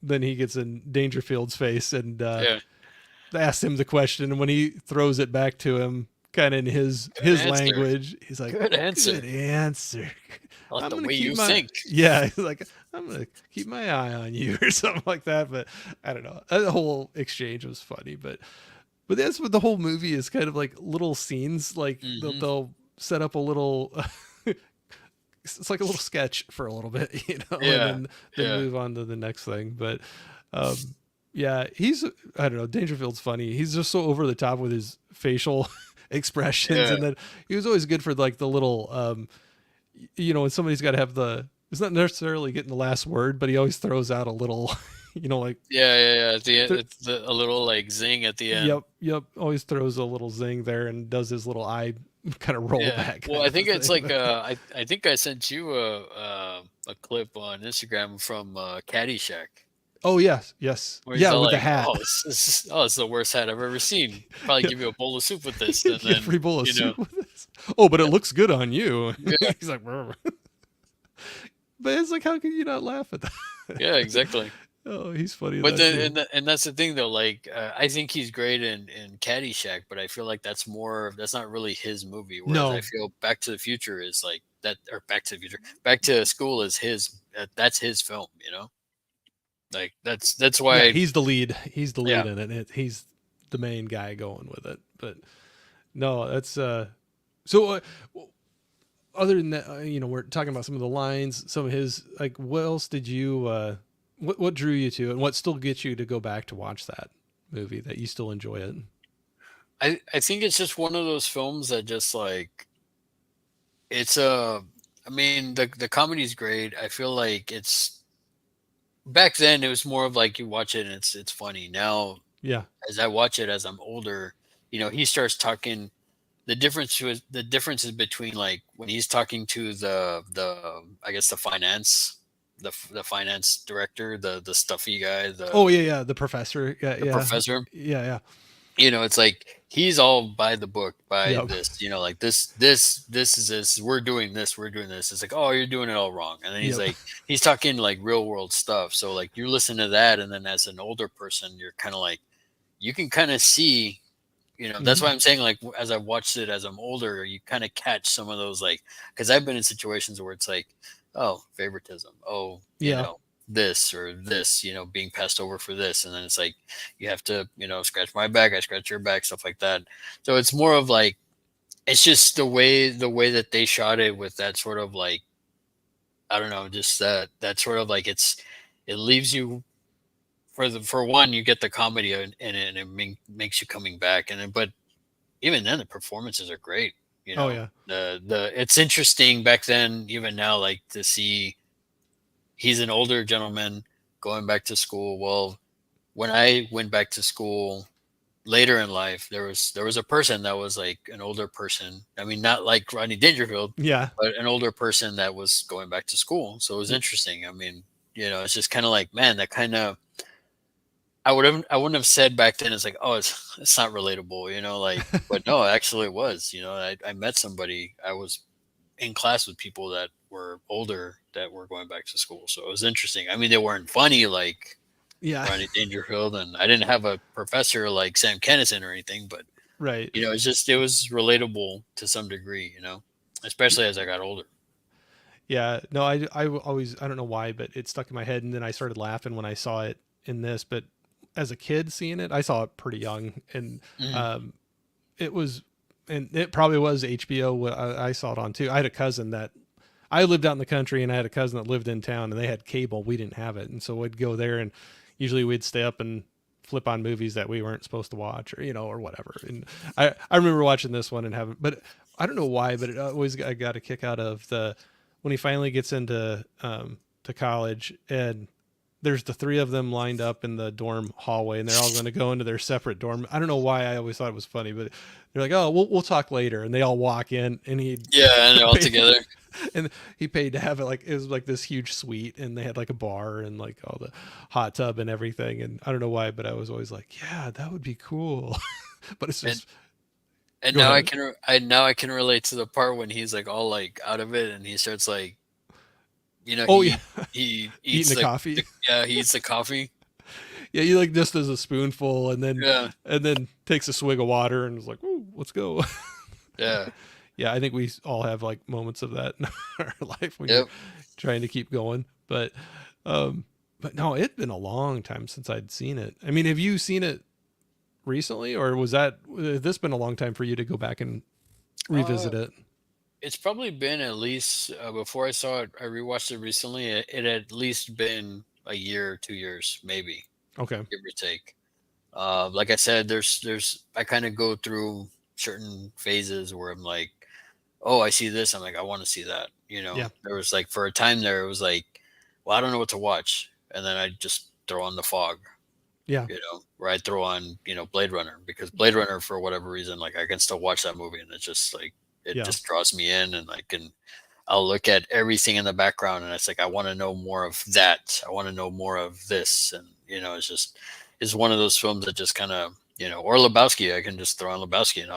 then he gets in Dangerfield's face and yeah. asks him the question, and when he throws it back to him, kind of in his Good his answer. language, he's like, Good answer. "Good answer." I like I'm the gonna way keep you my think. yeah. He's like, I'm gonna keep my eye on you or something like that. But I don't know. The whole exchange was funny, but that's what the whole movie is, kind of like little scenes. Like Hmm. they'll set up a little. It's like a little sketch for a little bit, and Yeah, then yeah, move on to the next thing. But yeah, he's I don't know. Dangerfield's funny. He's just so over the top with his facial expressions, yeah, and then he was always good for like the little when somebody's got to have the, it's not necessarily getting the last word, but he always throws out a little, like, yeah, yeah, yeah. At the end, th- it's a little like zing at the end. yep, always throws a little zing there and does his little eye kind of roll Yeah. back Well, kind I of a think it's thing. like I think I sent you a clip on Instagram from Caddyshack Oh yes, yes, where he's yeah, all with the like, hat. "Oh, this is the worst hat I've ever seen. Probably give you a bowl of soup with this," and Get a then free bowl of you know, soup with this. Oh, but it yeah, looks good on you. yeah, He's like, "Brr." But it's like, how can you not laugh at that? yeah, exactly. Oh, he's funny in But that then, too. and that's the thing though. Like, I think he's great in Caddyshack, but I feel like that's not really his movie. Whereas I No, feel Back to the Future is like that, or Back to the Future, Back to School is his. That's his film. Like that's yeah, why. he's the lead. He's the lead Yeah, in it. He's the main guy going with it. But no, that's so. Other than that, we're talking about some of the lines, some of his, like, what else did you? What drew you to, and what still gets you to go back to watch that movie that you still enjoy it? I think it's just one of those films that just like it's I mean the comedy's great. I feel like it's back then it was more of like you watch it and it's funny. Now Yeah, as I watch it as I'm older, he starts talking. The differences between like when he's talking to the I guess the finance director, the stuffy guy, oh yeah, yeah, the professor, yeah, the yeah, professor. yeah, yeah, It's like he's all by the book, by yep. this, like this is this, we're doing this. It's like, oh, you're doing it all wrong. And then Yep. he's talking like real world stuff. So like you listen to that, and then as an older person, you're kind of like, you can kind of see, that's Hmm. why I'm saying like as I watched it as I'm older, you kind of catch some of those like, because I've been in situations where it's like, oh, favoritism, oh, Yeah. this or this, being passed over for this, and then it's like you have to, scratch my back, I scratch your back, stuff like that. So it's more of like it's just the way that they shot it with that sort of like, I don't know, just that sort of like it leaves you for one, you get the comedy in it, and it makes you coming back, and then but even then the performances are great. Oh yeah. The it's interesting back then, even now, like to see he's an older gentleman going back to school. Well, when I went back to school later in life, there was a person that was like an older person. I mean, not like Rodney Dangerfield, Yeah. but an older person that was going back to school. So it was interesting. I mean, it's just kind of like, man, that kind of I wouldn't have said back then. It's like, oh, it's not relatable, like. But no, actually, it was. I met somebody. I was in class with people that were older that were going back to school. So it was interesting. I mean, they weren't funny like Yeah. Rodney Dangerfield, and I didn't have a professor like Sam Kennison or anything, but Right. it was relatable to some degree, especially as I got older. Yeah. No, I always, I don't know why, but it stuck in my head. And then I started laughing when I saw it in this. But as a kid seeing it, I saw it pretty young. And Mhm. um, it was, and it probably was HBO. I saw it on too. I had a cousin that I lived out in the country, and I had a cousin that lived in town, and they had cable. We didn't have it. And so we'd go there, and usually we'd stay up and flip on movies that we weren't supposed to watch, or, or whatever. And I remember watching this one and having, but I don't know why, but I got a kick out of when he finally gets into to college, and there's the three of them lined up in the dorm hallway, and they're all going to go into their separate dorm. I don't know why I always thought it was funny, but they're like, "Oh, we'll talk later," and they all walk in, and Yeah, and they're all paid, together. and he paid to have it, like it was like this huge suite, and they had like a bar and like all the hot tub and everything. And I don't know why, but I was always like, "Yeah, that would be cool," but it's And just and go now I ahead. can I can relate to the part when he's like all like out of it and he starts like Oh yeah, he eating eats the like coffee. yeah, he eats the coffee. Yeah, he like just does a spoonful, Yeah, and then takes a swig of water and is like, "Ooh, let's go." yeah, Yeah, I think we all have like moments of that in our life when you're yep. trying to keep going. Um, but no, it'd been a long time since I'd seen it. I mean, have you seen it recently, or has this been a long time for you to go back and Uh, revisit it? it's probably been at least before I saw it. I rewatched it recently. It had at least been a year, 2 years, maybe, Okay. give or take. Like I said, there's I kind of go through certain phases where I'm like, oh, I see this. I'm like, I want to see that. Yeah. There was like for a time there, it was like, well, I don't know what to watch, and then I just throw on The Fog, Yeah. where I throw on Blade Runner because Blade Runner for whatever reason, like I can still watch that movie, and it's just like it Yeah. just draws me in, and I'll look at everything in the background, and it's like I want to know more of that. I want to know more of this, and it's one of those films that just kind of or Lebowski. I can just throw on Lebowski, and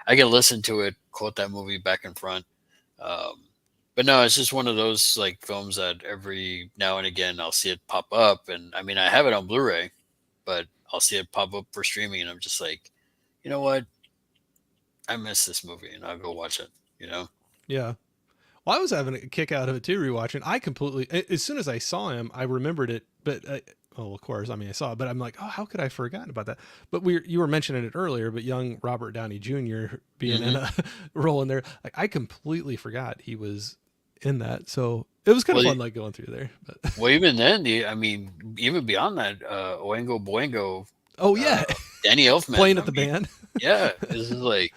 I can listen to it, quote that movie back and front. Um, but no, it's just one of those like films that every now and again I'll see it pop up, and I mean I have it on Blu-ray, but I'll see it pop up for streaming, and I'm just like, you know what, I miss this movie, and I'll go watch it. You know. Yeah. Well, I was having a kick out of it too, rewatching. I completely, as soon as I saw him, I remembered it. But oh, of course, I mean, I saw it, but I'm like, oh, how could I have forgotten about that? But you were mentioning it earlier, but young Robert Downey Jr. being in Hmm. a role in there, like I completely forgot he was in that. So it was kind of Well, fun, like going through there. But well, even then, I mean, even beyond that, Oingo Boingo, oh uh, yeah, Danny Elfman. playing I at the mean, band. yeah, this is like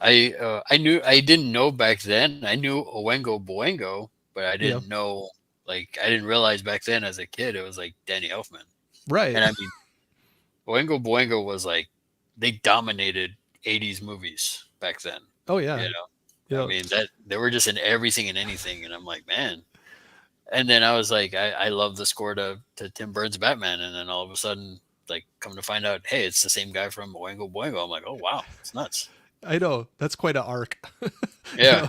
I didn't know back then. I knew Owengo Boingo, but I Yeah, didn't know I didn't realize back then as a kid it was like Danny Elfman. right. And I mean Owengo Boingo was like they dominated 80s movies back then. Oh You yeah, know, I yeah, mean that they were just in everything and anything, and I'm like, man. And then I was like, I love the score to Tim Burton's Batman, and then all of a sudden, like, come to find out, hey, it's the same guy from Oingo Boingo. I'm like, oh wow, it's nuts. I know that's quite an arc, Yeah.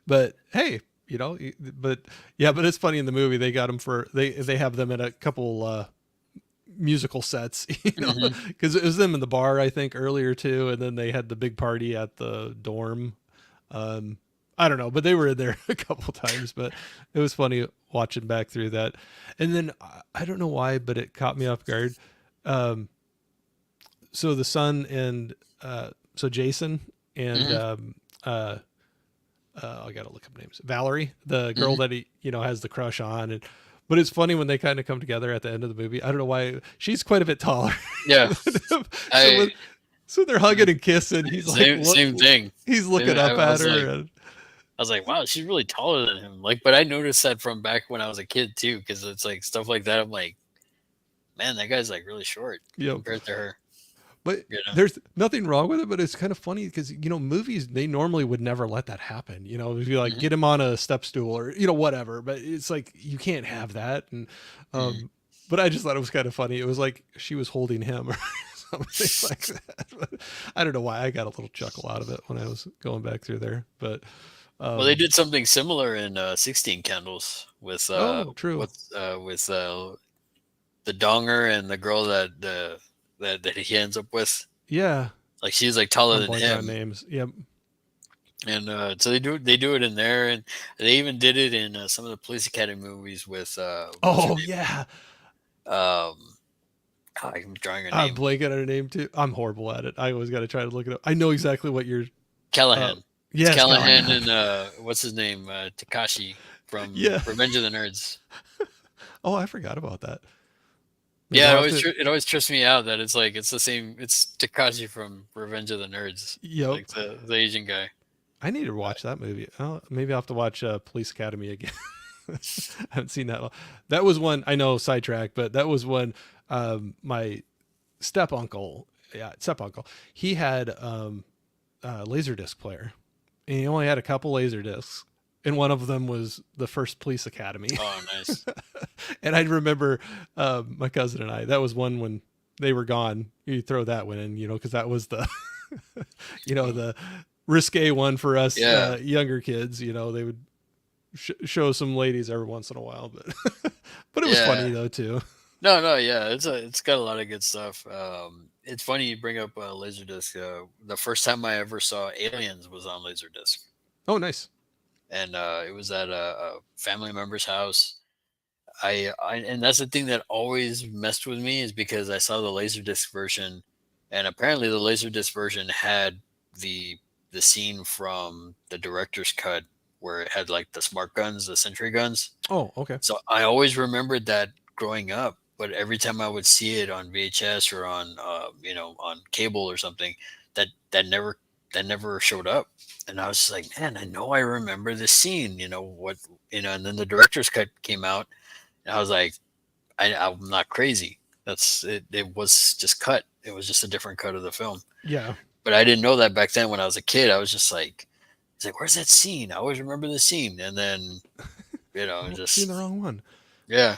but hey, but yeah, but it's funny in the movie they got them for they have them in a couple musical sets, Hmm. because it was them in the bar I think earlier too, and then they had the big party at the dorm. Um, I don't know, but they were in there a couple times, but it was funny watching back through that, and then I don't know why, but it caught me off guard. Um, so the son and so Jason and Hmm. uh, I gotta look up names. Valerie, the girl Hmm. that he has the crush on, and but it's funny when they kind of come together at the end of the movie. I don't know why she's quite a bit taller Yeah. than him. So I so they're hugging and kissing. He's like same thing. he's looking I up at was her, like, and wow, she's really taller than him. Like, but I noticed that from back when I was a kid too, because it's like stuff like that. I'm like, man, that guy's like really short Yep. compared to her. But You know. there's nothing wrong with it, but it's kind of funny because movies they normally would never let that happen. If you like Mhm, get him on a step stool or whatever, but it's like you can't have that. And mhm. but I just thought it was kind of funny. It was like she was holding him or something like that. But I don't know why I got a little chuckle out of it when I was going back through there. But Well, they um, did something similar in 16 Candles oh, true, with the donger and the girl that he ends up with. yeah, Like she's like taller I'm than blanking on him, names. Yep. and so they do it in there, and they even did it in some of the Police Academy movies with what's her Oh yeah, name? I'm drawing her I'm name. blanking on her name too. I'm horrible at it. I always got to try to look it up. I know exactly what you're. Uh, Callahan. It's yes, Callahan Callahan. and what's his name? Takashi from Yeah. Revenge of the Nerds. Oh, I forgot about that. Maybe Yeah, I'll have to. it always trips me out that it's like it's the same. It's Takashi from Revenge of the Nerds, Yep. like the Asian guy. I need to watch that movie. Oh, maybe I'll have to watch Police Academy again. I haven't seen that. That was one I know sidetrack, but that was one. My step uncle, yeah, step uncle. He had a laserdisc player, and he only had a couple laser discs, and one of them was the first Police Academy. Oh, nice. And I remember my cousin and I. That was one when they were gone. You throw that one in, because that was the, the risque one for us Yeah, younger kids. They would show some ladies every once in a while, but but it was funny yeah. though too. No, no, yeah. It's got a lot of good stuff. It's funny you bring up Laserdisc. The first time I ever saw Aliens was on Laserdisc, Oh, nice. and it was at a family member's house. And that's the thing that always messed with me is because I saw the Laserdisc version, and apparently the Laserdisc version had the the scene from the director's cut where it had like the smart guns, the sentry guns. Oh, okay. So I always remembered that growing up, but every time I would see it on VHS or on on cable or something, that never showed up. And I was just like, man, I know I remember this scene. And then the director's cut came out, and I was like, I'm not crazy. That's it. It was just cut. It was just a different cut of the film. Yeah. But I didn't know that back then. When I was a kid, I was just like, "It's like, where's that scene? I always remember the scene." And then, Seeing the just wrong one. yeah.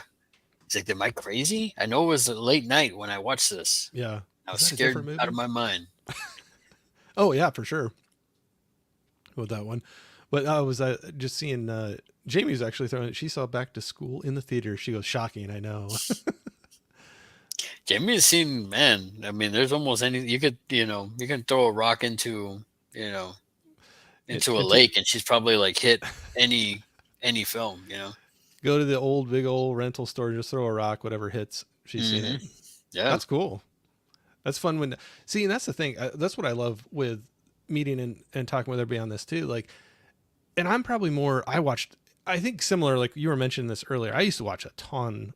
He's like, "Am I crazy? I know it was a late night when I watched this. Yeah. I Is was that a different scared out movie? of my mind." Oh yeah, for sure. With that one, but I was just seeing. Jamie was actually throwing it. She saw Back to School in the theater. She goes, "Shocking, I know." Jamie has seen, man. I mean, there's almost any you can throw a rock you know, into a Into lake, and she's probably like hit any film. go to the big old rental store, just throw a rock, whatever hits, she's seen Hmm. it. Yeah. That's cool. That's fun when see, and that's the thing. That's what I love with meeting and talking with everybody on this too. Like, and I'm probably more. I watched. I think similar. Like you were mentioning this earlier. I used to watch a ton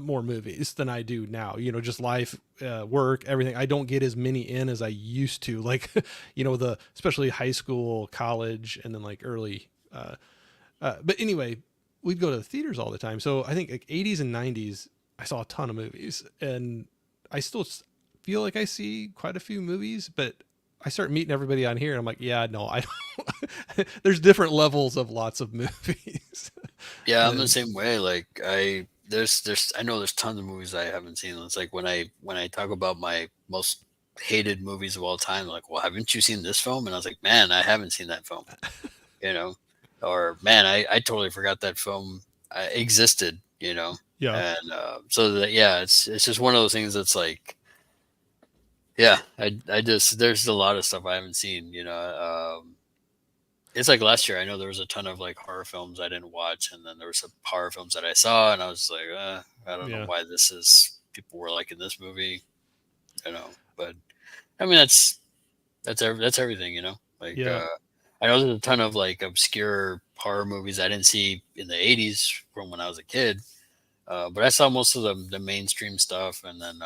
more movies than I do now. Just life, work, everything. I don't get as many in as I used to. Like, the especially high school, college, and then like early. But anyway, we'd go to the theaters all the time. So I think like 80s and 90s, I saw a ton of movies, and I still feel like I see quite a few movies, but I start meeting everybody on here, and I'm like, yeah, no, I don't. There's different levels of lots of movies. Yeah, I'm the and same way. Like I know there's tons of movies I haven't seen. It's like when I talk about my most hated movies of all time, like, well, haven't you seen this film? And I was like, man, I haven't seen that film. You know, or man, I totally forgot that film existed. yeah, And so that yeah, it's just one of those things that's like, yeah, I just there's a lot of stuff I haven't seen. It's like last year. I know there was a ton of like horror films I didn't watch, and then there was some horror films that I saw, and I was like, I don't know yeah, why this is. People were liking this movie, But I mean, that's everything. Like yeah. I know there's a ton of like obscure horror movies I didn't see in the '80s from when I was a kid, but I saw most of the mainstream stuff, and then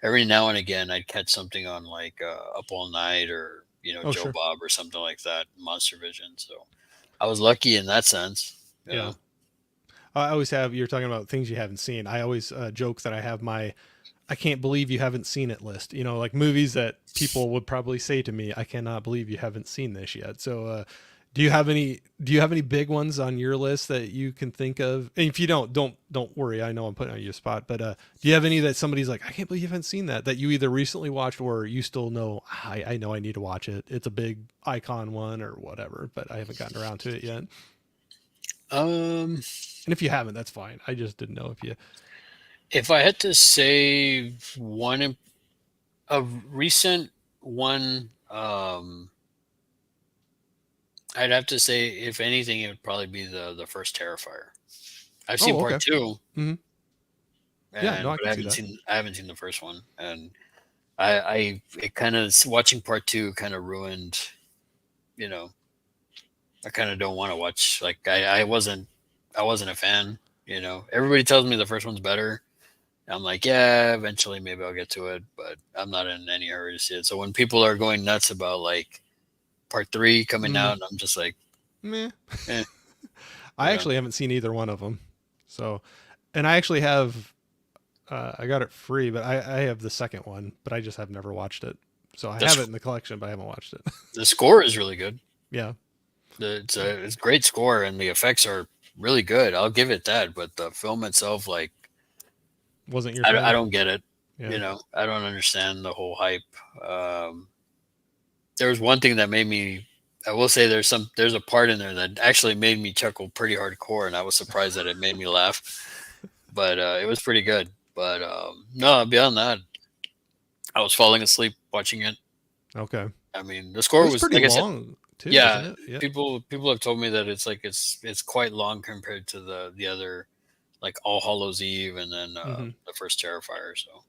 every now and again I'd catch something on like Up All Night or Oh, Joe sure. Bob or something like that, Monster Vision. So I was lucky in that sense. Yeah. I always have. You're talking about things you haven't seen. I always joke that I have my I can't believe you haven't seen it list. You know, like movies that people would probably say to me, I cannot believe you haven't seen this yet. So, do you have any big ones on your list that you can think of? And if you don't worry. I know I'm putting on your spot, but do you have any that somebody's like, I can't believe you haven't seen that you either recently watched or you still know, I know I need to watch it. It's a big icon one or whatever, but I haven't gotten around to it yet. Um, And if you haven't, that's fine. I just didn't know if you. if I had to say a recent one, I'd have to say, if anything, it would probably be the first Terrifier. I've seen Oh, okay. part two, Hmm. Yeah, no, I but can see that. I haven't seen the first one, and I it kind of watching part two kind of ruined. You know, I kind of don't want to watch. Like I wasn't a fan. You know, everybody tells me the first one's better. I'm like, yeah, eventually maybe I'll get to it, but I'm not in any hurry to see it. So when people are going nuts about like part three coming Mm, out, I'm just like, meh. eh, I you know, actually haven't seen either one of them. So, and I actually have, I got it free, but I have the second one, but I just have never watched it. So I the have it sc- in the collection, but I haven't watched it. the score is really good. Yeah. It's a great score, and the effects are really good. I'll give it that. But the film itself, like, Wasn't your thing? I don't get it. Yeah. You know, I don't understand the whole hype. Um, there was one thing that made me. I will say there's a part in there that actually made me chuckle pretty hardcore, and I was surprised that it made me laugh. But it was pretty good. But no, beyond that, I was falling asleep watching it. Okay. I mean, the It score was was, pretty like I said, long too, wasn't yeah. it? Yeah. People have told me that it's like it's quite long compared to the other, like All Hallows Eve and then Hmm. the first Terrifier. So,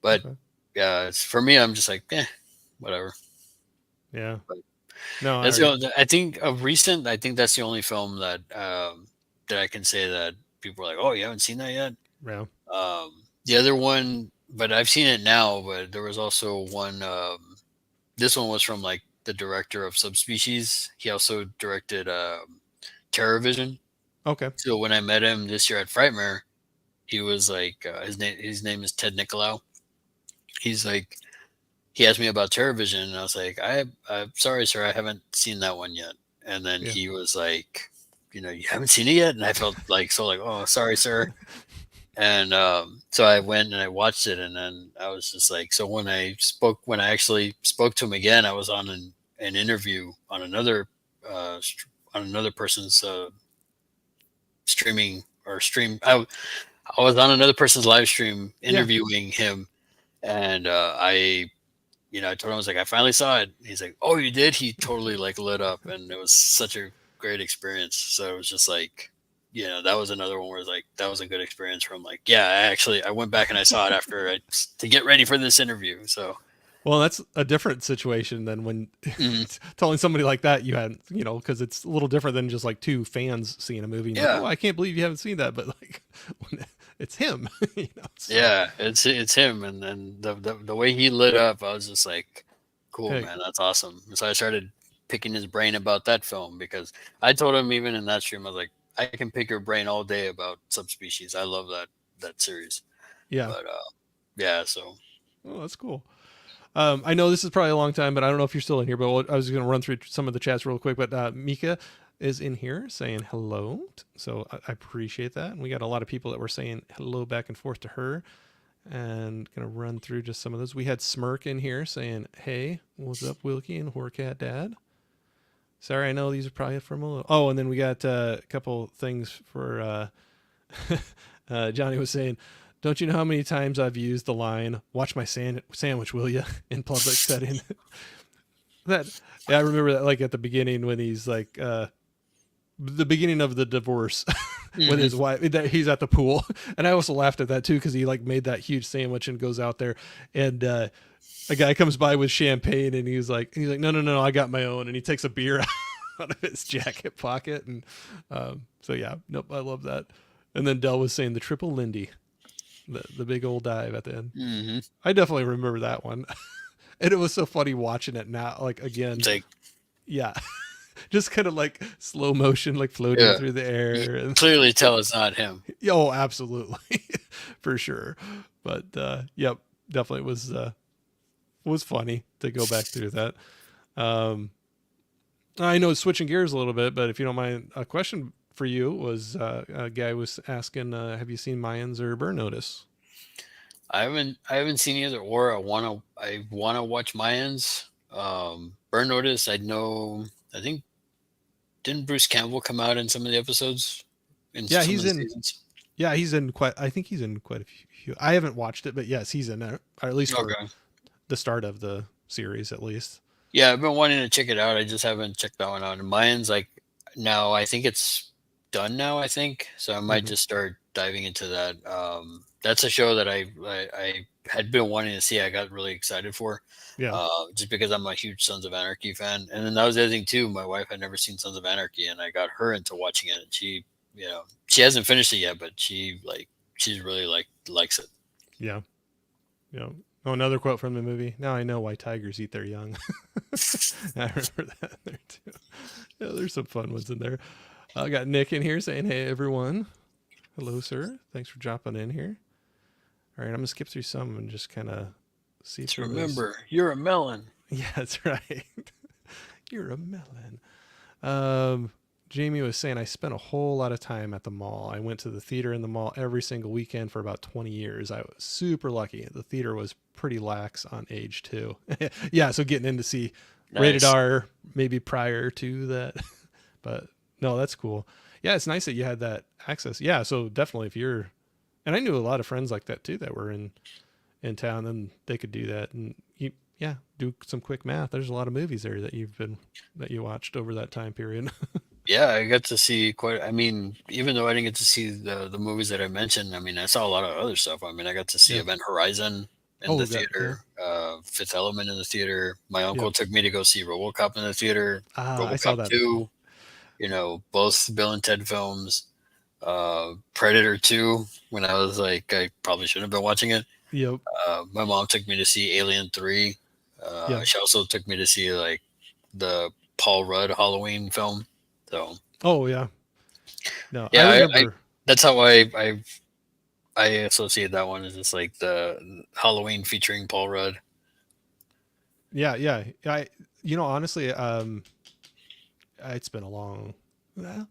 but Okay. yeah, it's for me. I'm just like, whatever. Yeah. But No, that's I, I think of recent. I think that's the only film that that I can say that people are like, oh, you haven't seen that yet. yeah. The other one, but I've seen it now. But there was also one. This one was from like the director of Subspecies. He also directed Terror Vision. Okay. So when I met him this year at Frightmare, he was like, his name is Ted Nicolau. He's like, he asked me about TerraVision, and I was like, I'm sorry, sir, I haven't seen that one yet. And then Yeah. he was like, you know, you haven't seen it yet, and I felt like so like, oh, sorry, sir. And so I went and I watched it, and then I was just like, so when I actually spoke to him again, I was on an interview on on another person's streaming or stream. I was on another person's live stream Yeah. interviewing him, and I told him, I was like, I finally saw it. He's like, oh, you did? He totally like lit up, and it was such a great experience. So it was just like, that was another one where it's like that was a good experience from like, yeah, I went back and I saw it to get ready for this interview. So Well, that's a different situation than when mhm. telling somebody like that you hadn't, because it's a little different than just like two fans seeing a movie and like, Yeah, oh, I can't believe you haven't seen that, but like when it's him, so yeah, it's him, and then the way he lit up, I was just like, cool, hey, man, that's awesome. So I started picking his brain about that film because I told him even in that stream, I was like, I can pick your brain all day about Subspecies. I love that series, yeah, but yeah, so oh, that's cool. I know this is probably a long time, but I don't know if you're still in here. But I was going to run through some of the chats real quick. But Mika is in here saying hello, so I appreciate that. And we got a lot of people that were saying hello back and forth to her. And gonna run through just some of those. We had Smirk in here saying, "Hey, what's up, Wilkie and Horcat Dad?" Sorry, I know these are probably from a little. Oh, and then we got a couple things for Johnny was saying, "Don't you know how many times I've used the line, 'Watch my sandwich, will you?' in public setting?" that yeah, I remember that like at the beginning when he's like the beginning of the divorce with mhm. his wife that he's at the pool, and I also laughed at that too because he like made that huge sandwich and goes out there and a guy comes by with champagne and he's like no, I got my own, and he takes a beer out of his jacket pocket, and so yeah, nope, I love that. And then Dell was saying the triple Lindy, the big old dive at the end. Mhm. I definitely remember that one. And it was so funny watching it now, like again. It's like Yeah. just kind of like slow motion, like floating Yeah, through the you air. And clearly tell it's not him. oh, absolutely, for sure. But yep, definitely was funny to go back through that. Um, I know it's switching gears a little bit, but if you don't mind, a question for you was a guy was asking, have you seen Mayans or Burn Notice? I haven't seen either or. I wanna watch Mayans. Burn Notice. I know. I think didn't Bruce Campbell come out in some of the episodes in Yeah, some he's of the in. seasons? Yeah, he's in quite. I think he's in quite a few. I haven't watched it, but yes, he's in it, or at least for Okay. the start of the series, at least. Yeah, I've been wanting to check it out. I just haven't checked that one out. And Mayans, like now, I think it's done now. I think so. I might Hmm. just start diving into that. That's a show that I had been wanting to see. I got really excited for, Yeah. just because I'm a huge Sons of Anarchy fan. And then that was the other thing too. My wife had never seen Sons of Anarchy, and I got her into watching it. And she hasn't finished it yet, but she's really likes it. Yeah. Yeah. Oh, another quote from the movie. Now I know why tigers eat their young. I remember that in there too. Yeah, there's some fun ones in there. I got Nick in here saying, "Hey everyone, hello sir, thanks for dropping in here." All right, I'm gonna skip through some and just kind of see Just through those. remember, you're a melon. Yeah, that's right. You're a melon. Um, Jamie was saying I spent a whole lot of time at the mall. I went to the theater in the mall every single weekend for about 20 years. I was super lucky. The theater was pretty lax on age too. Yeah, so getting in to see rated Nice. R maybe prior to that. But no, that's cool. Yeah, it's nice that you had that access. Yeah, so definitely if you're and I knew a lot of friends like that too that were in town and they could do that and you yeah, do some quick math. There's a lot of movies there that you watched over that time period. Yeah, I got to see quite. I mean, even though I didn't get to see the movies that I mentioned, I mean, I saw a lot of other stuff. I mean, I got to see Yeah. Event Horizon in Oh, the that yeah. theater, Fifth Element in the theater. My Yep. uncle took me to go see RoboCop in the theater, Ah, I saw RoboCop that. 2. Both Bill and Ted films. Predator 2. When I was like, I probably shouldn't have been watching it. Yep. My mom took me to see Alien 3. Yeah. She also took me to see like the Paul Rudd Halloween film. So Oh, yeah. No, I yeah, I remember. that's how I associate that one as just like the Halloween featuring Paul Rudd. Yeah, yeah. Honestly, it's been a long. Well,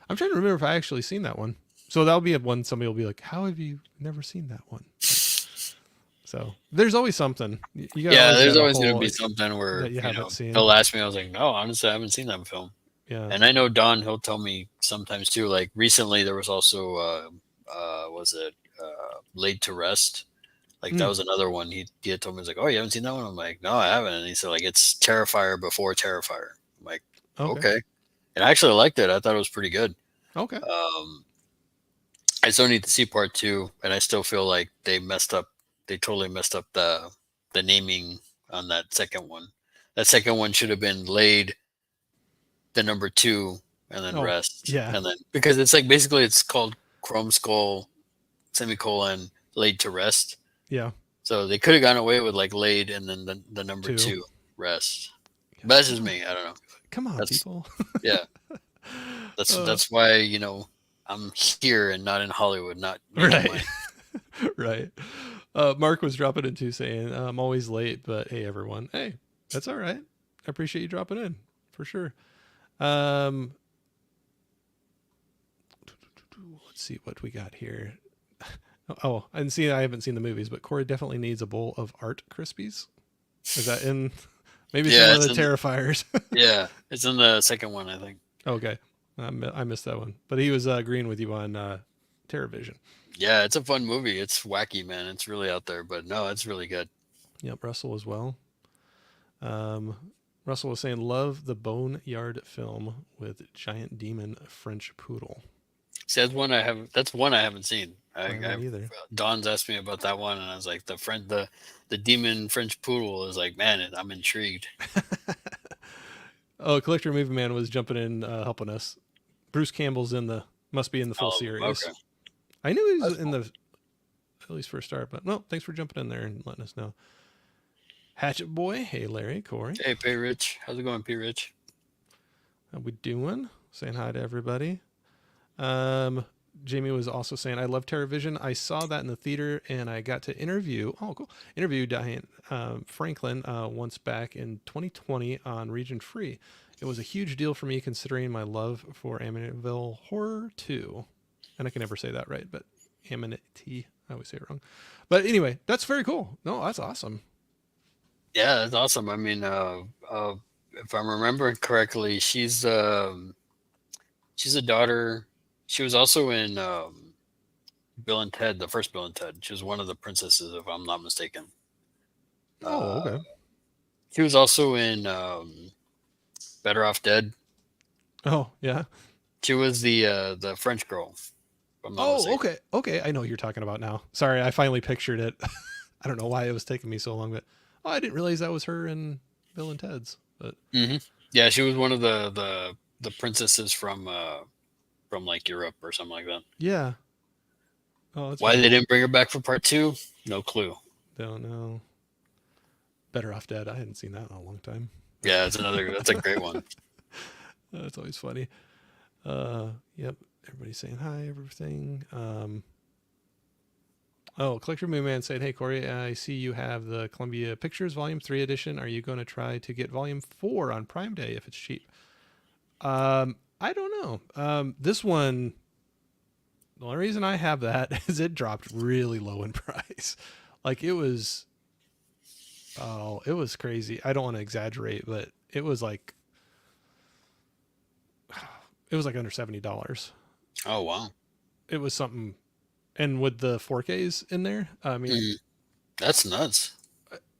I'm trying to remember if I actually seen that one. So that'll be one somebody will be like, "How have you never seen that one?" So there's always something. You got Yeah, always there's got a always going to whole be something where that you haven't seen. they'll ask me. I was like, no, honestly, I haven't seen that film. Yeah. And I know Don. He'll tell me sometimes too. Like recently, there was also was it Laid to Rest? Like that Mm, was another one. He had told me, he's like, oh, you haven't seen that one? I'm like, no, I haven't. And he said like it's Terrifier before Terrifier. I'm like, okay. okay. And I actually liked it. I thought it was pretty good. Okay. Um, I still need to see part two, and I still feel like they messed up. They totally messed up the naming on that second one. That second one should have been laid the number two and then Oh, rest, yeah. and then because it's like basically it's called Chrome Skull semicolon laid to rest. Yeah. So they could have gone away with like laid and then the number 2. two rest. Yeah, But that's come just on. me. I don't know. Come on, That's people. yeah. That's uh, that's why I'm here and not in Hollywood, not making right. money. Right. Mark was dropping in too saying, I'm always late, but hey, everyone. Hey, that's all right. I appreciate you dropping in for sure. Um, let's see what we got here. Oh, I haven't seen the movies, but Corey definitely needs a bowl of Art Krispies. Is that in? Maybe it's in Yeah, one of the Terrifiers. it's in the second one, I think. Okay. I missed that one. But he was agreeing with you on TerraVision. Yeah, it's a fun movie. It's wacky, man. It's really out there, but no, it's really good. Yep, Russell as well. Um, Russell was saying, love the Boneyard film with giant demon French poodle. See, that's one I haven't seen. I haven't either. Don's asked me about that one, and I was like, the demon French poodle is like, man, I'm intrigued. Oh, Collector Movie Man was jumping in, helping us. Bruce Campbell's must be in the full Oh, series. okay, I knew he was that's in cool. the, at least for a start, but no, thanks for jumping in there and letting us know. Hatchet Boy, hey Larry, Corey. Hey, P Rich, how's it going, P Rich? How we doing? Saying hi to everybody. Um, Jamie was also saying, I love TerraVision. I saw that in the theater and I got to interview Diane Franklin once back in 2020 on Region Free. It was a huge deal for me considering my love for Amityville Horror 2. And I can never say that right, but Amity, I always say it wrong. But anyway, that's very cool. No, that's awesome. Yeah, that's awesome. I mean, if I'm remembering correctly, she's a daughter. She was also in Bill and Ted, the first Bill and Ted. She was one of the princesses, if I'm not mistaken. Oh, Uh, okay. she was also in Better Off Dead. Oh, yeah. She was the French girl, if I'm not Oh, mistaken. okay. Okay. I know what you're talking about now. Sorry, I finally pictured it. I don't know why it was taking me so long, but I didn't realize that was her in Bill and Ted's. But Hmm. Yeah, she was one of the princesses from like Europe or something like that. yeah. Oh, that's Why very they cool. didn't bring her back for part two? No clue. Don't know. Better Off Dead. I hadn't seen that in a long time. But Yeah, that's a great one. that's always funny. Yep. Everybody's saying hi, everything. Oh, Collector Moon Man said, "Hey Corey, I see you have the Columbia Pictures Volume 3 edition. Are you going to try to get Volume 4 on Prime Day if it's cheap?" I don't know. This one, the only reason I have that is it dropped really low in price. Like it was crazy. I don't want to exaggerate, but it was like under $70. Oh wow. It was something, and with the 4Ks in there, I mean, Mhm. That's nuts.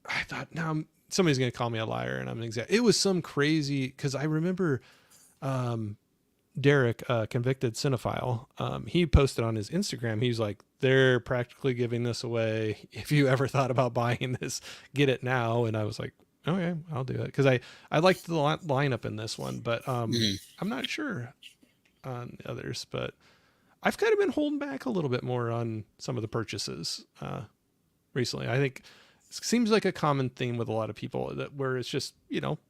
I thought now somebody's gonna call me a liar, and I'm It was some crazy because I remember um, Derek, convicted cinephile, he posted on his Instagram. He's like, they're practically giving this away. If you ever thought about buying this, get it now. And I was like, okay, I'll do it because I liked the lineup in this one, but Mhm. I'm not sure on the others. But I've kind of been holding back a little bit more on some of the purchases recently. I think it seems like a common theme with a lot of people that where it's just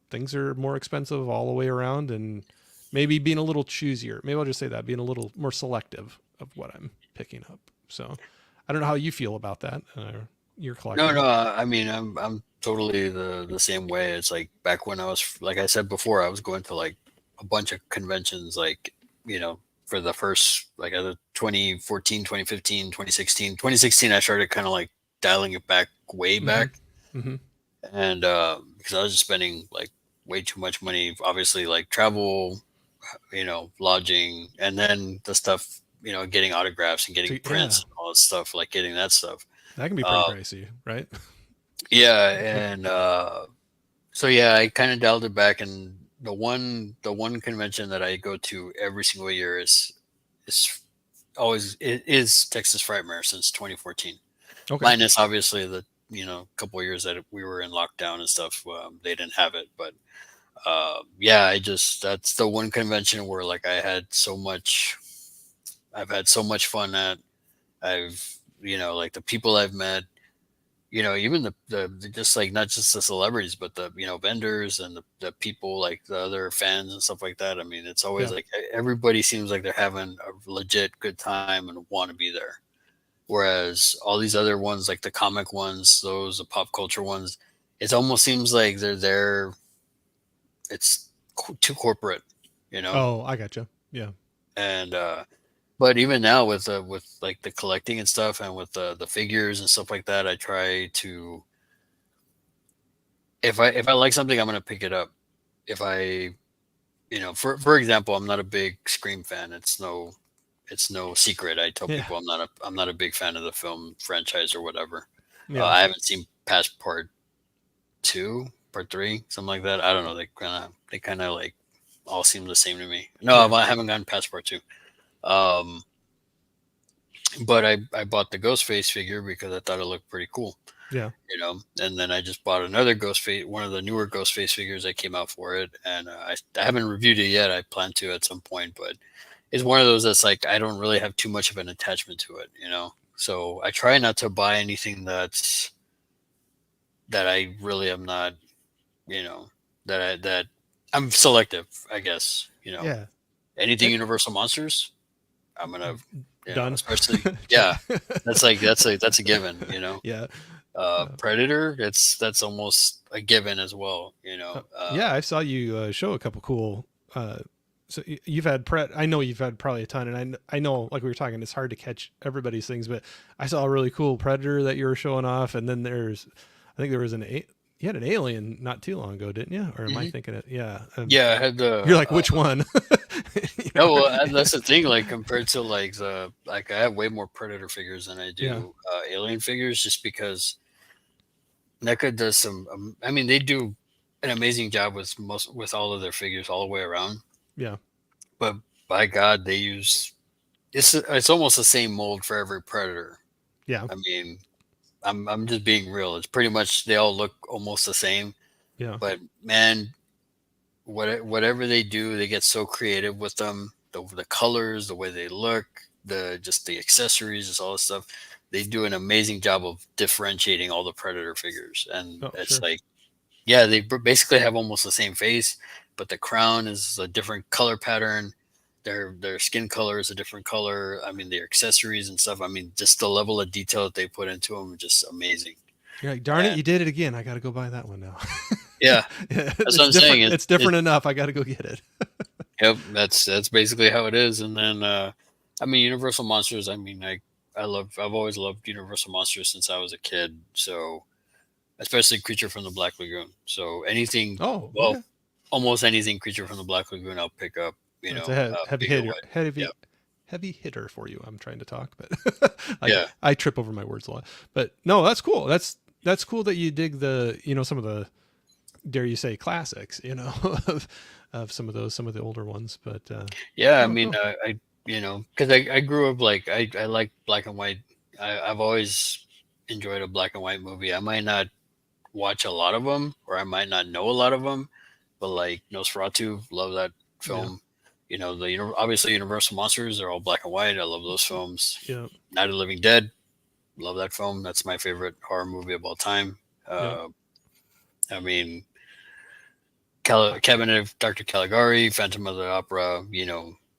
things are more expensive all the way around, and maybe being a little choosier. Maybe I'll just say that, being a little more selective of what I'm picking up. So I don't know how you feel about that. You're No, collecting. no. I mean, I'm totally the same way. It's like back when I was, like I said before, I was going to like a bunch of conventions, like you know, for the first like either 2014, 2015, 2016. 2016, I started kind of like dialing it back way Mm-hmm. back, Mm-hmm. and because I was just spending like way too much money, obviously like travel, lodging, and then the stuff, getting autographs and getting So yeah, prints and all that stuff, like getting that stuff. that can be pretty Uh, pricey, right? yeah, and so yeah, I kind of dialed it back, and the one convention that I go to every single year is always it is Texas Frightmare since 2014. Okay. Minus obviously the couple of years that we were in lockdown and stuff, they didn't have it, but yeah, I just that's the one convention where like I've had so much fun at. I've like the people I've met, even the just like not just the celebrities, but the vendors and the people like the other fans and stuff like that. I mean, it's always Yeah. like everybody seems like they're having a legit good time and want to be there. Whereas all these other ones, like the comic ones, those the pop culture ones, it almost seems like they're there. It's too corporate, you know. Oh, I gotcha. Yeah. And but even now with like the collecting and stuff, and with the figures and stuff like that, I try to, if I like something, I'm gonna pick it up. If I, for example, I'm not a big Scream fan. It's no secret. I tell Yeah. people I'm not a big fan of the film franchise or whatever. Yeah. I haven't seen past part two, part three, something like that. I don't know. They kind of like all seem the same to me. No, Yeah. I haven't gotten past part two. Um, but I bought the Ghostface figure because I thought it looked pretty cool. Yeah. And then I just bought another Ghostface, one of the newer Ghostface figures that came out for it, and I haven't reviewed it yet. I plan to at some point, but it's one of those that's like I don't really have too much of an attachment to it. So I try not to buy anything that I really am not, you know, that I'm selective, I guess. You know, Yeah. anything It, Universal Monsters, I'm gonna, done. especially Check. yeah, that's a given. Yeah. Predator, that's almost a given as well. Yeah, I saw you show a couple cool. So you've had I know you've had probably a ton, and I know like we were talking, it's hard to catch everybody's things, but I saw a really cool Predator that you were showing off, and then I think there was you had an Alien not too long ago, didn't you? Or am I hmm thinking it? Yeah. Yeah, I had You're the like, which one? no, well, that's the thing. Like compared to like I have way more Predator figures than I Yeah. do Alien figures, just because NECA does some. I mean, they do an amazing job with all of their figures all the way around. Yeah. But by God, they use it's almost the same mold for every Predator. Yeah. I mean, I'm just being real. It's pretty much they all look almost the same. Yeah. But man, whatever they do, they get so creative with them. The colors, the way they look, the accessories, just all this stuff. They do an amazing job of differentiating all the Predator figures, and Oh, it's sure. like, yeah, they basically have almost the same face, but the crown is a different color pattern. Their skin color is a different color. I mean, their accessories and stuff. I mean, just the level of detail that they put into them, just amazing. You're like, darn it, And you did it again. I got to go buy that one now. yeah, that's what It's I'm different. saying. It's It different enough. I got to go get it. Yep, that's basically how it is. And then, I mean, Universal Monsters. I mean, I've always loved Universal Monsters since I was a kid. So, especially Creature from the Black Lagoon. So anything, Oh, well, okay. almost anything Creature from the Black Lagoon, I'll pick up. That's a heavy Big or hitter. wide. Heavy Yep. heavy hitter for you. I'm trying to talk, but Yeah. I trip over my words a lot. But no, that's cool. That's cool that you dig the some of the, dare you say, classics, of some of the older ones. But Yeah. I no, mean, cool. because I grew up like I like black and white. I've always enjoyed a black and white movie. I might not watch a lot of them, or I might not know a lot of them, but like Nosferatu, love that Yeah, film. Obviously Universal Monsters are all black and white. I love those films. yeah, Night of the Living Dead, love that film. That's my favorite horror movie of all time. yeah. Uh, I mean, Cabinet of Dr. Caligari, Phantom of the Opera.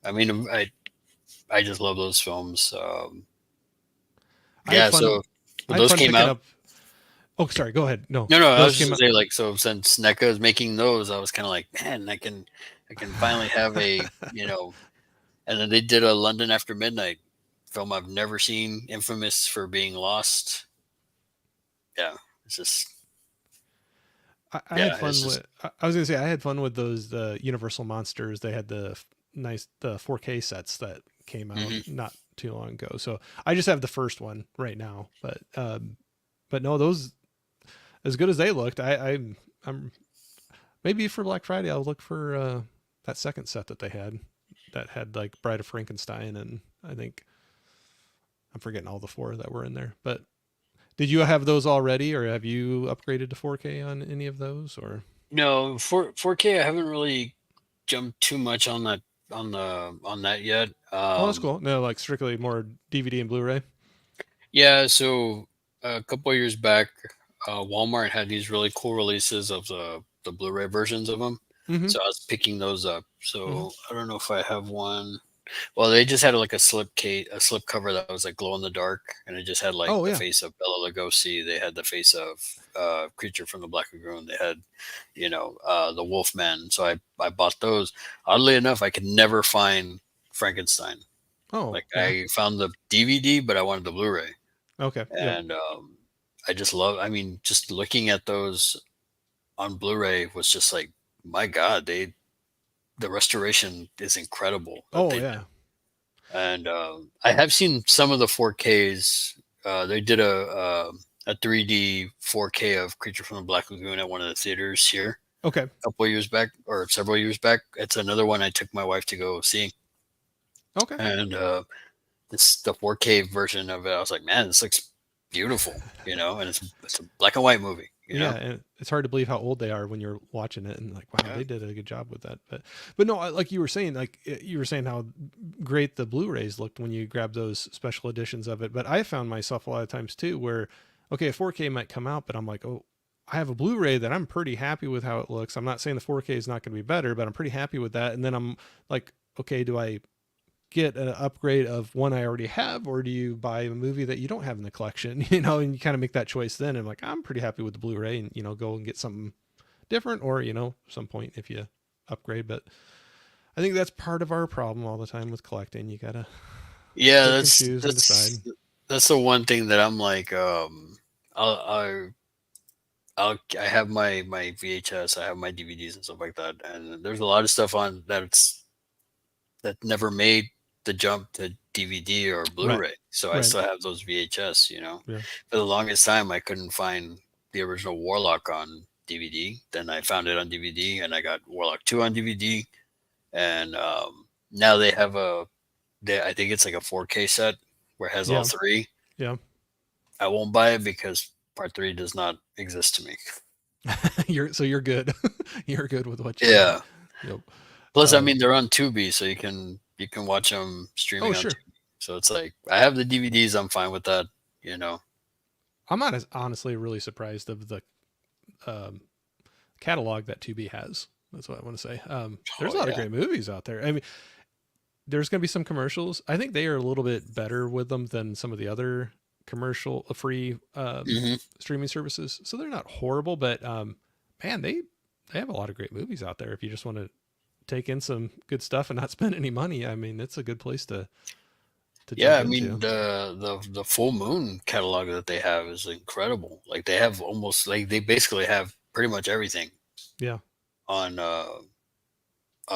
I mean, I just love those films. I had Yeah, fun. so when those came Picking out, up. Oh, sorry. Go ahead. No, no, I those was just came gonna up. say, like, so since NECA is making those, I was kind of like, man, I can finally have and then they did a London After Midnight film I've never seen, infamous for being lost. Yeah, it's just, I had yeah, it's fun just, with. I was gonna say I had fun with those Universal Monsters. They had the 4K sets that came out hmm not too long ago. So I just have the first one right now. But no, those, as good as they looked, I'm maybe for Black Friday I'll look for that second set that they had that had like Bride of Frankenstein, and I think I'm forgetting all the four that were in there. But did you have those already, or have you upgraded to 4K on any of those? Or no, for 4K. I haven't really jumped too much on that yet. oh, that's cool. No, like strictly more DVD and Blu-ray. Yeah, so a couple of years back, Walmart had these really cool releases of the Blu-ray versions of them. Mm-hmm. So I was picking those up. Mm-hmm. So I don't know if I have one. Well, they just had like a slip cover that was like glow in the dark, and it just had like Oh the yeah. face of Bela Lugosi. They had the face of Creature from the Black Lagoon. They had, the Wolfman. So I bought those. Oddly enough, I could never find Frankenstein. Oh Like yeah. I found the DVD, but I wanted the Blu-ray, Okay. Yep. and I just love. I mean, just looking at those on Blu-ray was just like, my God, the restoration is incredible that Oh they yeah. and I have seen some of the 4Ks. They did a 3D 4K of Creature from the Black Lagoon at one of the theaters here Okay. a couple of years back, or several years back. It's another one I took my wife to go see, Okay. and it's the 4K version of it. I was like, man, this looks beautiful, and it's a black and white movie, Yeah, and it's hard to believe how old they are when you're watching it, and like, wow, Yeah. they did a good job with that. But no, like you were saying, you were saying how great the Blu-rays looked when you grabbed those special editions of it. But I found myself a lot of times too, where okay, a 4K might come out, but I'm like, oh. I have a Blu-ray that I'm pretty happy with how it looks. I'm not saying the 4K is not going to be better, but I'm pretty happy with that. And then I'm like, okay, do I get an upgrade of one I already have, or do you buy a movie that you don't have in the collection? You know, and you kind of make that choice then. And I'm like, I'm pretty happy with the Blu-ray, and go and get something different, or some point if you upgrade. But I think that's part of our problem all the time with collecting. You gotta Yeah, pick and choose and decide. that's the one thing that I'm like, I'll, I have my VHS, I have my DVDs and stuff like that, and there's a lot of stuff on that never made the jump to DVD or Right, Blu-ray. So I right, still have those VHS. yeah, For the longest time, I couldn't find the original Warlock on DVD. Then I found it on DVD, and I got Warlock 2 on DVD. And now they have I think it's like a 4K set where it has all yeah, three. yeah. I won't buy it because part three does not exist to me. You're good. You're good with what you got. Yeah. Yep. Plus, I Um, mean, they're on Tubi, so you can watch them oh, streaming on sure. Tubi. So it's like I have the DVDs. I'm fine with that. You know. I'm not as honestly really surprised of the um, catalog that Tubi has. That's what I want to say. There's Oh a lot of yeah. great movies out there. I mean, there's going to be some commercials. I think they are a little bit better with them than some of the other commercial free Hmm. streaming services. So they're not horrible, but man, they have a lot of great movies out there. If you just want to take in some good stuff and not spend any money, I mean, it's a good place to Yeah, jump I mean into. the Full Moon catalog that they have is incredible. Like they have almost like they basically have pretty much everything Yeah, on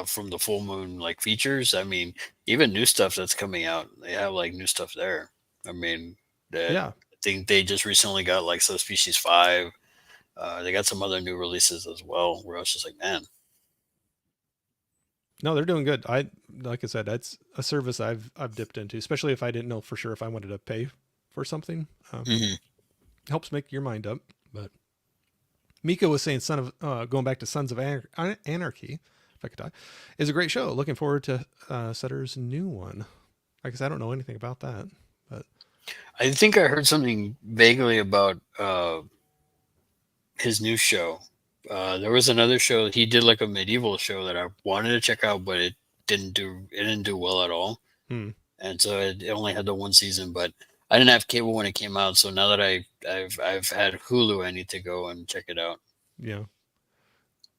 from the Full Moon like features. I mean, even new stuff that's coming out, they have like new stuff there. I mean, that yeah. I think they just recently got like Subspecies 5. They got some other new releases as well. Where I was just like, man, No, they're doing good. Like I said, that's a service I've dipped into, especially if I didn't know for sure if I wanted to pay for something. hmm Helps make your mind up. But Mika was saying, "Son of going back to Sons of Anarchy, if I could die, is a great show. Looking forward to Sutter's new one. I guess I don't know anything about that, but I think I heard something vaguely about his new show. There was another show he did, like a medieval show that I wanted to check out, but it didn't do well at all, hmm, and so it only had the one season. But I didn't have cable when it came out, so now that I've had Hulu, I need to go and check it out. yeah.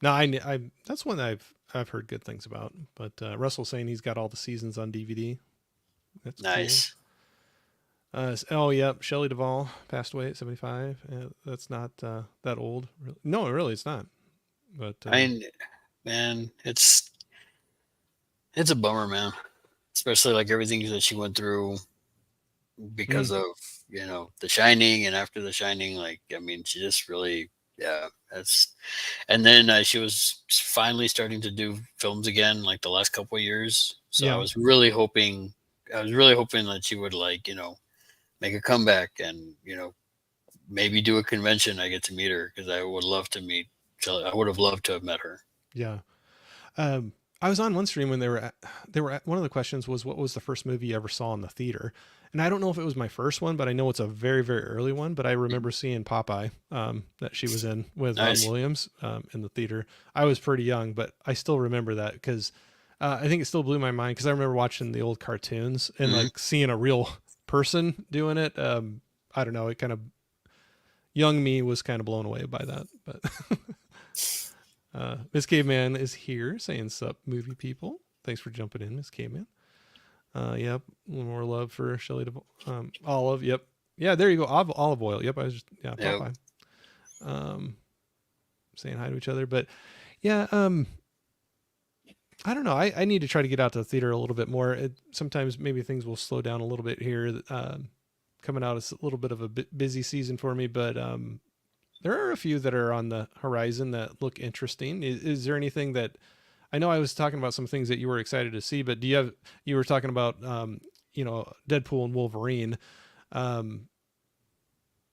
No, I that's one I've heard good things about. But Russell's saying he's got all the seasons on DVD. That's cool. Nice. Oh, yep. Shelley Duvall passed away at 75. That's not that old. No, really, it's not. But I mean, man, it's a bummer, man. Especially like everything that she went through because mm, of The Shining, and after The Shining, like I mean, she just really, yeah, that's. And then she was finally starting to do films again, like the last couple of years. So yeah, I was really hoping that she would like make a comeback and maybe do a convention. I get to meet her because I would love to meet. I would have loved to have met her. yeah. Um, I was on one stream when one of the questions was, what was the first movie you ever saw in the theater? And I don't know if it was my first one, but I know it's a very, very early one. But I remember seeing Popeye that she was in with Ron Nice. Williams in the theater. I was pretty young, but I still remember that because I think it still blew my mind because I remember watching the old cartoons and Hmm. like seeing a real person doing it. I don't know. It kind of young me was kind of blown away by that. But Miss Caveman is here saying sup movie people. Thanks for jumping in, Miss Caveman. Yep, a little more love for Shelley Olive. Yep, yeah, there you go. Olive oil. Yep, I was just Yeah. Popeye. Um, saying hi to each other, but yeah, I don't know. I need to try to get out to the theater a little bit more. Sometimes maybe things will slow down a little bit here. Coming out is a little bit of a busy season for me, but there are a few that are on the horizon that look interesting. Is there anything that I know I was talking about some things that you were excited to see, but you were talking about, Deadpool and Wolverine. Um,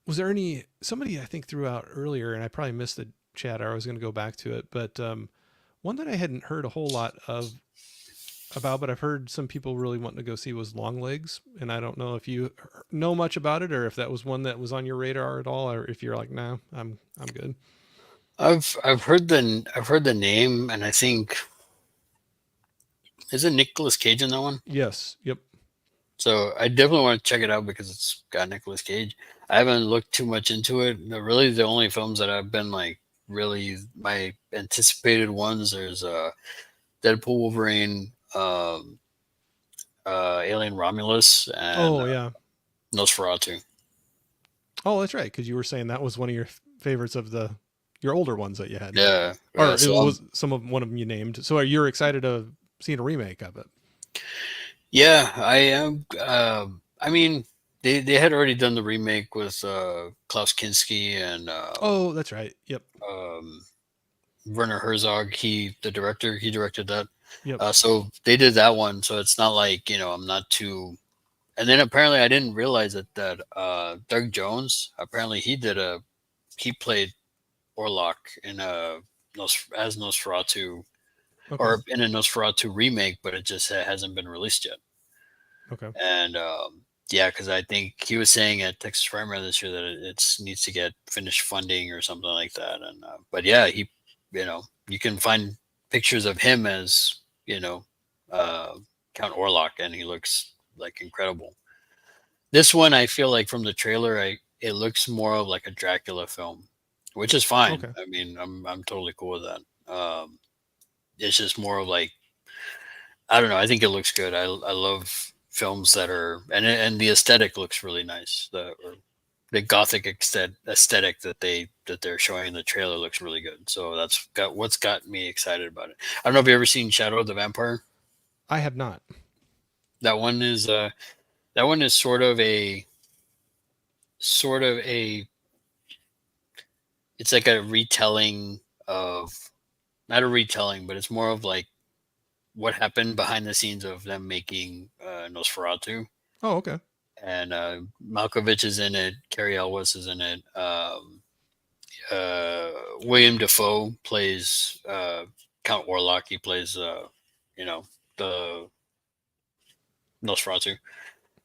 was there somebody I think threw out earlier and I probably missed the chat or I was going to go back to it, but one that I hadn't heard a whole lot of about, but I've heard some people really wanting to go see was Longlegs, and I don't know if you know much about it or if that was one that was on your radar at all, or if you're like, nah, I'm good. I've heard the name, and I think is it Nicolas Cage in that one? Yes. Yep. So I definitely want to check it out because it's got Nicolas Cage. I haven't looked too much into it. Really, the only films that I've been like really my anticipated ones. There's Deadpool, Wolverine, Alien Romulus, and Oh yeah. Nosferatu. Oh, that's right, because you were saying that was one of your favorites of the your older ones that you had, Yeah, or it so was some of one of them you named. So you're excited to see a remake of it? yeah, I am. I mean, they had already done the remake with Klaus Kinski and Oh, that's right. Yep. um, Werner Herzog. The director, he directed that. Yep. So they did that one. So it's not like I'm not too. And then apparently I didn't realize that Doug Jones apparently he played Orlok in as Nosferatu Okay. or in a Nosferatu remake, but it just hasn't been released yet. Okay. And yeah, because I think he was saying at Texas Frame this year that it needs to get finished funding or something like that. And but yeah, you can find pictures of him as uh, Count Orlok, and he looks like incredible. This one, I feel like from the trailer, it looks more of like a Dracula film, which is fine. Okay. I mean, I'm totally cool with that. It's just more of like I don't know. I think it looks good. I love films that are and the aesthetic looks really nice. The gothic aesthetic that they're showing in the trailer looks really good. So that's what's got me excited about it. I don't know if you ever seen Shadow of the Vampire. I have not. That one is sort of a it's like a retelling of not a retelling, but it's more of like what happened behind the scenes of them making Nosferatu. Oh, okay. And Malkovich is in it. Carrie Elwes is in it. William Defoe plays Count Orlok. He plays, the Nosferatu,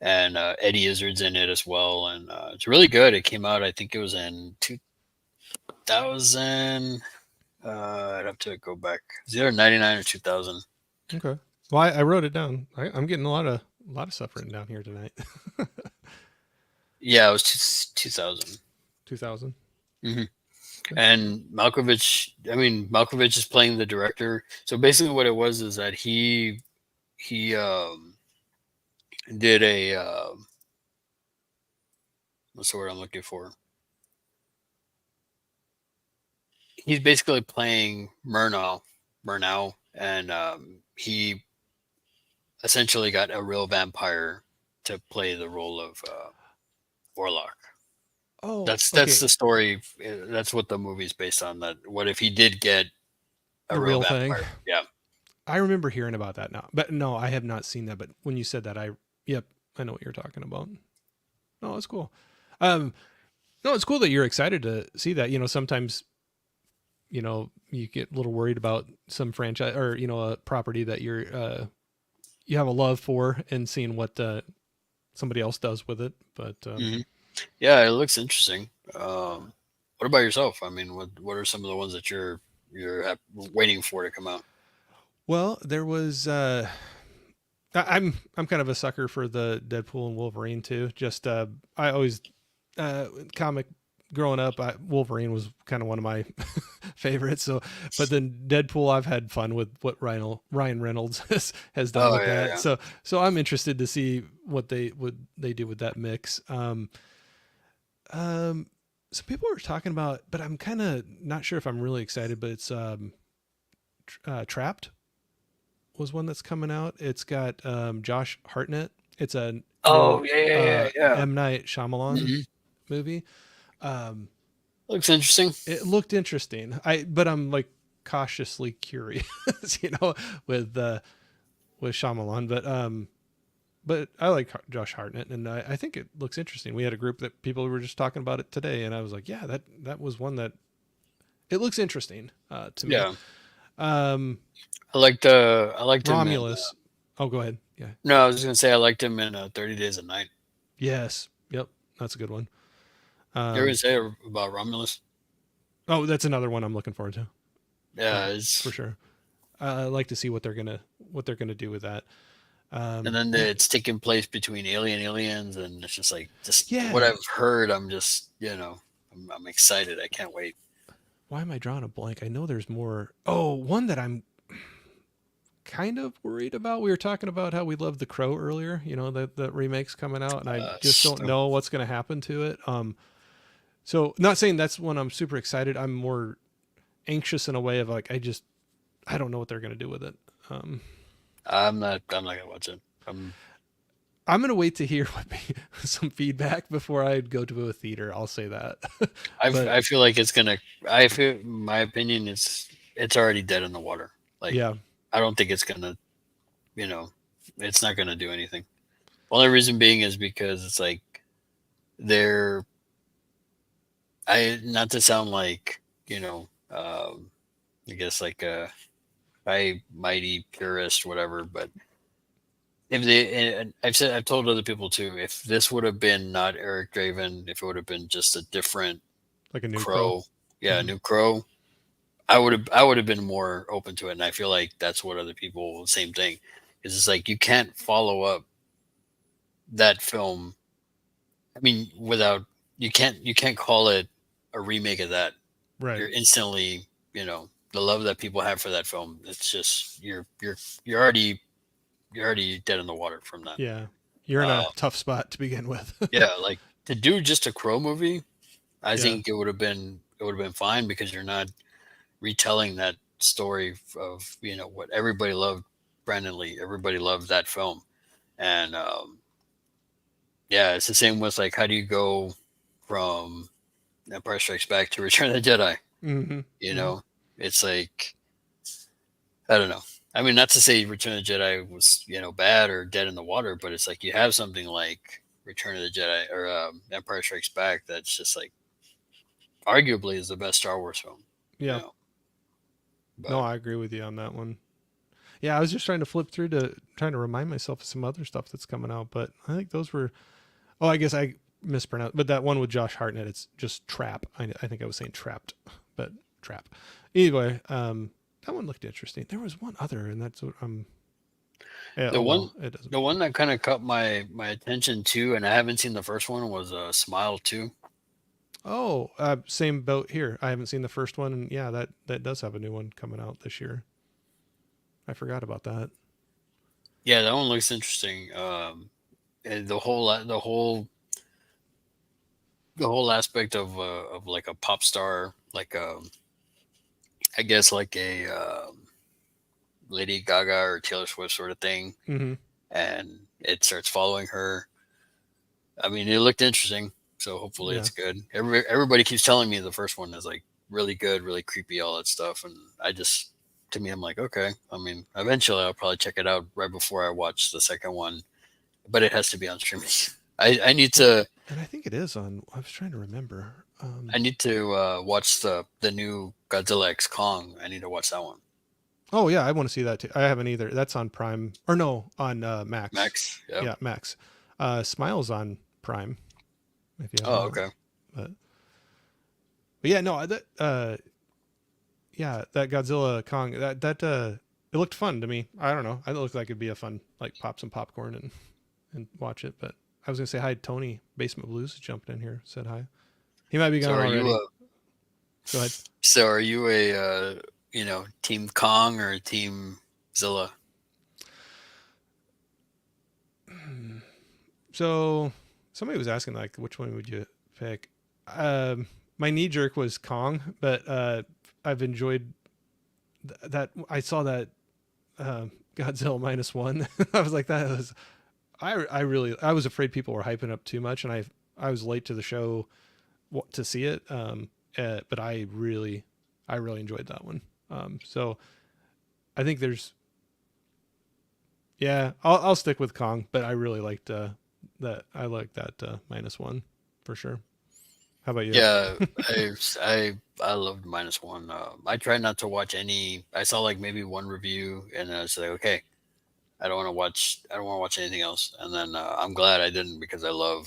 and Eddie Izzard's in it as well. And it's really good. It came out, I think it was in 2000. I'd have to go back. It's either 99 or 2000. Okay. Well, I wrote it down. I'm getting a lot of stuff written down here tonight. Yeah, it was 2000. 2000. Hmm. Okay. And Malkovich is playing the director. So basically, what it was is that he did a what's the word I'm looking for? He's basically playing Murnau, and he essentially got a real vampire to play the role of Orlok. Oh, That's okay. the story. That's what the movie's based on. That what if he did get a The real real thing. vampire? Yeah. I remember hearing about that now, but no, I have not seen that. But when you said that, yep, I know what you're talking about. No, it's cool. Um, no, it's cool that you're excited to see that. Sometimes you get a little worried about some franchise or a property that you have a love for and seeing what somebody else does with it. But Hmm. Yeah, it looks interesting. What about yourself? I mean, what are some of the ones that waiting for to come out? well, there was. I'm kind of a sucker for the Deadpool and Wolverine too. Just I always comic growing up. Wolverine was kind of one of my favorites. So, but then Deadpool, I've had fun with what Ryan Reynolds has done Oh with yeah, that. yeah. So I'm interested to see what they do with that mix. Um, some people were talking about, but I'm kind of not sure if I'm really excited. But it's Trapped was one that's coming out. It's got Josh Hartnett. It's a Oh new yeah, yeah, yeah, yeah. M Night Shyamalan Hmm. movie. Um, Looks interesting. it looked interesting. But I'm like cautiously curious, with with Shyamalan. But I like Josh Hartnett, and I think it looks interesting. We had a group that people were just talking about it today, and I was like, yeah, that was one that it looks interesting to me. Yeah, Um, I liked him in Romulus. Oh, go ahead. Yeah. No, I was just gonna say I liked him in 30 Days a Night. Yes. Yep. That's a good one. You ever Um, say about Romulus? oh, that's another one I'm looking forward to. Yeah, For it's sure. I like to see what they're gonna do with that. and then Yeah. it's taking place between aliens, and it's just like just what Yeah. I've heard. I'm just I'm excited. I can't wait. Why am I drawing a blank? I know there's more. Oh, one that I'm kind of worried about. We were talking about how we love The Crow earlier. You know that remake's coming out, and I just don't So know what's going to happen to it. So not saying that's when I'm super excited. I'm more anxious in a way of like I don't know what they're going to do with it. Um, I'm not gonna watch it. I'm going to wait to hear some feedback before I go to a theater. I'll say that. But I feel like it's gonna. I feel my opinion is it's already dead in the water. Like yeah, I don't think it's gonna. You know, it's not gonna do anything. Only reason being is because it's like they're. I not to sound like I guess like a mighty purist, whatever. But if they, and I've told other people too, if this would have been not Eric Draven, if it would have been just a different like a new Crow. Crow, yeah, Hmm. new Crow, I would have been more open to it. And I feel like that's what other people, same thing, is it's like you can't follow up that film. I mean, without you can't call it a remake of that. Right. You're instantly, the love that people have for that film. It's just you're already dead in the water from that. Yeah. You're in Uh, a tough spot to begin with. yeah, like to do just a Crow movie, I Yeah. think it would have been fine because you're not retelling that story of what everybody loved. Brandon Lee, everybody loved that film, and yeah, it's the same with like how do you go from Empire Strikes Back to Return of the Jedi? Hmm. You Hmm. know, it's like I don't know. I mean, not to say Return of the Jedi was bad or dead in the water, but it's like you have something like Return of the Jedi or Empire Strikes Back that's just like arguably is the best Star Wars film. You Yeah. know, No, but I agree with you on that one. Yeah, I was just trying to flip through to trying to remind myself of some other stuff that's coming out, but I think those were. Oh, I guess I mispronounced, but that one with Josh Hartnett, it's just Trap. I think I was saying Trapped, but Trap. Anyway, that one looked interesting. There was one other, and that's what Yeah, the oh one well, it doesn't the matter. one that kind of caught my attention too, and I haven't seen the first one was Smile 2. Oh, same boat here. I haven't seen the first one, and yeah, that does have a new one coming out this year. I forgot about that. Yeah, that one looks interesting. And the whole aspect of like a pop star, like I guess like a Lady Gaga or Taylor Swift sort of thing, Mm-hmm. and it starts following her. I mean, it looked interesting, so hopefully Yeah, it's good. Everybody keeps telling me the first one is like really good, really creepy, all that stuff, and to me, I'm like, okay. I mean, eventually I'll probably check it out right before I watch the second one, but it has to be on streaming. I need well, to and I think it is on. I was trying to remember. I need to watch the new Godzilla X Kong. I need to watch that one. Oh yeah, I want to see that too. I haven't either. That's on Prime or no on Max. Max. Yep. Yeah, Max. Smiles on Prime if you have Oh, that. okay. But, but yeah, no, that yeah, that Godzilla Kong that it looked fun to me. I don't know. It looked like it'd be a fun like pop some popcorn and watch it. But I was gonna say hi. Tony Basement Blues jumped in here. Said hi. He might be So gone are you already. Go ahead. a Team Kong or Team Zilla? So somebody was asking like which one would you pick? My knee jerk was Kong, but I've enjoyed that. I saw that Godzilla -1. I was like that was I really I was afraid people were hyping up too much, and I was late to the show to see it. But I really enjoyed that one. So I think there's yeah I'll stick with Kong, but I really liked that I like that -1 for sure. How about you? Yeah, I loved -1. I tried not to watch any. I saw like maybe one review, and I was like, okay, I don't want to watch. I don't want to watch anything else. And then I'm glad I didn't because I love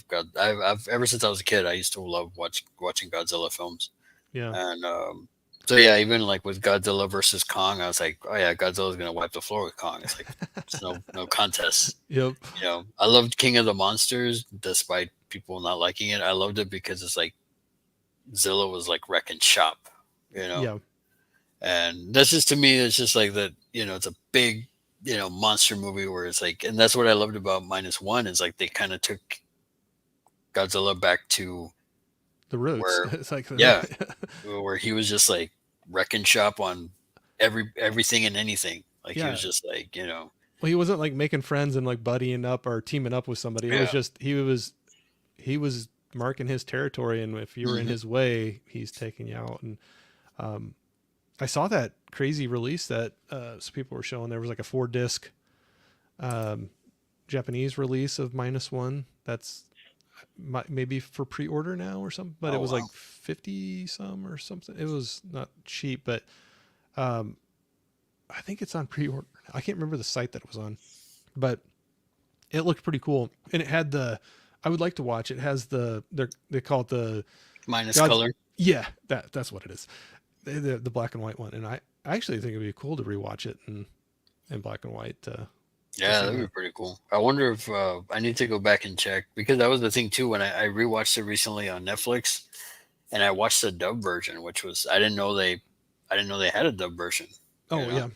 God. I've ever since I was a kid, I used to love watching Godzilla films. Yeah. And so yeah, even like with Godzilla versus Kong, I was like, oh yeah, Godzilla's gonna wipe the floor with Kong. It's like it's no contest. Yep. You know, I loved King of the Monsters despite people not liking it. I loved it because it's like Zilla was like wrecking shop. You know, Yeah. and that's just to me, it's just like that. You know, it's a big monster movie where it's like, and that's what I loved about -1 is like they kind of took Godzilla back to The roots. where It's like, yeah, where he was just like wrecking shop on everything and anything. Like he was yeah. just like, you know, Well, he wasn't like making friends and like buddying up or teaming up with somebody. It was yeah. just he was marking his territory, and if you were in Hmm. his way, he's taking you out. And um, I saw that crazy release that some people were showing. There was like a 4 disc um, Japanese release of -1. That's maybe for pre-order now or something, but it Oh was like wow. 50 some or something. It was not cheap, but um, I think it's on pre-order. I can't remember the site that it was on, but it looked pretty cool, and it had the. I would like to watch. It has they call it the Minus God's. color. Yeah, that's what it is. The black and white one, and I actually think it'd be cool to rewatch it in black and white to Yeah, see that'd be that. pretty cool. I wonder if I need to go back and check because that was the thing too when I rewatched it recently on Netflix and I watched the dub version, which was I didn't know they had a dub version, you Oh know. yeah,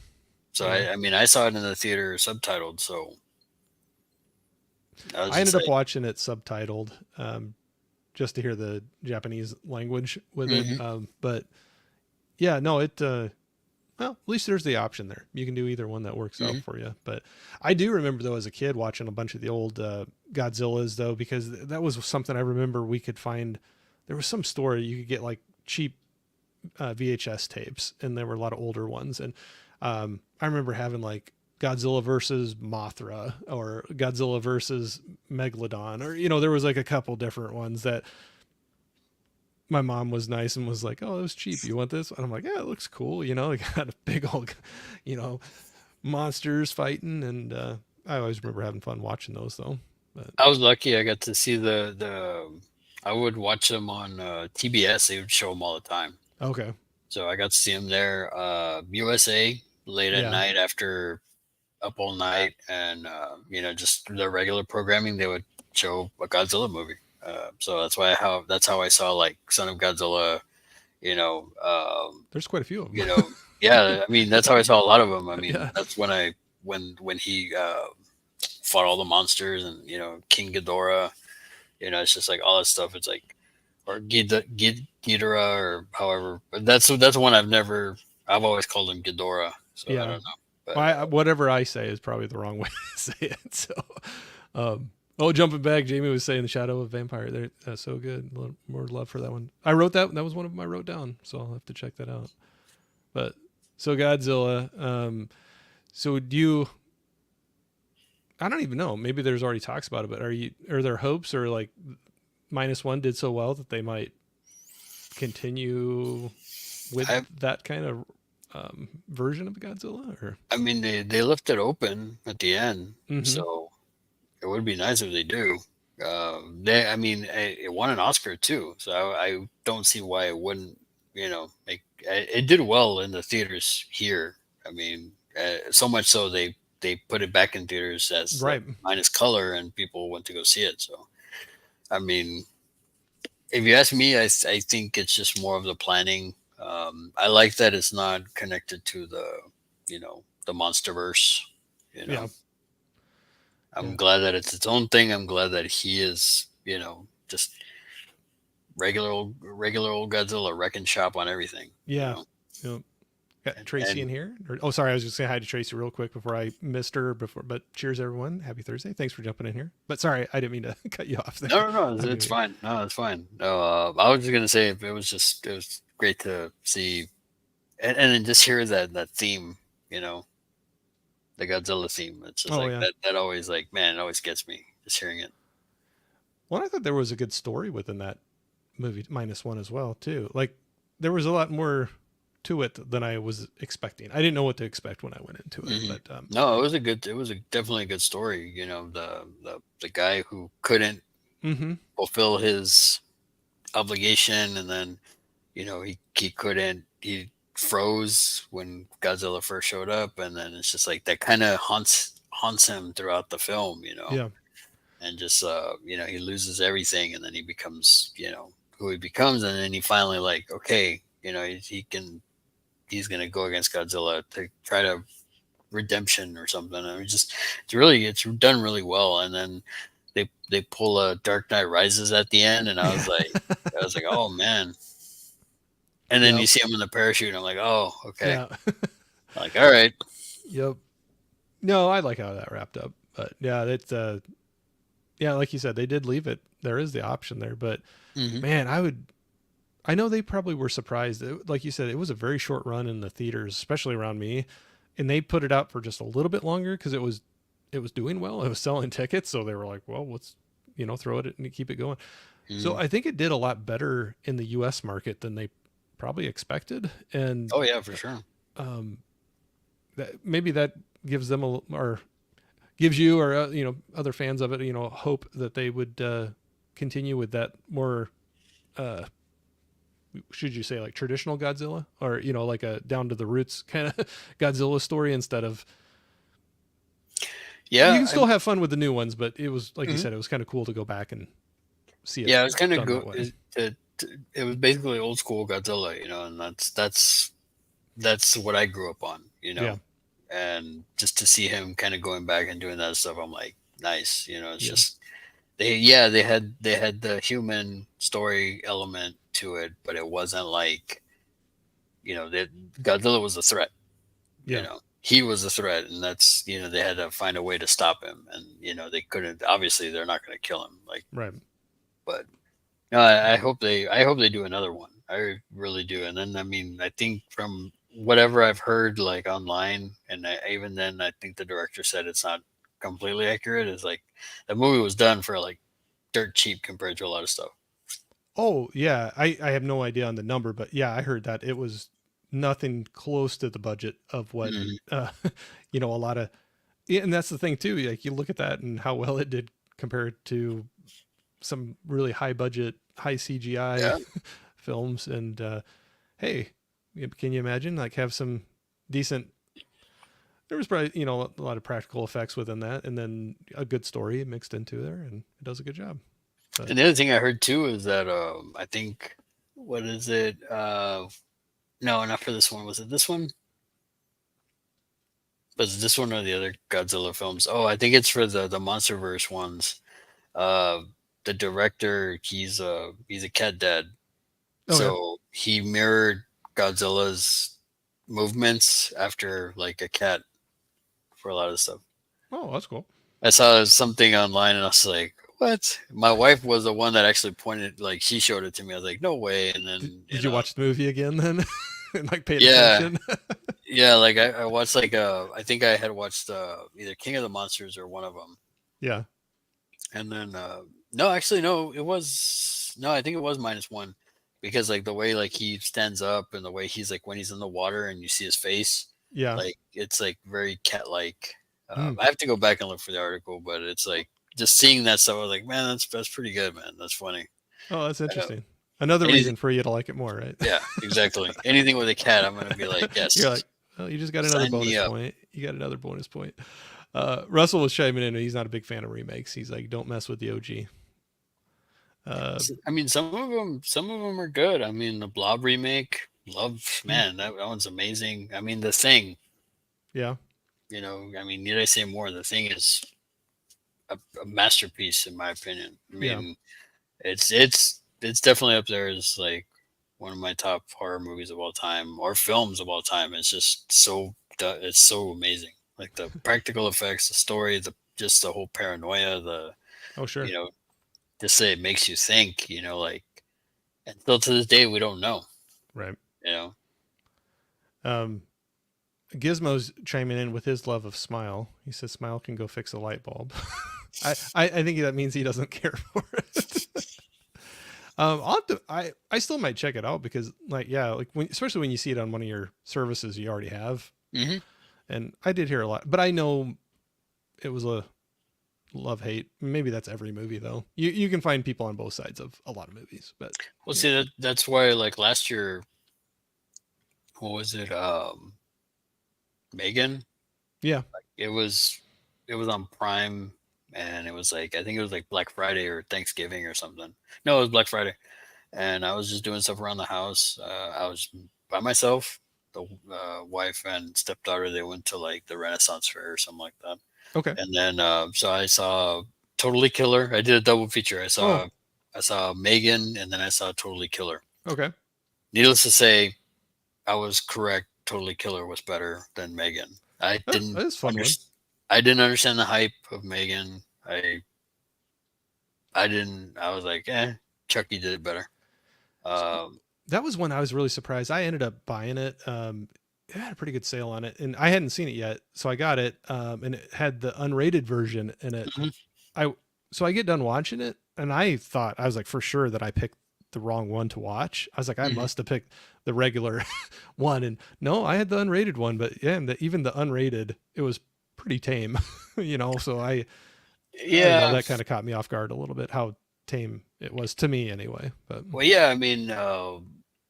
So yeah. I mean I saw it in the theater subtitled, so I was I ended just up like, watching it subtitled just to hear the Japanese language with it. hmm But yeah, no, it. Well, at least there's the option there. You can do either one that works out hmm for you. But I do remember though as a kid watching a bunch of the old Godzillas though, because that was something I remember we could find. There was some store you could get like cheap VHS tapes, and there were a lot of older ones. And I remember having like Godzilla versus Mothra or Godzilla versus Megalodon, or there was like a couple different ones that my mom was nice and was like, "Oh, it was cheap. You want this?" And I'm like, "Yeah, it looks cool." They got a big old, you know, monsters fighting, and I always remember having fun watching those though. But I was lucky I got to see I would watch them on TBS. They would show them all the time. okay, So I got to see them there. USA late at yeah, night after up all night, and just the regular programming. They would show a Godzilla movie. So that's how I saw like Son of Godzilla. You know, there's quite a few of them. you know, yeah. I mean, that's how I saw a lot of them. I mean, Yeah, that's when when he fought all the monsters and King Ghidorah. It's just like all that stuff. It's like or Ghidorah or however. But that's one I've always called him Ghidorah. So I yeah. don't know. But Well, whatever I say is probably the wrong way to say it. So, jumping back, Jamie was saying the Shadow of Vampire. That's so good. A little more love for that one. I wrote that. That was one of them I wrote down. So I'll have to check that out. But so Godzilla. So do you? I don't even know. Maybe there's already talks about it. But are there hopes or like -1 did so well that they might continue with I that kind of version of Godzilla? Or I mean they left it open at the end, mm-hmm. so it would be nice if they do. I mean, it won an Oscar too, so I don't see why it wouldn't. Make it did well in the theaters here. I mean, so much so they put it back in theaters as like Right. minus color, and people went to go see it. So I mean, if you ask me, I think it's just more of the planning. I like that it's not connected to the MonsterVerse. You know, Yeah. Yeah. I'm glad that it's its own thing. I'm glad that he is, just regular old Godzilla wrecking shop on everything. You Yeah. know, Yep. Got and, Tracy in and here. Oh, sorry, I was just saying hi to Tracy real quick before I missed her before. But cheers, everyone. Happy Thursday. Thanks for jumping in here. But sorry, I didn't mean to cut you off there. no, I it's knew. fine. No, it's fine. No, I was just gonna say it was great to see and then just hear that theme. You know, the Godzilla theme. It's just Oh like yeah. that always like man, it always gets me just hearing it. Well, I thought there was a good story within that movie -1 as well too. Like there was a lot more. to it than I was expecting. I didn't know what to expect when I went into it, Hmm. but No, it was a definitely a good story. You know, the guy who couldn't hmm fulfill his obligation, and then he couldn't he froze when Godzilla first showed up, and then it's just like that kind of haunts him throughout the film. yeah, And just he loses everything, and then he becomes who he becomes, and then he finally like okay, he's gonna go against Godzilla to try to redemption or something. I mean, just it's done really well, and then they pull a Dark Knight Rises at the end, and yeah, I was like, oh man. And then yep, you see him in the parachute, and I'm like, oh, okay. yeah, Like, all right. yep. No, I like how that wrapped up, but yeah, it's yeah, like you said, they did leave it. There is the option there, but Hmm. man, I know they probably were surprised. Like you said, it was a very short run in the theaters, especially around me, and they put it out for just a little bit longer because it was doing well. It was selling tickets, so they were like, well, let's throw it and keep it going. So Hmm. I think it did a lot better in the U.S. market than they probably expected, and Oh yeah, for sure. um, maybe that gives them or gives you or other fans of it hope that they would continue with that more uh, should you say like traditional Godzilla or like a down to the roots kind of Godzilla story instead of you Yeah, can still have fun with the new ones, but it was like you mhm. said, it was kind of cool to go back and see it Yeah, it was kind of done go. that way. It was basically old school Godzilla, and that's what I grew up on, Yeah, and just to see him kind of going back and doing that stuff, I'm like, nice, it's yeah, just they had the human story element to it, but it wasn't like that Godzilla was a threat. yeah, He was a threat, and that's they had to find a way to stop him, and they couldn't. Obviously, they're not going to kill him, like, right. but no, I hope they do another one. I really do. And then I mean, I think from whatever I've heard like online, and even then, I think the director said it's not completely accurate. Is like the movie was done for like dirt cheap compared to a lot of stuff. Oh yeah, I have no idea on the number, but yeah, I heard that it was nothing close to the budget of what Mhm. uh a lot of yeah, and that's the thing too. Like you look at that and how well it did compared to some really high budget, high CGI Yeah. films. And hey, can you imagine like have some decent? There was probably a lot of practical effects within that, and then a good story mixed into there, and it does a good job. But And the other thing I heard too is that I think what is it? No, not for this one. Was it this one? Was it this one or the other Godzilla films? Oh, I think it's for the MonsterVerse ones. Uh, the director, he's a cat dad, okay, so he mirrored Godzilla's movements after like a cat for a lot of stuff. oh that's cool. I saw something online, and I was like, "What?" My wife was the one that actually pointed, like she showed it to me. I was like, "No way!" And then Did you watch the movie again then, and like paid yeah, attention? yeah, like I watched like I think I had watched either King of the Monsters or one of them, Yeah, and then no, actually no, it was no, I think it was -1, because like the way like he stands up and the way he's like when he's in the water and you see his face, yeah. like it's like very cat like. Hmm. I have to go back and look for the article, but it's like just seeing that stuff. I was like, man, that's pretty good, man. That's funny. Oh, that's Uh, interesting. Another anything, reason for you to like it more, right? yeah, exactly. Anything with a cat, I'm gonna be like, You're yes, like, well, you just got another sign me bonus up. point. You got another bonus point. Russell was chiming in. He's not a big fan of remakes. He's like, don't mess with the OG. I mean, some of them are good. I mean, the Blob remake, love, Hmm, man, that one's amazing. I mean, the Thing, yeah, I mean, need I say more? The Thing is a masterpiece in my opinion. I yeah. mean, it's definitely up there as like one of my top horror movies of all time or films of all time. It's just it's so amazing. Like the practical effects, the story, just the whole paranoia, Oh, sure. you know, just say it makes you think, like, and still to this day we don't know, Right. you know. Um, Gizmo's chiming in with his love of Smile. He says Smile can go fix a light bulb. I think that means he doesn't care for it. I still might check it out because like yeah, like when especially when you see it on one of your services you already have, Hmm. and I did hear a lot, but I know it was a love hate. Maybe that's every movie though. You can find people on both sides of a lot of movies, but Well, yeah, see that's why like last year, what was it? Megan. yeah, It was it was on Prime, and it was like I think it was like Black Friday or Thanksgiving or something. No, it was Black Friday, and I was just doing stuff around the house. I was by myself. The wife and stepdaughter, they went to like the Renaissance Fair or something like that. okay, And then so I saw Totally Killer. I did a double feature. oh, I saw Megan, and then I saw Totally Killer. okay, Needless to say, I was correct. Totally Killer was better than Megan. that's a fun one. I didn't understand the hype of Megan. I didn't. I was like, Chucky did it better. Um, That was one I was really surprised. I ended up buying it. It had a pretty good sale on it, and I hadn't seen it yet, so I got it. And it had the unrated version in it. mhm, I so I get done watching it, and I thought I was like for sure that I picked the wrong one to watch. I was like I mhm. must have picked the regular one, and no, I had the unrated one. But yeah, and even the unrated, it was pretty tame, you know. So I don't know, Yeah. that kind of caught me off guard a little bit how tame it was to me anyway. But Well, yeah. I mean,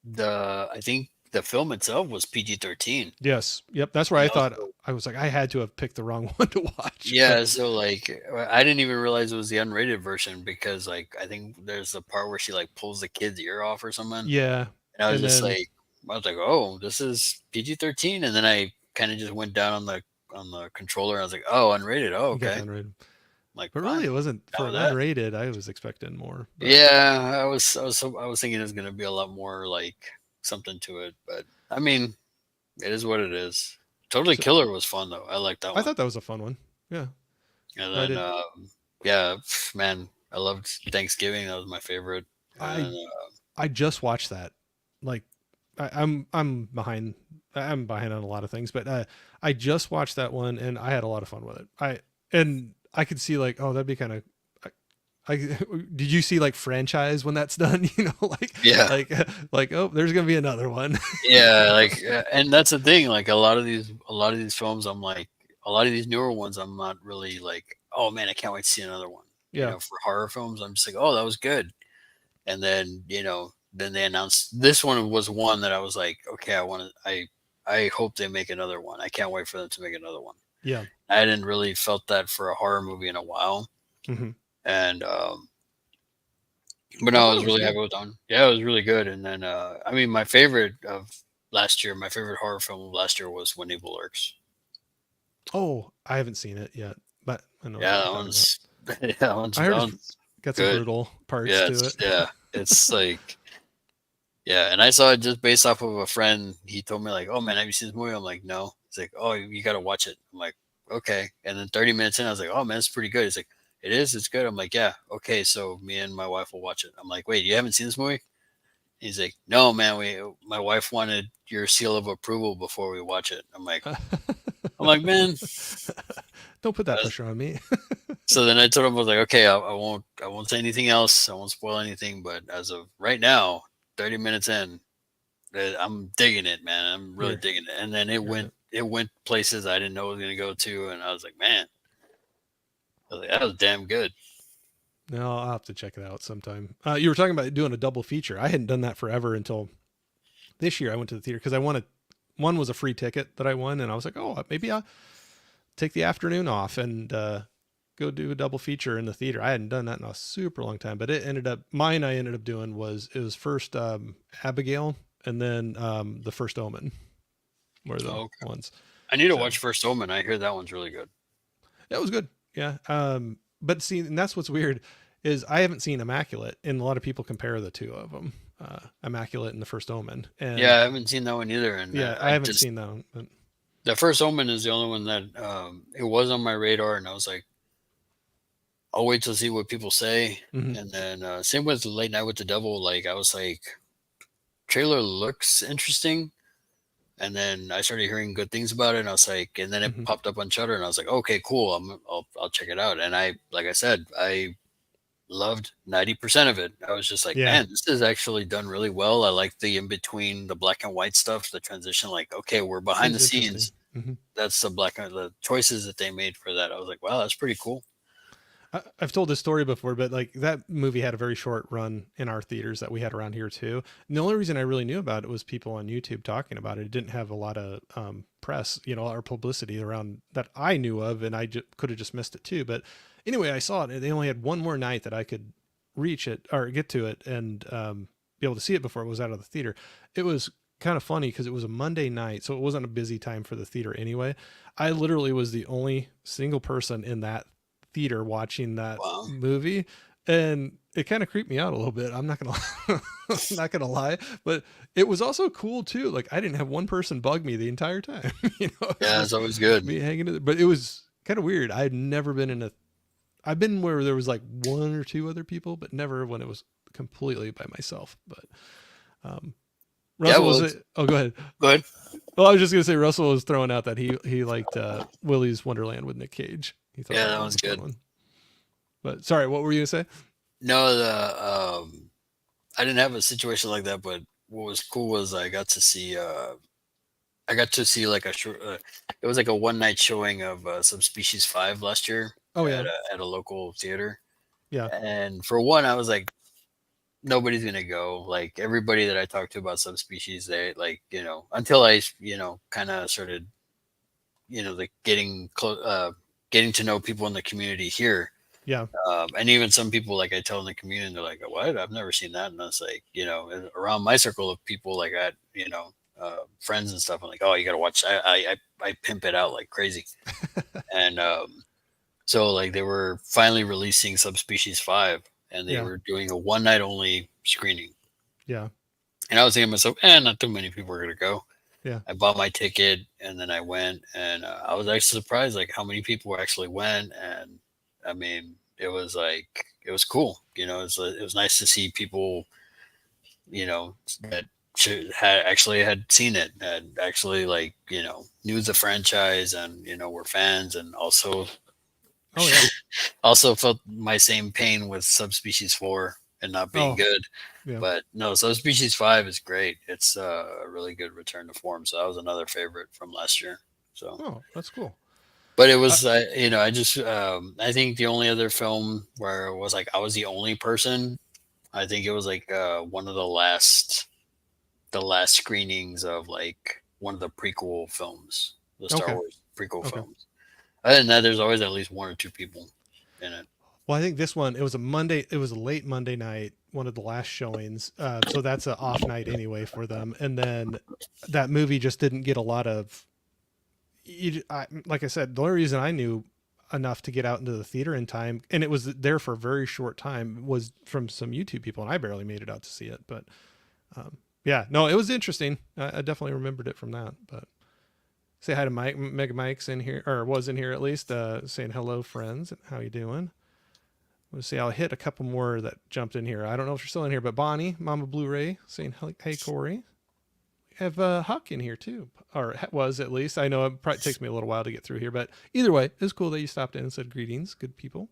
the I think the film itself was PG-13. yes. Yep. That's where You I know, thought so I was like, I had to have picked the wrong one to watch. But yeah. So like, I didn't even realize it was the unrated version because like I think there's a part where she like pulls the kid's ear off or something, yeah. and I was And just then like, I was like, oh, this is PG-13, and then I kind of just went down on the controller. And I was like, oh, unrated. Oh, you got okay. the unrated. I'm like, But really fine. it wasn't Down for with an that. unrated. I was expecting more. But Yeah, I was thinking it was gonna be a lot more like something to it, but I mean, it is what it is. Totally so Killer was fun though. I like that I one. thought that was a fun one. Yeah. And I then, did yeah, man, I loved Thanksgiving. That was my favorite. I And I just watched that. Like I'm behind. I'm behind on a lot of things, but I just watched that one and I had a lot of fun with it. I could see like, oh, that'd be kind of. I did you see like franchise when that's done? You know, yeah, like like oh, there's gonna be another one. yeah, like, and that's the thing. Like a lot of these films, I'm like, a lot of these newer ones, I'm not really like, oh man, I can't wait to see another one. You Yeah. know, for horror films, I'm just like, oh, that was good. And then then they announced this one was one that I was like, okay, I hope they make another one. I can't wait for them to make another one. Yeah. I hadn't really felt that for a horror movie in a while, Hmm. and but I no, I thought it was was really good. happy with that one. Yeah, it was really good. And then I mean, my favorite of last year, my favorite horror film of last year was When Evil Lurks. Oh, I haven't seen it yet, but I know what Yeah, you're talking about. I that heard it's one's got some good. brutal parts to it. It's like, yeah, and I saw it just based off of a friend. He told me like, "Oh man, have you seen this movie?" I'm like, "No." He's like, "Oh, you got to watch it." I'm like, "Okay." And then 30 minutes in, I was like, "Oh man, it's pretty good." He's like, "It is. It's good." I'm like, "Yeah, okay." So me and my wife will watch it. I'm like, "Wait, you haven't seen this movie?" He's like, "No, man. My wife wanted your seal of approval before we watch it." I'm like, man. Don't put that Uh, pressure on me. So then I told him, I was like, "Okay, I won't say anything else. I won't spoil anything. But as of right now, 30 minutes in, I'm digging it, man. I'm really You're digging it." And then you're in it. it went places I didn't know it was gonna go to, and I was like, man, I was like, that was damn good. No, I'll have to check it out sometime. You were talking about doing a double feature. I hadn't done that forever until this year. I went to the theater because I wanted one was a free ticket that I won, and I was like, oh, maybe I'll take the afternoon off and go do a double feature in the theater. I hadn't done that in a super long time, but it ended up mine. I ended up doing was it was first Abigail and then the First Omen were the Oh, okay. ones. I need to So watch First Omen. I hear that one's really good. that was good. Yeah. But see, and that's what's weird is I haven't seen Immaculate, and a lot of people compare the two of them, Immaculate and the First Omen, Yeah, and I haven't seen that one either, and yeah, I I haven't just seen that one. But, the First Omen is the only one that it was on my radar, and I was like, I'll wait to see what people say. mhm. And then same with Late Night with the Devil. Like I was like, trailer looks interesting, and then I started hearing good things about it, and I was like, and then it Mhm. popped up on Shutter, and I was like, okay, cool, I'll check it out. And I, like I said, I loved 90% of it. I was just like, Yeah. man, this is actually done really well. I like the in between the black and white stuff, the transition. Like, okay, we're behind the Seems interesting. scenes. Hmm. That's the choices that they made for that. I was like, wow, that's pretty cool. I've told this story before, but like that movie had a very short run in our theaters that we had around here too. And the only reason I really knew about it was people on YouTube talking about it. It didn't have a lot of press, or publicity around that I knew of, and I could have just missed it too. But anyway, I saw it, and they only had one more night that I could reach it or get to it and be able to see it before it was out of the theater. It was kind of funny because it was a Monday night, so it wasn't a busy time for the theater anyway. I literally was the only single person in that theater watching that Wow. movie, and it kind of creeped me out a little bit. I'm not gonna I'm not gonna lie, but it was also cool too. Like I didn't have one person bug me the entire time. It's Yeah, it's just always good. me hanging in there. But it was kind of weird. I had never been in a I've been where there was like one or two other people, but never when it was completely by myself. But um Yeah, Russell well, was oh, go ahead. good. Well, I was just gonna say Russell was throwing out that he liked Willy's Wonderland with Nick Cage. He thought Yeah, that that was one's a fun good. one. But sorry, what were you gonna say? No, I didn't have a situation like that, but what was cool was I got to see like a short. It was like a one night showing of Subspecies 5 last year Oh yeah, at a local theater, yeah, and for one, I was like, nobody's gonna go. Like everybody that I talked to about Subspecies, they like until I kind of started like getting to know people in the community here. yeah. And even some people, like I tell in the community, they're like, "What? I've never seen that." And I was like, around my circle of people, like friends and stuff. I'm like, "Oh, you got to watch." I pimp it out like crazy. And so like they were finally releasing Subspecies 5, and they Yeah, were doing a one night only screening. yeah, And I was thinking to myself, not too many people are gonna go. yeah. I bought my ticket and then I went, and I was actually surprised like how many people actually went. And I mean, it was cool. It was nice to see people, that had seen it, and actually like knew the franchise, and were fans, and also Oh yeah. also felt my same pain with Subspecies 4 and not being Oh good. yeah. But no, Subspecies 5 is great. It's a really good return to form. So that was another favorite from last year. So, Oh, that's cool. but it Uh, was, I think the only other film where it was like I was the only person, I think it was like one of the last screenings of like one of the prequel films, the Star okay. Wars prequel Okay. films. Other than that, there's always at least one or two people in it. Well, I think this one it was a Monday. It was a late Monday night, one of the last showings. So that's an off night anyway for them. And then that movie just didn't get a lot of. Like I said, the only reason I knew enough to get out into the theater in time, and it was there for a very short time, was from some YouTube people, and I barely made it out to see it. But yeah, no, it was interesting. I definitely remembered it from that. But say hi to Mike. Mega Mike's in here, or was in here at least, saying hello, friends. How you doing? Let's see. I'll hit a couple more that jumped in here. I don't know if you're still in here, but Bonnie, Mama Blu-ray, saying hey, Corey. We have Huck in here too, or was at least. I know it probably takes me a little while to get through here, but either way, it's cool that you stopped in and said greetings, good people.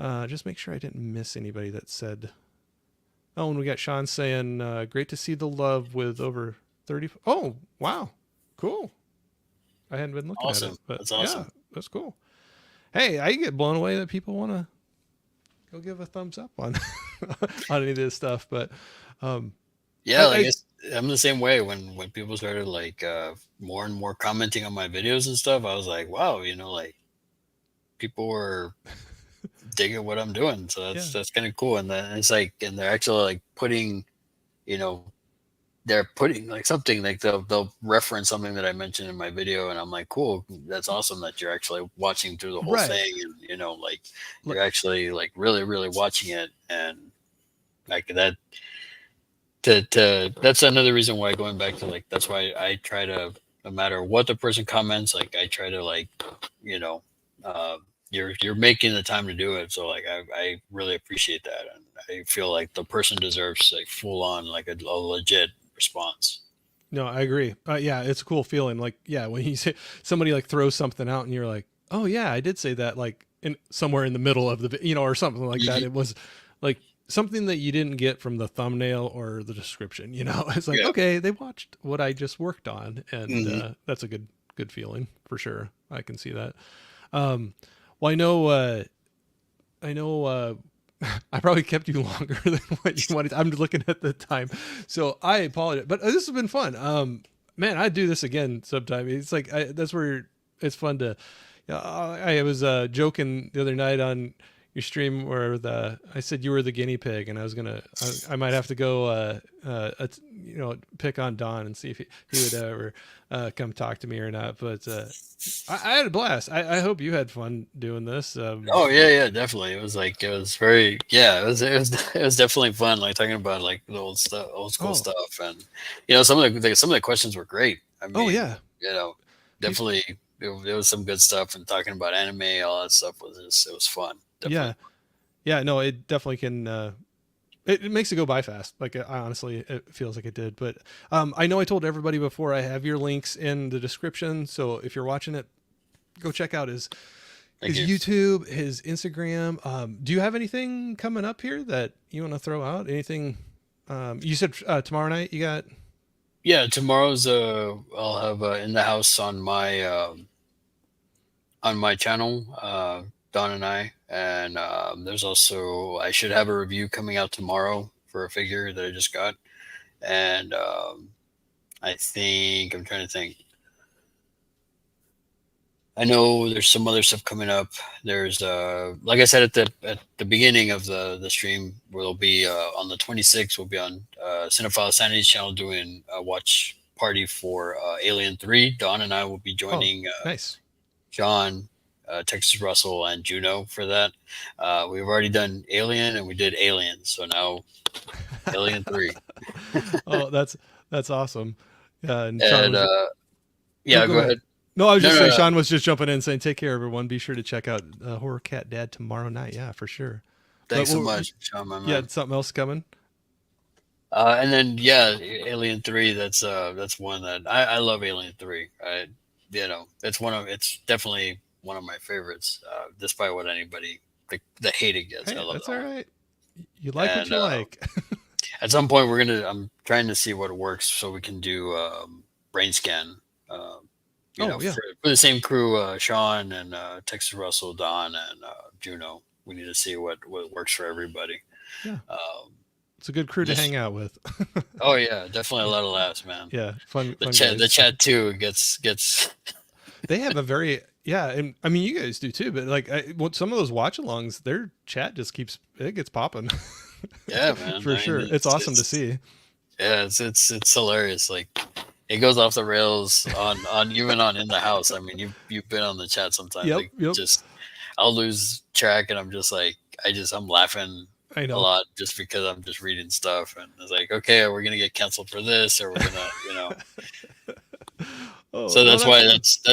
Just make sure I didn't miss anybody that said. Oh, and we got Sean saying, "Great to see the love with over 30." Oh, wow, cool. I hadn't been looking at it, Awesome. but That's yeah, awesome. that's cool. Hey, I get blown away that people want to go give a thumbs up on on any of this stuff, but um, Yeah, like I I'm the same way. When people started like more and more commenting on my videos and stuff, I was like, wow, like people were digging what I'm doing. So yeah, that's kind of cool. And then it's like, and they're actually like putting, you know, they're putting like something like they'll reference something that I mentioned in my video, and I'm like, cool, that's awesome that you're actually watching through the whole right. thing, and like you're actually like really really watching it, and like that to that's another reason why, going back to like, that's why I try to, no matter what the person comments, like I try to like, you know uh, you're making the time to do it, so like I really appreciate that, and I feel like the person deserves like full on like a legit response. No, I agree. Yeah, it's a cool feeling. Like, yeah, when you say somebody like throws something out and you're like, oh yeah, I did say that. Like, in somewhere in the middle of the, or something like that. Mhm. It was like something that you didn't get from the thumbnail or the description. It's like, Yeah. okay, they watched what I just worked on, and Hmm. that's a good feeling for sure. I can see that. Um, well, I know. I probably kept you longer than what you wanted. I'm looking at the time, so I apologize. But this has been fun. Man, I'd do this again sometime. It's like that's where it's fun to. I was joking the other night on your stream where I said you were the guinea pig, and I might have to go pick on Don and see if he would ever come talk to me or not. But I had a blast. I hope you had fun doing this. Oh yeah, yeah, definitely. It was like it was very yeah. It was definitely fun. Like talking about like the old stuff, old school Oh, stuff, and some of the questions were great. I oh mean, yeah. These definitely it was some good stuff, and talking about anime, all that stuff was just it was fun. Yeah, Definitely. yeah. No, it definitely can. It makes it go by fast. Like I honestly, it feels like it did. But I know I told everybody before. I have your links in the description, so if you're watching it, go check out Thank his you. YouTube, his Instagram. Do you have anything coming up here that you want to throw out? Anything? You said tomorrow night you got. Yeah, tomorrow's I'll have in the house on my channel, Don and I, and there's also I should have a review coming out tomorrow for a figure that I just got, and I think I'm trying to think. I know there's some other stuff coming up. There's like I said at the beginning of the stream, we'll be on the 26th. We'll be on Cinephile Sanity's channel doing a watch party for Alien 3. Don and I will be Oh, joining nice. John, Texas Russell, and Juno for that. We've already done Alien and we did Alien, so now Alien 3. Oh, that's awesome. Yeah, and Sean And was. Oh, yeah, go go ahead. ahead. No, I was No, just no, saying. no. Sean was just jumping in saying, "Take care, everyone. Be sure to check out Horror Cat Dad tomorrow night." Yeah, for sure. But Thanks so much, Sean, my yeah, man. something else coming. And then yeah, Alien 3. That's one that I love. Alien 3. It's definitely one of my favorites. Despite what anybody the hate it gets, I Hey, love that's that all one. right. You like what And you like. at some point, I'm trying to see what works so we can do brain scan. Uh, Oh yeah, for the same crew, Sean and Texas Russell, Don, and Juno. We need to see what works for everybody. yeah. Um, It's a good crew to just hang out with. oh yeah, definitely a Yeah, lot of laughs, man. yeah. Fun The guys. chat too gets They have a very yeah, and I mean you guys do too. But like, some of those watch-alongs, their chat just keeps it gets popping yeah, man. for I sure. mean, It's awesome to see. it's hilarious. Like it goes off the rails on even on in the house. I mean, you've been on the chat sometimes. Yep, Like yep. just I'll lose track and I'm just like I'm laughing I a know. lot just because I'm just reading stuff and it's like okay, we're gonna get canceled for this or we're gonna Oh So no, that's that's why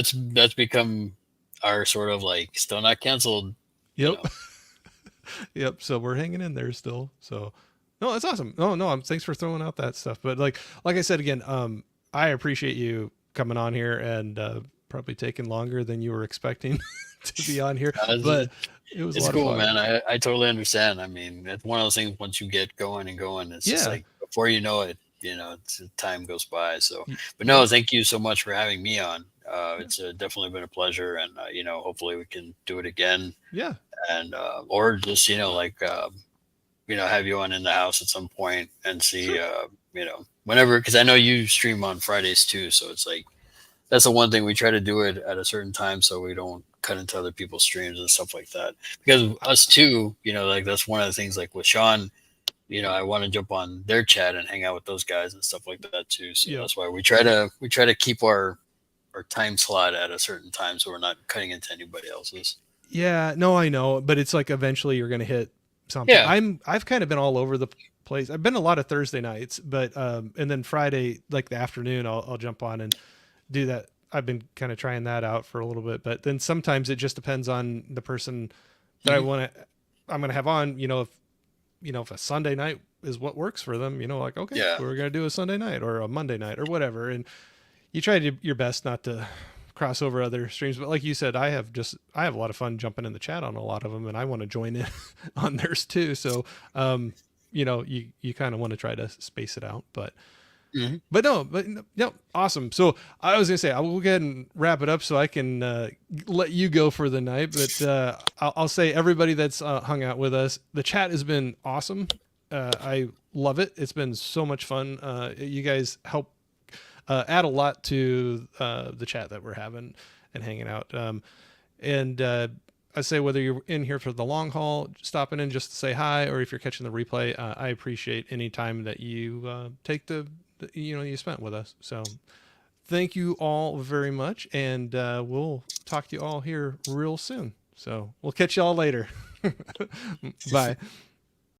fun. that's become our sort of like still not canceled. You Yep. know, Yep. So we're hanging in there still. So no, that's awesome. No, no, thanks for throwing out that stuff. But like I said again, I appreciate you coming on here and probably taking longer than you were expecting to be on here. it's, But it was a it's lot of cool, fun. man. I totally understand. I mean, it's one of those things. Once you get going and going, it's just Yeah. like before you know it, time goes by. So, but no, Yep. thank you so much for having me on. Yeah. It's definitely been a pleasure, and hopefully we can do it again, Yeah. and or just have you on in the house at some point and see, Sure. whenever, because I know you stream on Fridays too. So it's like that's the one thing we try to do it at a certain time so we don't cut into other people's streams and stuff like that. Because us too, like that's one of the things. Like with Sean, I want to jump on their chat and hang out with those guys and stuff like that too. So Yep. that's why we try to keep our time slot at a certain time so we're not cutting into anybody else's. Yeah, no, I know, but it's like eventually you're gonna hit something. Yeah. I've kind of been all over the place. I've been a lot of Thursday nights, but and then Friday, like the afternoon, I'll jump on and do that. I've been kind of trying that out for a little bit, but then sometimes it just depends on the person that Mhm. I'm gonna have on. If a Sunday night is what works for them, like okay, Yeah. we're gonna do a Sunday night or a Monday night or whatever, and you try to do your best not to cross over other streams. But like you said, I have a lot of fun jumping in the chat on a lot of them, and I want to join in on theirs too. So, you kind of want to try to space it out, but. Mhm. No, awesome. So I was gonna say I will go ahead and wrap it up so I can let you go for the night. But I'll say everybody that's hung out with us, the chat has been awesome. I love it. It's been so much fun. You guys help add a lot to the chat that we're having and hanging out. And I say whether you're in here for the long haul, stopping in just to say hi, or if you're catching the replay, I appreciate any time that you take you spent with us. So thank you all very much, and we'll talk to you all here real soon. So we'll catch you all later. Bye.